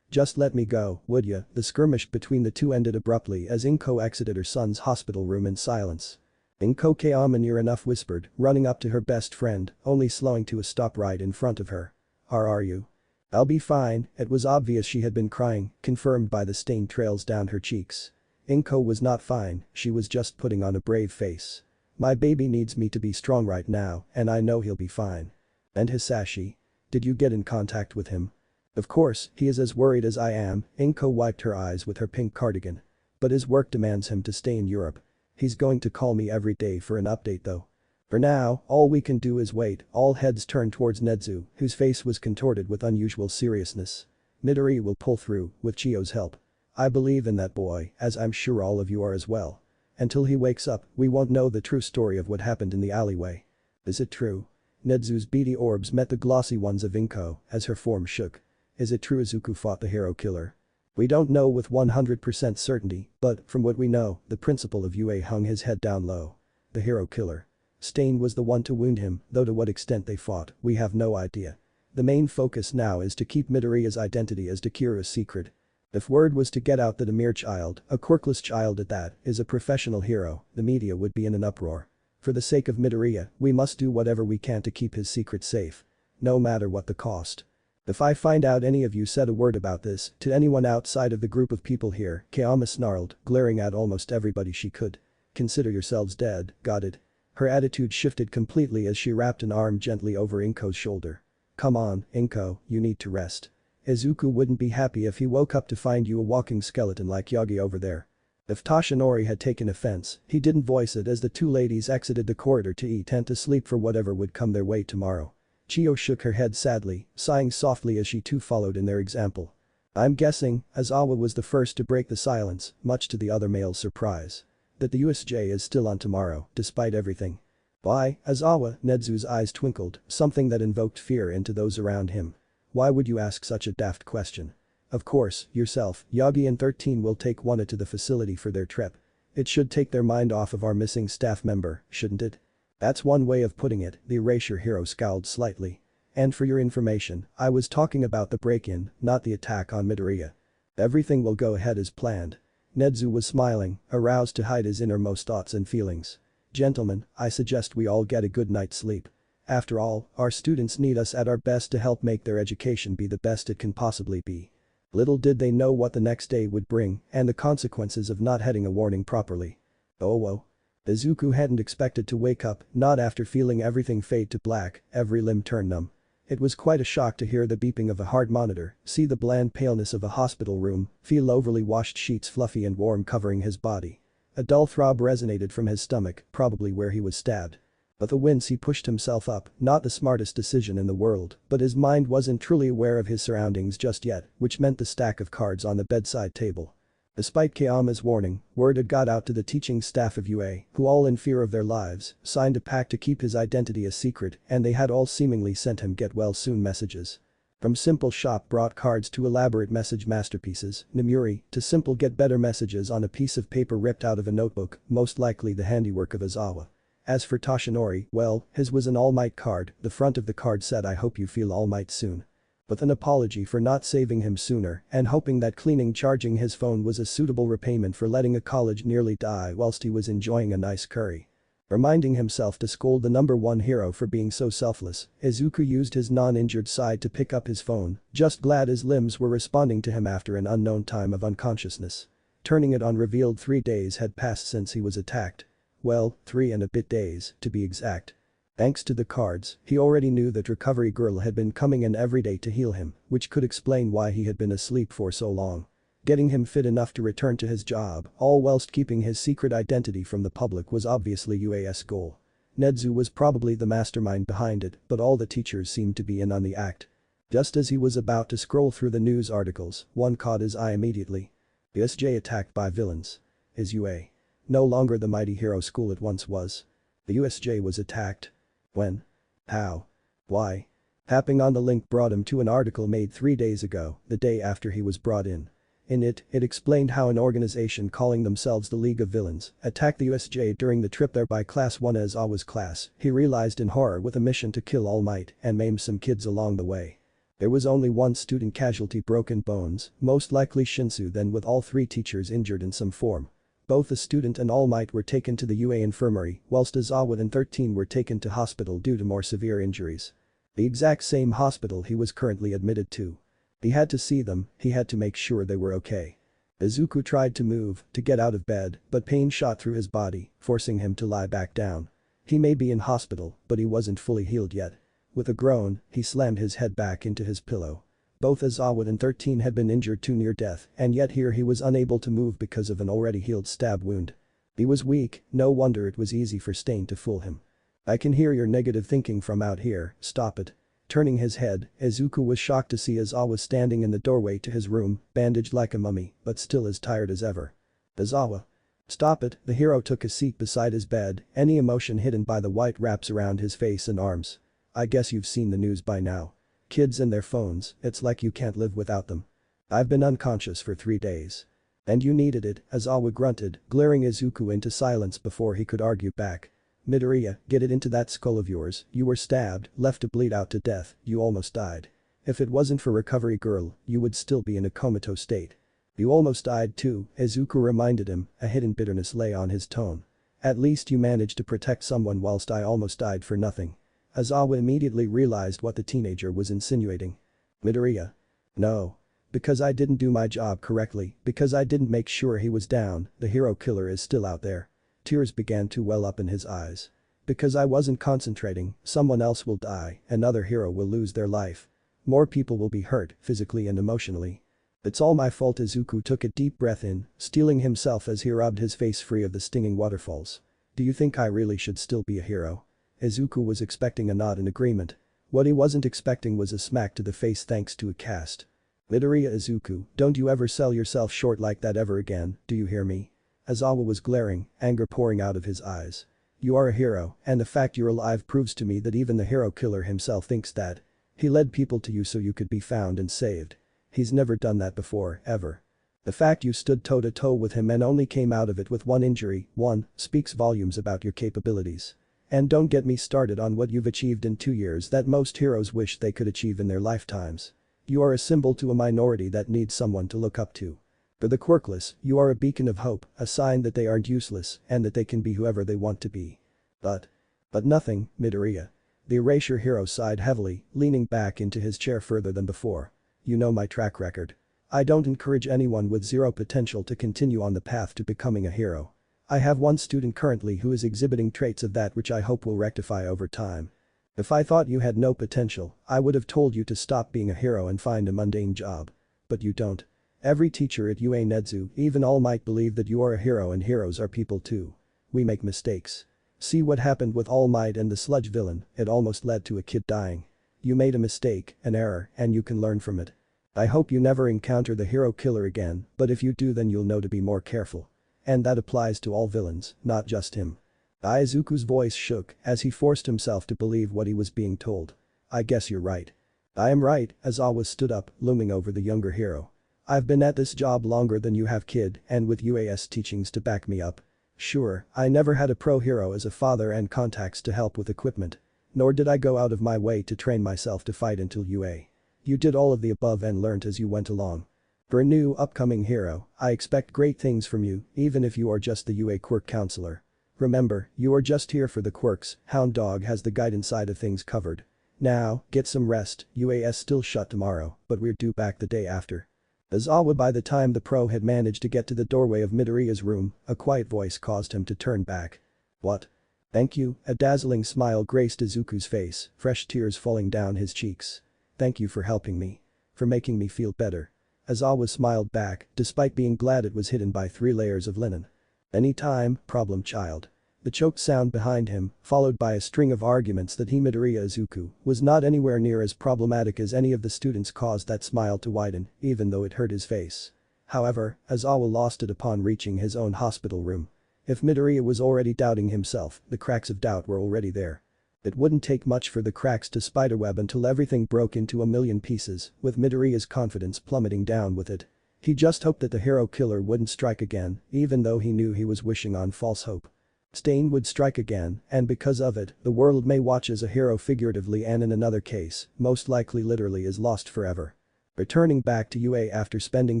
Just let me go, would ya? The skirmish between the two ended abruptly as Inko exited her son's hospital room in silence. Inko, Kayama near enough whispered, running up to her best friend, only slowing to a stop right in front of her. Are you? I'll be fine. It was obvious she had been crying, confirmed by the stained trails down her cheeks. Inko was not fine, she was just putting on a brave face. My baby needs me to be strong right now, and I know he'll be fine. And Hisashi? Did you get in contact with him? Of course, he is as worried as I am, Inko wiped her eyes with her pink cardigan. But his work demands him to stay in Europe. He's going to call me every day for an update though. For now, all we can do is wait. All heads turned towards Nezu, whose face was contorted with unusual seriousness. Midori will pull through, with Chiyo's help. I believe in that boy, as I'm sure all of you are as well. Until he wakes up, we won't know the true story of what happened in the alleyway. Is it true? Nezu's beady orbs met the glossy ones of Inko as her form shook. Is it true Izuku fought the hero killer? We don't know with 100% certainty, but from what we know, the principal of UA hung his head down low. The hero killer. Stain was the one to wound him, though to what extent they fought, we have no idea. The main focus now is to keep Midoriya's identity as Dekiru a secret. If word was to get out that a mere child, a quirkless child at that, is a professional hero, the media would be in an uproar. For the sake of Midoriya, we must do whatever we can to keep his secret safe. No matter what the cost. If I find out any of you said a word about this to anyone outside of the group of people here, Kayama snarled, glaring at almost everybody she could. Consider yourselves dead, got it? Her attitude shifted completely as she wrapped an arm gently over Inko's shoulder. Come on, Inko, you need to rest. Izuku wouldn't be happy if he woke up to find you a walking skeleton like Yagi over there. If Toshinori had taken offense, he didn't voice it as the two ladies exited the corridor to eat and to sleep for whatever would come their way tomorrow. Chiyo shook her head sadly, sighing softly as she too followed in their example. I'm guessing, Aizawa was the first to break the silence, much to the other male's surprise. That the USJ is still on tomorrow, despite everything. Why, Aizawa, Nezu's eyes twinkled, something that invoked fear into those around him. Why would you ask such a daft question? Of course, yourself, Yagi and 13 will take Wana to the facility for their trip. It should take their mind off of our missing staff member, shouldn't it? That's one way of putting it, the erasure hero scowled slightly. And for your information, I was talking about the break-in, not the attack on Midoriya. Everything will go ahead as planned. Nezu was smiling, aroused to hide his innermost thoughts and feelings. Gentlemen, I suggest we all get a good night's sleep. After all, our students need us at our best to help make their education be the best it can possibly be. Little did they know what the next day would bring and the consequences of not heading a warning properly. Oh whoa. Izuku hadn't expected to wake up, not after feeling everything fade to black, every limb turn numb. It was quite a shock to hear the beeping of a heart monitor, see the bland paleness of a hospital room, feel overly washed sheets fluffy and warm covering his body. A dull throb resonated from his stomach, probably where he was stabbed. With a wince he pushed himself up, not the smartest decision in the world, but his mind wasn't truly aware of his surroundings just yet, which meant the stack of cards on the bedside table. Despite Kayama's warning, word had got out to the teaching staff of UA, who all in fear of their lives, signed a pact to keep his identity a secret and they had all seemingly sent him get well soon messages. From simple shop brought cards to elaborate message masterpieces, Nemuri, to simple get better messages on a piece of paper ripped out of a notebook, most likely the handiwork of Izawa. As for Toshinori, well, his was an All Might card, the front of the card said I hope you feel All Might soon. With an apology for not saving him sooner and hoping that cleaning charging his phone was a suitable repayment for letting a college nearly die whilst he was enjoying a nice curry. Reminding himself to scold the number one hero for being so selfless, Izuku used his non-injured side to pick up his phone, just glad his limbs were responding to him after an unknown time of unconsciousness. Turning it on revealed 3 days had passed since he was attacked. Well, 3 and a bit days, to be exact. Thanks to the cards, he already knew that Recovery Girl had been coming in every day to heal him, which could explain why he had been asleep for so long. Getting him fit enough to return to his job, all whilst keeping his secret identity from the public was obviously UA's goal. Nedzu was probably the mastermind behind it, but all the teachers seemed to be in on the act. Just as he was about to scroll through the news articles, one caught his eye immediately. USJ attacked by villains. Is UA no longer the mighty hero school it once was? The USJ was attacked. When? How? Why? Tapping on the link brought him to an article made 3 days ago, the day after he was brought in. In it explained how an organization calling themselves the League of Villains attacked the USJ during the trip there by Class 1 Aizawa's class, he realized in horror with a mission to kill All Might and maim some kids along the way. There was only one student casualty, broken bones, most likely Shinsu, then with all 3 teachers injured in some form. Both the student and All Might were taken to the UA infirmary, whilst Aizawa and 13 were taken to hospital due to more severe injuries. The exact same hospital he was currently admitted to. He had to see them, he had to make sure they were okay. Izuku tried to move, to get out of bed, but pain shot through his body, forcing him to lie back down. He may be in hospital, but he wasn't fully healed yet. With a groan, he slammed his head back into his pillow. Both Aizawa and 13 had been injured to near death, and yet here he was unable to move because of an already healed stab wound. He was weak, no wonder it was easy for Stain to fool him. I can hear your negative thinking from out here, stop it. Turning his head, Izuku was shocked to see Aizawa standing in the doorway to his room, bandaged like a mummy, but still as tired as ever. Aizawa. Stop it, the hero took a seat beside his bed, any emotion hidden by the white wraps around his face and arms. I guess you've seen the news by now. Kids and their phones, it's like you can't live without them. I've been unconscious for 3 days. And you needed it, Aizawa grunted, glaring Izuku into silence before he could argue back. Midoriya, get it into that skull of yours, you were stabbed, left to bleed out to death, you almost died. If it wasn't for Recovery Girl, you would still be in a comatose state. You almost died too, Izuku reminded him, a hidden bitterness lay on his tone. At least you managed to protect someone whilst I almost died for nothing. Aizawa immediately realized what the teenager was insinuating. Midoriya. No. Because I didn't do my job correctly, because I didn't make sure he was down, the hero killer is still out there. Tears began to well up in his eyes. Because I wasn't concentrating, someone else will die, another hero will lose their life. More people will be hurt, physically and emotionally. It's all my fault. Izuku took a deep breath in, steeling himself as he rubbed his face free of the stinging waterfalls. Do you think I really should still be a hero? Izuku was expecting a nod in agreement. What he wasn't expecting was a smack to the face thanks to a cast. Midoriya. Izuku, don't you ever sell yourself short like that ever again, do you hear me? Aizawa was glaring, anger pouring out of his eyes. You are a hero, and the fact you're alive proves to me that even the hero killer himself thinks that. He led people to you so you could be found and saved. He's never done that before, ever. The fact you stood toe-to-toe with him and only came out of it with one injury, speaks volumes about your capabilities. And don't get me started on what you've achieved in 2 years that most heroes wish they could achieve in their lifetimes. You are a symbol to a minority that needs someone to look up to. For the Quirkless, you are a beacon of hope, a sign that they aren't useless and that they can be whoever they want to be. But nothing, Midoriya. The erasure hero sighed heavily, leaning back into his chair further than before. You know my track record. I don't encourage anyone with zero potential to continue on the path to becoming a hero. I have one student currently who is exhibiting traits of that which I hope will rectify over time. If I thought you had no potential, I would have told you to stop being a hero and find a mundane job. But you don't. Every teacher at UA Nedzu, even All Might, believe that you are a hero and heroes are people too. We make mistakes. See what happened with All Might and the sludge villain, it almost led to a kid dying. You made a mistake, an error, and you can learn from it. I hope you never encounter the hero killer again, but if you do then you'll know to be more careful. And that applies to all villains, not just him. Izuku's voice shook as he forced himself to believe what he was being told. I guess you're right. I am right, Aizawa stood up, looming over the younger hero. I've been at this job longer than you have, kid, and with UAS teachings to back me up. Sure, I never had a pro hero as a father and contacts to help with equipment. Nor did I go out of my way to train myself to fight until UA. You did all of the above and learnt as you went along. For a new upcoming hero, I expect great things from you, even if you are just the UA Quirk counselor. Remember, you are just here for the quirks, Hound Dog has the guidance side of things covered. Now, get some rest, UAS still shut tomorrow, but we're due back the day after. Aizawa by the time the pro had managed to get to the doorway of Midoriya's room, a quiet voice caused him to turn back. What? Thank you, a dazzling smile graced Izuku's face, fresh tears falling down his cheeks. Thank you for helping me. For making me feel better. Aizawa smiled back, despite being glad it was hidden by 3 layers of linen. Any time, problem child. The choked sound behind him, followed by a string of arguments that Midoriya Izuku was not anywhere near as problematic as any of the students caused that smile to widen, even though it hurt his face. However, Aizawa lost it upon reaching his own hospital room. If Midoriya was already doubting himself, the cracks of doubt were already there. It wouldn't take much for the cracks to spiderweb until everything broke into a million pieces, with Midoriya's confidence plummeting down with it. He just hoped that the hero killer wouldn't strike again, even though he knew he was wishing on false hope. Stain would strike again, and because of it, the world may watch as a hero figuratively and in another case, most likely literally is lost forever. Returning back to UA after spending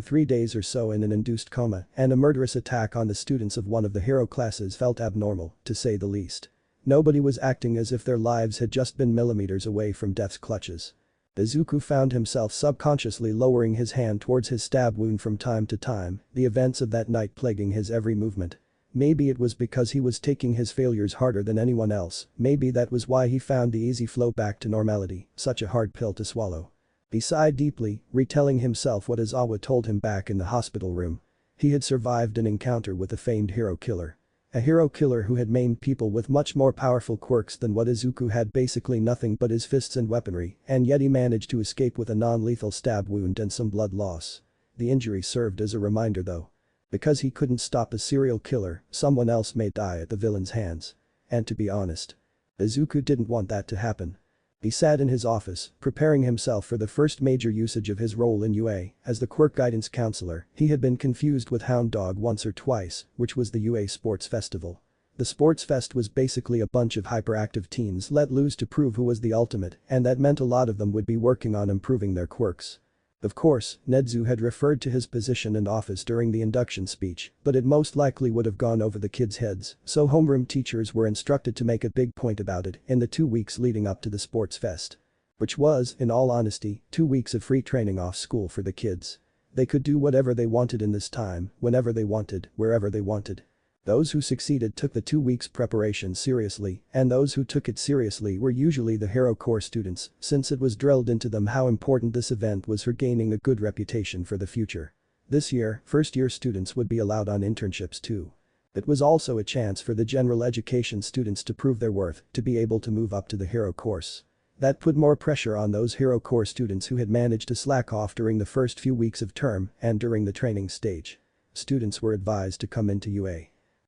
3 days or so in an induced coma and a murderous attack on the students of one of the hero classes felt abnormal, to say the least. Nobody was acting as if their lives had just been millimeters away from death's clutches. Izuku found himself subconsciously lowering his hand towards his stab wound from time to time, the events of that night plaguing his every movement. Maybe it was because he was taking his failures harder than anyone else, maybe that was why he found the easy flow back to normality, such a hard pill to swallow. He sighed deeply, retelling himself what Aizawa told him back in the hospital room. He had survived an encounter with a famed hero killer. A hero killer who had maimed people with much more powerful quirks than what Izuku had, basically nothing but his fists and weaponry, and yet he managed to escape with a non-lethal stab wound and some blood loss. The injury served as a reminder though. Because he couldn't stop a serial killer, someone else may die at the villain's hands. And to be honest, Izuku didn't want that to happen. He sat in his office, preparing himself for the first major usage of his role in UA, as the Quirk guidance counselor. He had been confused with Hound Dog once or twice, which was the UA Sports Festival. The Sports Fest was basically a bunch of hyperactive teens let loose to prove who was the ultimate, and that meant a lot of them would be working on improving their quirks. Of course, Nedzu had referred to his position and office during the induction speech, but it most likely would have gone over the kids' heads, so homeroom teachers were instructed to make a big point about it in the 2 weeks leading up to the sports fest. Which was, in all honesty, 2 weeks of free training off school for the kids. They could do whatever they wanted in this time, whenever they wanted, wherever they wanted. Those who succeeded took the 2 weeks preparation seriously, and those who took it seriously were usually the Hero Corps students, since it was drilled into them how important this event was for gaining a good reputation for the future. This year, first-year students would be allowed on internships too. It was also a chance for the general education students to prove their worth, to be able to move up to the Hero course. That put more pressure on those Hero Corps students who had managed to slack off during the first few weeks of term and during the training stage. Students were advised to come into UA.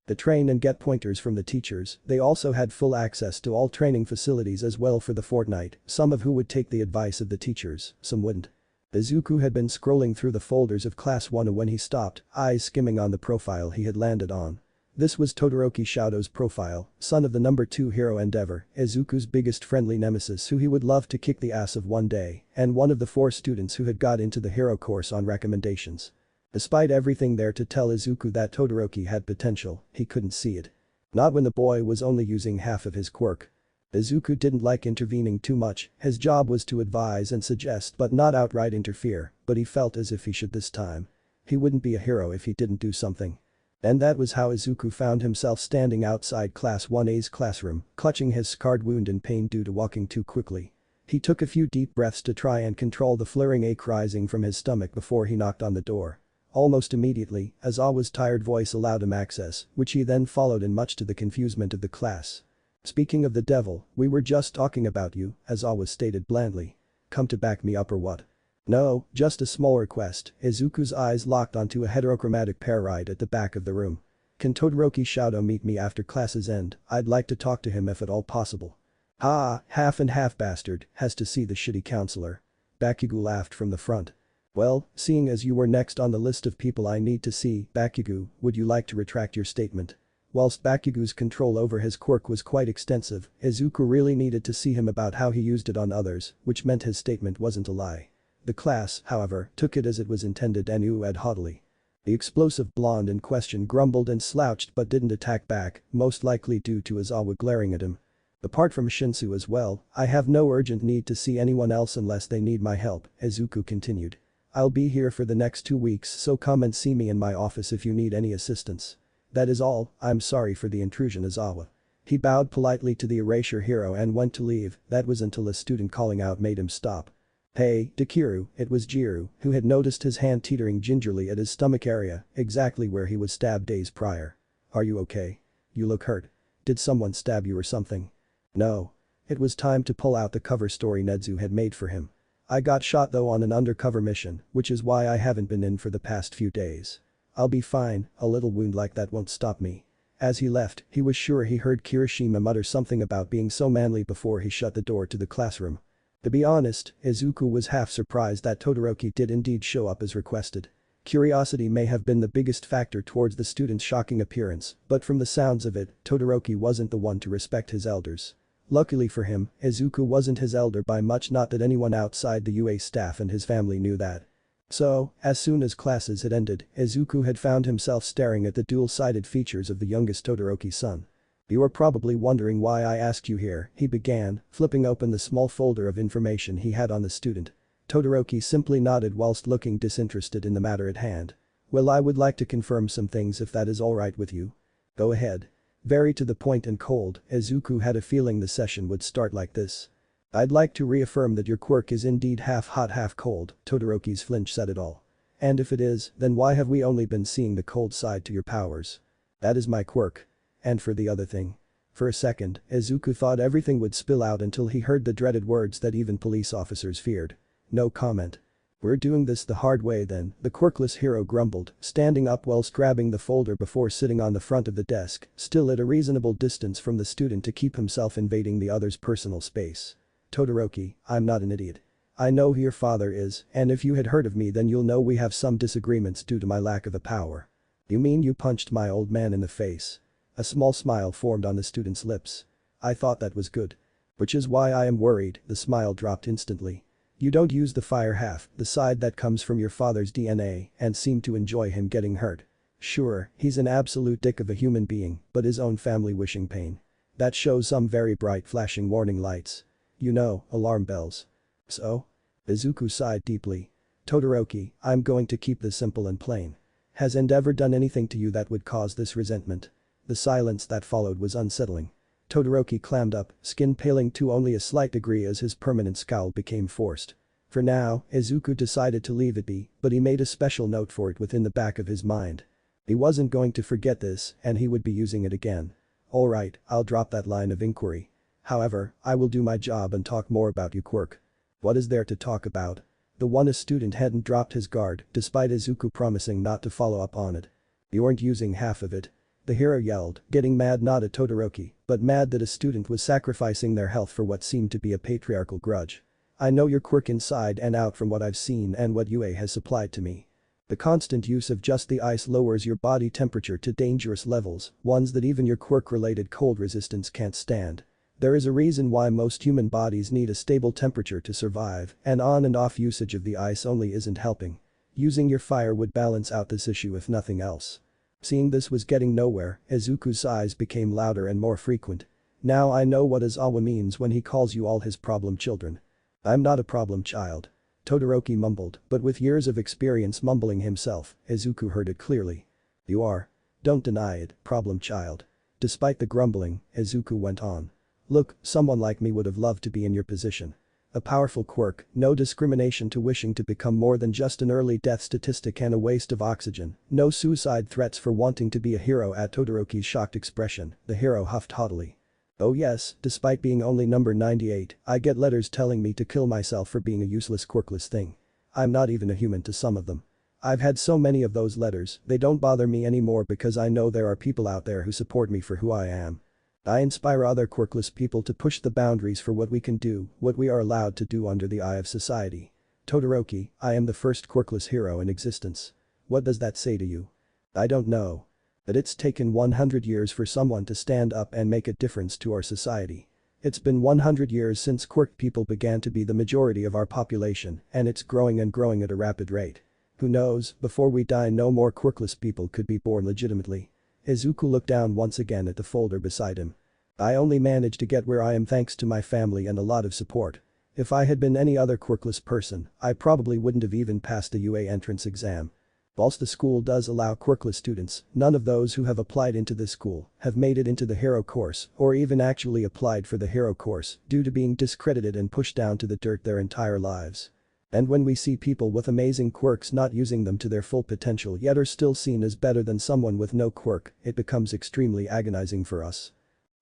To train and get pointers from the teachers, they also had full access to all training facilities as well for the fortnight, some of who would take the advice of the teachers, some wouldn't. Izuku had been scrolling through the folders of Class 1 when he stopped, eyes skimming on the profile he had landed on. This was Todoroki Shado's profile, son of the number 2 hero Endeavor, Izuku's biggest friendly nemesis who he would love to kick the ass of one day, and one of the 4 students who had got into the hero course on recommendations. Despite everything there to tell Izuku that Todoroki had potential, he couldn't see it. Not when the boy was only using half of his quirk. Izuku didn't like intervening too much, his job was to advise and suggest but not outright interfere, but he felt as if he should this time. He wouldn't be a hero if he didn't do something. And that was how Izuku found himself standing outside Class 1A's classroom, clutching his scarred wound in pain due to walking too quickly. He took a few deep breaths to try and control the flaring ache rising from his stomach before he knocked on the door. Almost immediately, Aizawa's tired voice allowed him access, which he then followed in much to the confusement of the class. Speaking of the devil, we were just talking about you, Aizawa stated blandly. Come to back me up or what? No, just a small request. Izuku's eyes locked onto a heterochromatic pair right at the back of the room. Can Todoroki Shadow meet me after classes end? I'd like to talk to him if at all possible. Ah, half and half bastard, has to see the shitty counselor. Bakugo laughed from the front. Well, seeing as you were next on the list of people I need to see, Bakugo, would you like to retract your statement? Whilst Bakugo's control over his quirk was quite extensive, Izuku really needed to see him about how he used it on others, which meant his statement wasn't a lie. The class, however, took it as it was intended and oohed haughtily. The explosive blonde in question grumbled and slouched but didn't attack back, most likely due to Izawa glaring at him. Apart from Shinsu as well, I have no urgent need to see anyone else unless they need my help, Izuku continued. I'll be here for the next 2 weeks, so come and see me in my office if you need any assistance. That is all, I'm sorry for the intrusion, Izawa. He bowed politely to the erasure hero and went to leave, that was until a student calling out made him stop. Hey, Dekiru, it was Jiru, who had noticed his hand teetering gingerly at his stomach area, exactly where he was stabbed days prior. Are you okay? You look hurt. Did someone stab you or something? No. It was time to pull out the cover story Nedzu had made for him. I got shot though on an undercover mission, which is why I haven't been in for the past few days. I'll be fine, a little wound like that won't stop me. As he left, he was sure he heard Kirishima mutter something about being so manly before he shut the door to the classroom. To be honest, Izuku was half surprised that Todoroki did indeed show up as requested. Curiosity may have been the biggest factor towards the student's shocking appearance, but from the sounds of it, Todoroki wasn't the one to respect his elders. Luckily for him, Izuku wasn't his elder by much, not that anyone outside the UA staff and his family knew that. So, as soon as classes had ended, Izuku had found himself staring at the dual-sided features of the youngest Todoroki's son. You are probably wondering why I asked you here, he began, flipping open the small folder of information he had on the student. Todoroki simply nodded whilst looking disinterested in the matter at hand. Well, I would like to confirm some things if that is alright with you. Go ahead. Very to the point and cold, Izuku had a feeling the session would start like this. I'd like to reaffirm that your quirk is indeed half hot half cold, Todoroki's flinch said it all. And if it is, then why have we only been seeing the cold side to your powers? That is my quirk. And for the other thing. For a second, Izuku thought everything would spill out until he heard the dreaded words that even police officers feared. No comment. We're doing this the hard way then, the quirkless hero grumbled, standing up whilst grabbing the folder before sitting on the front of the desk, still at a reasonable distance from the student to keep himself invading the other's personal space. Todoroki, I'm not an idiot. I know who your father is, and if you had heard of me then you'll know we have some disagreements due to my lack of a power. You mean you punched my old man in the face? A small smile formed on the student's lips. I thought that was good. Which is why I am worried, the smile dropped instantly. You don't use the fire half, the side that comes from your father's DNA, and seem to enjoy him getting hurt. Sure, he's an absolute dick of a human being, but his own family wishing pain. That shows some very bright flashing warning lights. You know, alarm bells. So? Izuku sighed deeply. Todoroki, I'm going to keep this simple and plain. Has Endeavor done anything to you that would cause this resentment? The silence that followed was unsettling. Todoroki clammed up, skin paling to only a slight degree as his permanent scowl became forced. For now, Izuku decided to leave it be, but he made a special note for it within the back of his mind. He wasn't going to forget this, and he would be using it again. Alright, I'll drop that line of inquiry. However, I will do my job and talk more about you, Quirk. What is there to talk about? The one student hadn't dropped his guard, despite Izuku promising not to follow up on it. You weren't using half of it. The hero yelled, getting mad not at Todoroki, but mad that a student was sacrificing their health for what seemed to be a patriarchal grudge. I know your quirk inside and out from what I've seen and what UA has supplied to me. The constant use of just the ice lowers your body temperature to dangerous levels, ones that even your quirk-related cold resistance can't stand. There is a reason why most human bodies need a stable temperature to survive, and on and off usage of the ice only isn't helping. Using your fire would balance out this issue if nothing else. Seeing this was getting nowhere, Izuku's sighs became louder and more frequent. Now I know what Izawa means when he calls you all his problem children. I'm not a problem child. Todoroki mumbled, but with years of experience mumbling himself, Izuku heard it clearly. You are. Don't deny it, problem child. Despite the grumbling, Izuku went on. Look, someone like me would have loved to be in your position. A powerful quirk, no discrimination to wishing to become more than just an early death statistic and a waste of oxygen, no suicide threats for wanting to be a hero. At Todoroki's shocked expression, the hero huffed haughtily. Oh yes, despite being only number 98, I get letters telling me to kill myself for being a useless quirkless thing. I'm not even a human to some of them. I've had so many of those letters, they don't bother me anymore because I know there are people out there who support me for who I am. I inspire other quirkless people to push the boundaries for what we can do, what we are allowed to do under the eye of society. Todoroki, I am the first quirkless hero in existence. What does that say to you? I don't know. That it's taken 100 years for someone to stand up and make a difference to our society. It's been 100 years since quirk people began to be the majority of our population, and it's growing and growing at a rapid rate. Who knows, before we die no more quirkless people could be born legitimately. Izuku looked down once again at the folder beside him. I only managed to get where I am thanks to my family and a lot of support. If I had been any other quirkless person, I probably wouldn't have even passed the UA entrance exam. Whilst the school does allow quirkless students, none of those who have applied into this school have made it into the hero course or even actually applied for the hero course due to being discredited and pushed down to the dirt their entire lives. And when we see people with amazing quirks not using them to their full potential yet are still seen as better than someone with no quirk, it becomes extremely agonizing for us.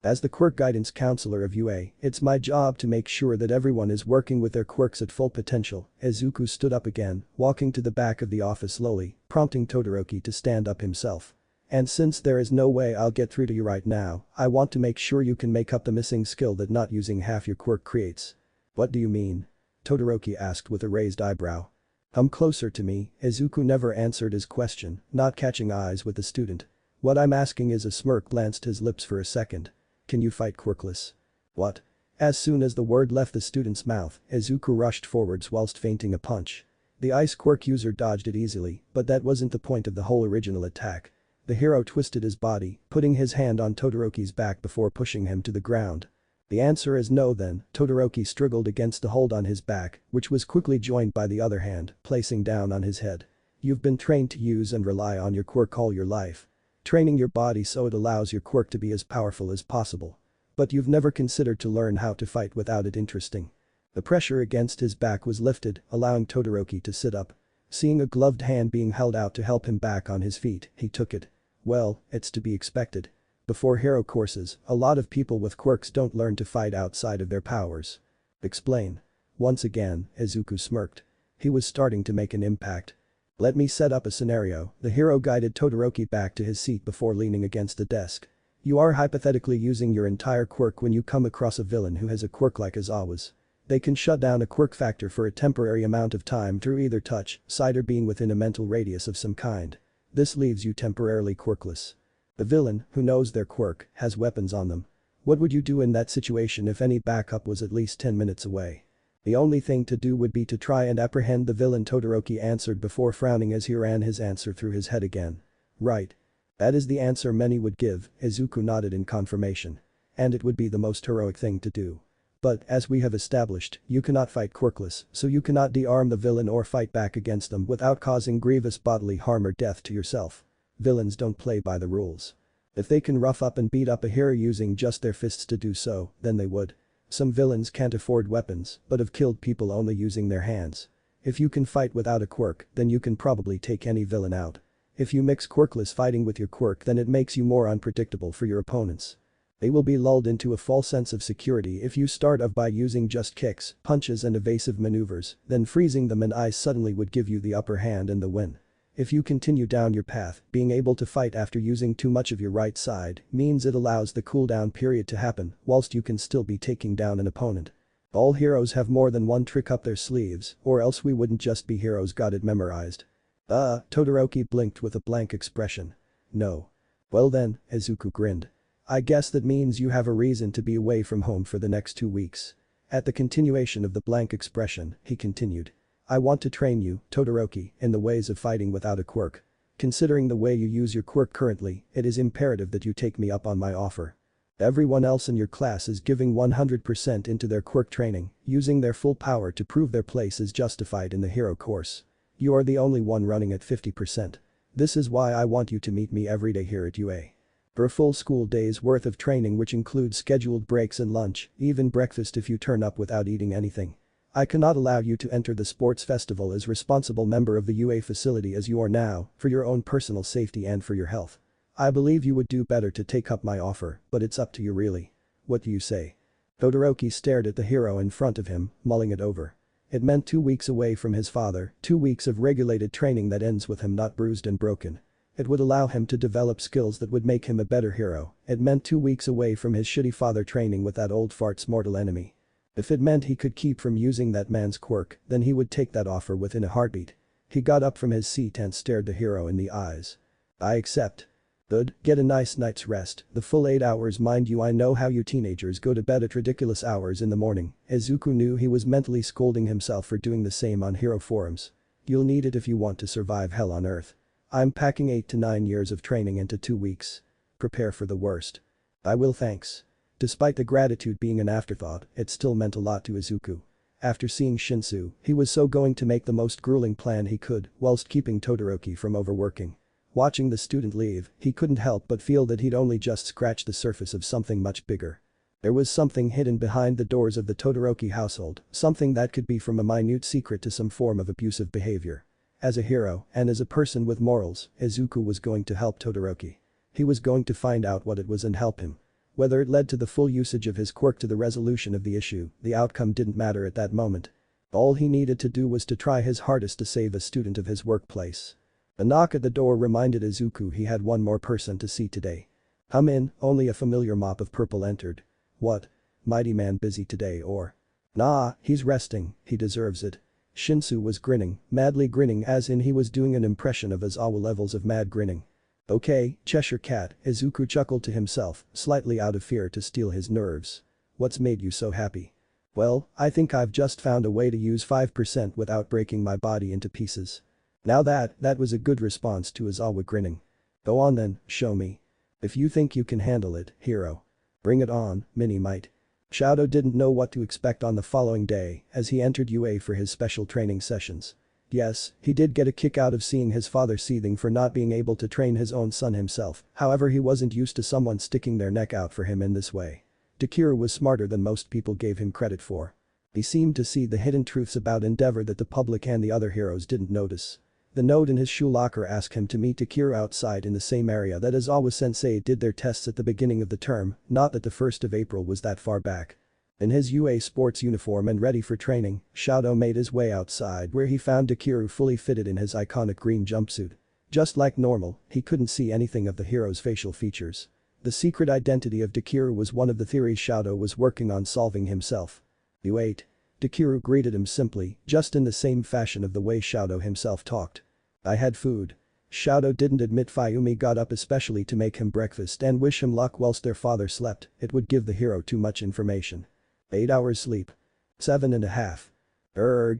As the quirk guidance counselor of UA, it's my job to make sure that everyone is working with their quirks at full potential. Izuku stood up again, walking to the back of the office slowly, prompting Todoroki to stand up himself. And since there is no way I'll get through to you right now, I want to make sure you can make up the missing skill that not using half your quirk creates. What do you mean? Todoroki asked with a raised eyebrow. Come closer to me, Izuku never answered his question, not catching eyes with the student. What I'm asking is a smirk glanced his lips for a second. Can you fight quirkless? What? As soon as the word left the student's mouth, Izuku rushed forwards whilst feinting a punch. The ice quirk user dodged it easily, but that wasn't the point of the whole original attack. The hero twisted his body, putting his hand on Todoroki's back before pushing him to the ground. The answer is no then, Todoroki struggled against the hold on his back, which was quickly joined by the other hand, placing down on his head. You've been trained to use and rely on your quirk all your life. Training your body so it allows your quirk to be as powerful as possible. But you've never considered to learn how to fight without it. Interesting. The pressure against his back was lifted, allowing Todoroki to sit up. Seeing a gloved hand being held out to help him back on his feet, he took it. Well, it's to be expected. Before hero courses, a lot of people with quirks don't learn to fight outside of their powers. Explain. Once again, Izuku smirked. He was starting to make an impact. Let me set up a scenario. The hero guided Todoroki back to his seat before leaning against the desk. You are hypothetically using your entire quirk when you come across a villain who has a quirk like Izawa's. They can shut down a quirk factor for a temporary amount of time through either touch, sight or being within a mental radius of some kind. This leaves you temporarily quirkless. The villain, who knows their quirk, has weapons on them. What would you do in that situation if any backup was at least 10 minutes away? The only thing to do would be to try and apprehend the villain, Todoroki answered before frowning as he ran his answer through his head again. Right. That is the answer many would give, Izuku nodded in confirmation. And it would be the most heroic thing to do. But, as we have established, you cannot fight quirkless, so you cannot de-arm the villain or fight back against them without causing grievous bodily harm or death to yourself. Villains don't play by the rules. If they can rough up and beat up a hero using just their fists to do so, then they would. Some villains can't afford weapons, but have killed people only using their hands. If you can fight without a quirk, then you can probably take any villain out. If you mix quirkless fighting with your quirk, then it makes you more unpredictable for your opponents. They will be lulled into a false sense of security if you start off by using just kicks, punches and evasive maneuvers, then freezing them in ice suddenly would give you the upper hand and the win. If you continue down your path, being able to fight after using too much of your right side means it allows the cooldown period to happen whilst you can still be taking down an opponent. All heroes have more than one trick up their sleeves, or else we wouldn't just be heroes got it memorized. Todoroki blinked with a blank expression. No. Well then, Izuku grinned. I guess that means you have a reason to be away from home for the next 2 weeks. At the continuation of the blank expression, he continued. I want to train you, Todoroki, in the ways of fighting without a quirk. Considering the way you use your quirk currently, it is imperative that you take me up on my offer. Everyone else in your class is giving 100% into their quirk training, using their full power to prove their place is justified in the hero course. You are the only one running at 50%. This is why I want you to meet me every day here at UA. For a full school day's worth of training, which includes scheduled breaks and lunch, even breakfast if you turn up without eating anything. I cannot allow you to enter the sports festival as responsible member of the UA facility as you are now, for your own personal safety and for your health. I believe you would do better to take up my offer, but it's up to you really. What do you say? Todoroki stared at the hero in front of him, mulling it over. It meant 2 weeks away from his father, 2 weeks of regulated training that ends with him not bruised and broken. It would allow him to develop skills that would make him a better hero. It meant 2 weeks away from his shitty father training with that old fart's mortal enemy. If it meant he could keep from using that man's quirk, then he would take that offer within a heartbeat. He got up from his seat and stared the hero in the eyes. I accept. Good, get a nice night's rest, the full 8 hours mind you. I know how you teenagers go to bed at ridiculous hours in the morning. Izuku knew he was mentally scolding himself for doing the same on hero forums. You'll need it if you want to survive hell on earth. I'm packing 8 to 9 years of training into 2 weeks. Prepare for the worst. I will, thanks. Despite the gratitude being an afterthought, it still meant a lot to Izuku. After seeing Shinsu, he was so going to make the most grueling plan he could, whilst keeping Todoroki from overworking. Watching the student leave, he couldn't help but feel that he'd only just scratched the surface of something much bigger. There was something hidden behind the doors of the Todoroki household, something that could be from a minute secret to some form of abusive behavior. As a hero, and as a person with morals, Izuku was going to help Todoroki. He was going to find out what it was and help him. Whether it led to the full usage of his quirk to the resolution of the issue, the outcome didn't matter at that moment. All he needed to do was to try his hardest to save a student of his workplace. A knock at the door reminded Izuku he had one more person to see today. Come in, only a familiar mop of purple entered. What? Mighty man busy today or? Nah, he's resting, he deserves it. Shinsu was grinning, madly grinning as in he was doing an impression of Aizawa levels of mad grinning. Okay, Cheshire Cat, Izuku chuckled to himself, slightly out of fear to steel his nerves. What's made you so happy? Well, I think I've just found a way to use 5% without breaking my body into pieces. Now that was a good response to Aizawa grinning. Go on then, show me. If you think you can handle it, hero. Bring it on, mini-might. Shadow didn't know what to expect on the following day as he entered UA for his special training sessions. Yes, he did get a kick out of seeing his father seething for not being able to train his own son himself, however he wasn't used to someone sticking their neck out for him in this way. Dekiru was smarter than most people gave him credit for. He seemed to see the hidden truths about Endeavor that the public and the other heroes didn't notice. The note in his shoe locker asked him to meet Dekiru outside in the same area that Aizawa-sensei did their tests at the beginning of the term, not that the 1st of April was that far back. In his UA sports uniform and ready for training, Shadow made his way outside where he found Dekiru fully fitted in his iconic green jumpsuit. Just like normal, he couldn't see anything of the hero's facial features. The secret identity of Dekiru was one of the theories Shadow was working on solving himself. You ate. Dekiru greeted him simply, just in the same fashion of the way Shadow himself talked. I had food. Shadow didn't admit Fayumi got up especially to make him breakfast and wish him luck whilst their father slept, it would give the hero too much information. 8 hours sleep. 7.5.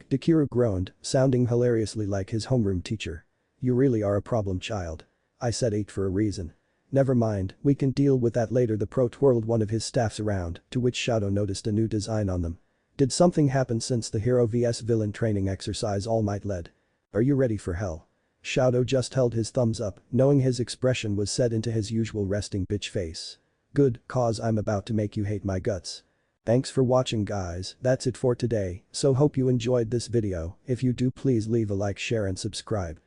Dekiru groaned, sounding hilariously like his homeroom teacher. You really are a problem child. I said 8 for a reason. Never mind, we can deal with that later. The pro twirled one of his staffs around, to which Shadow noticed a new design on them. Did something happen since the hero vs villain training exercise All Might led? Are you ready for hell? Shadow just held his thumbs up, knowing his expression was set into his usual resting bitch face. Good, cause I'm about to make you hate my guts. Thanks for watching guys, that's it for today, so hope you enjoyed this video. If you do please leave a like, share and subscribe.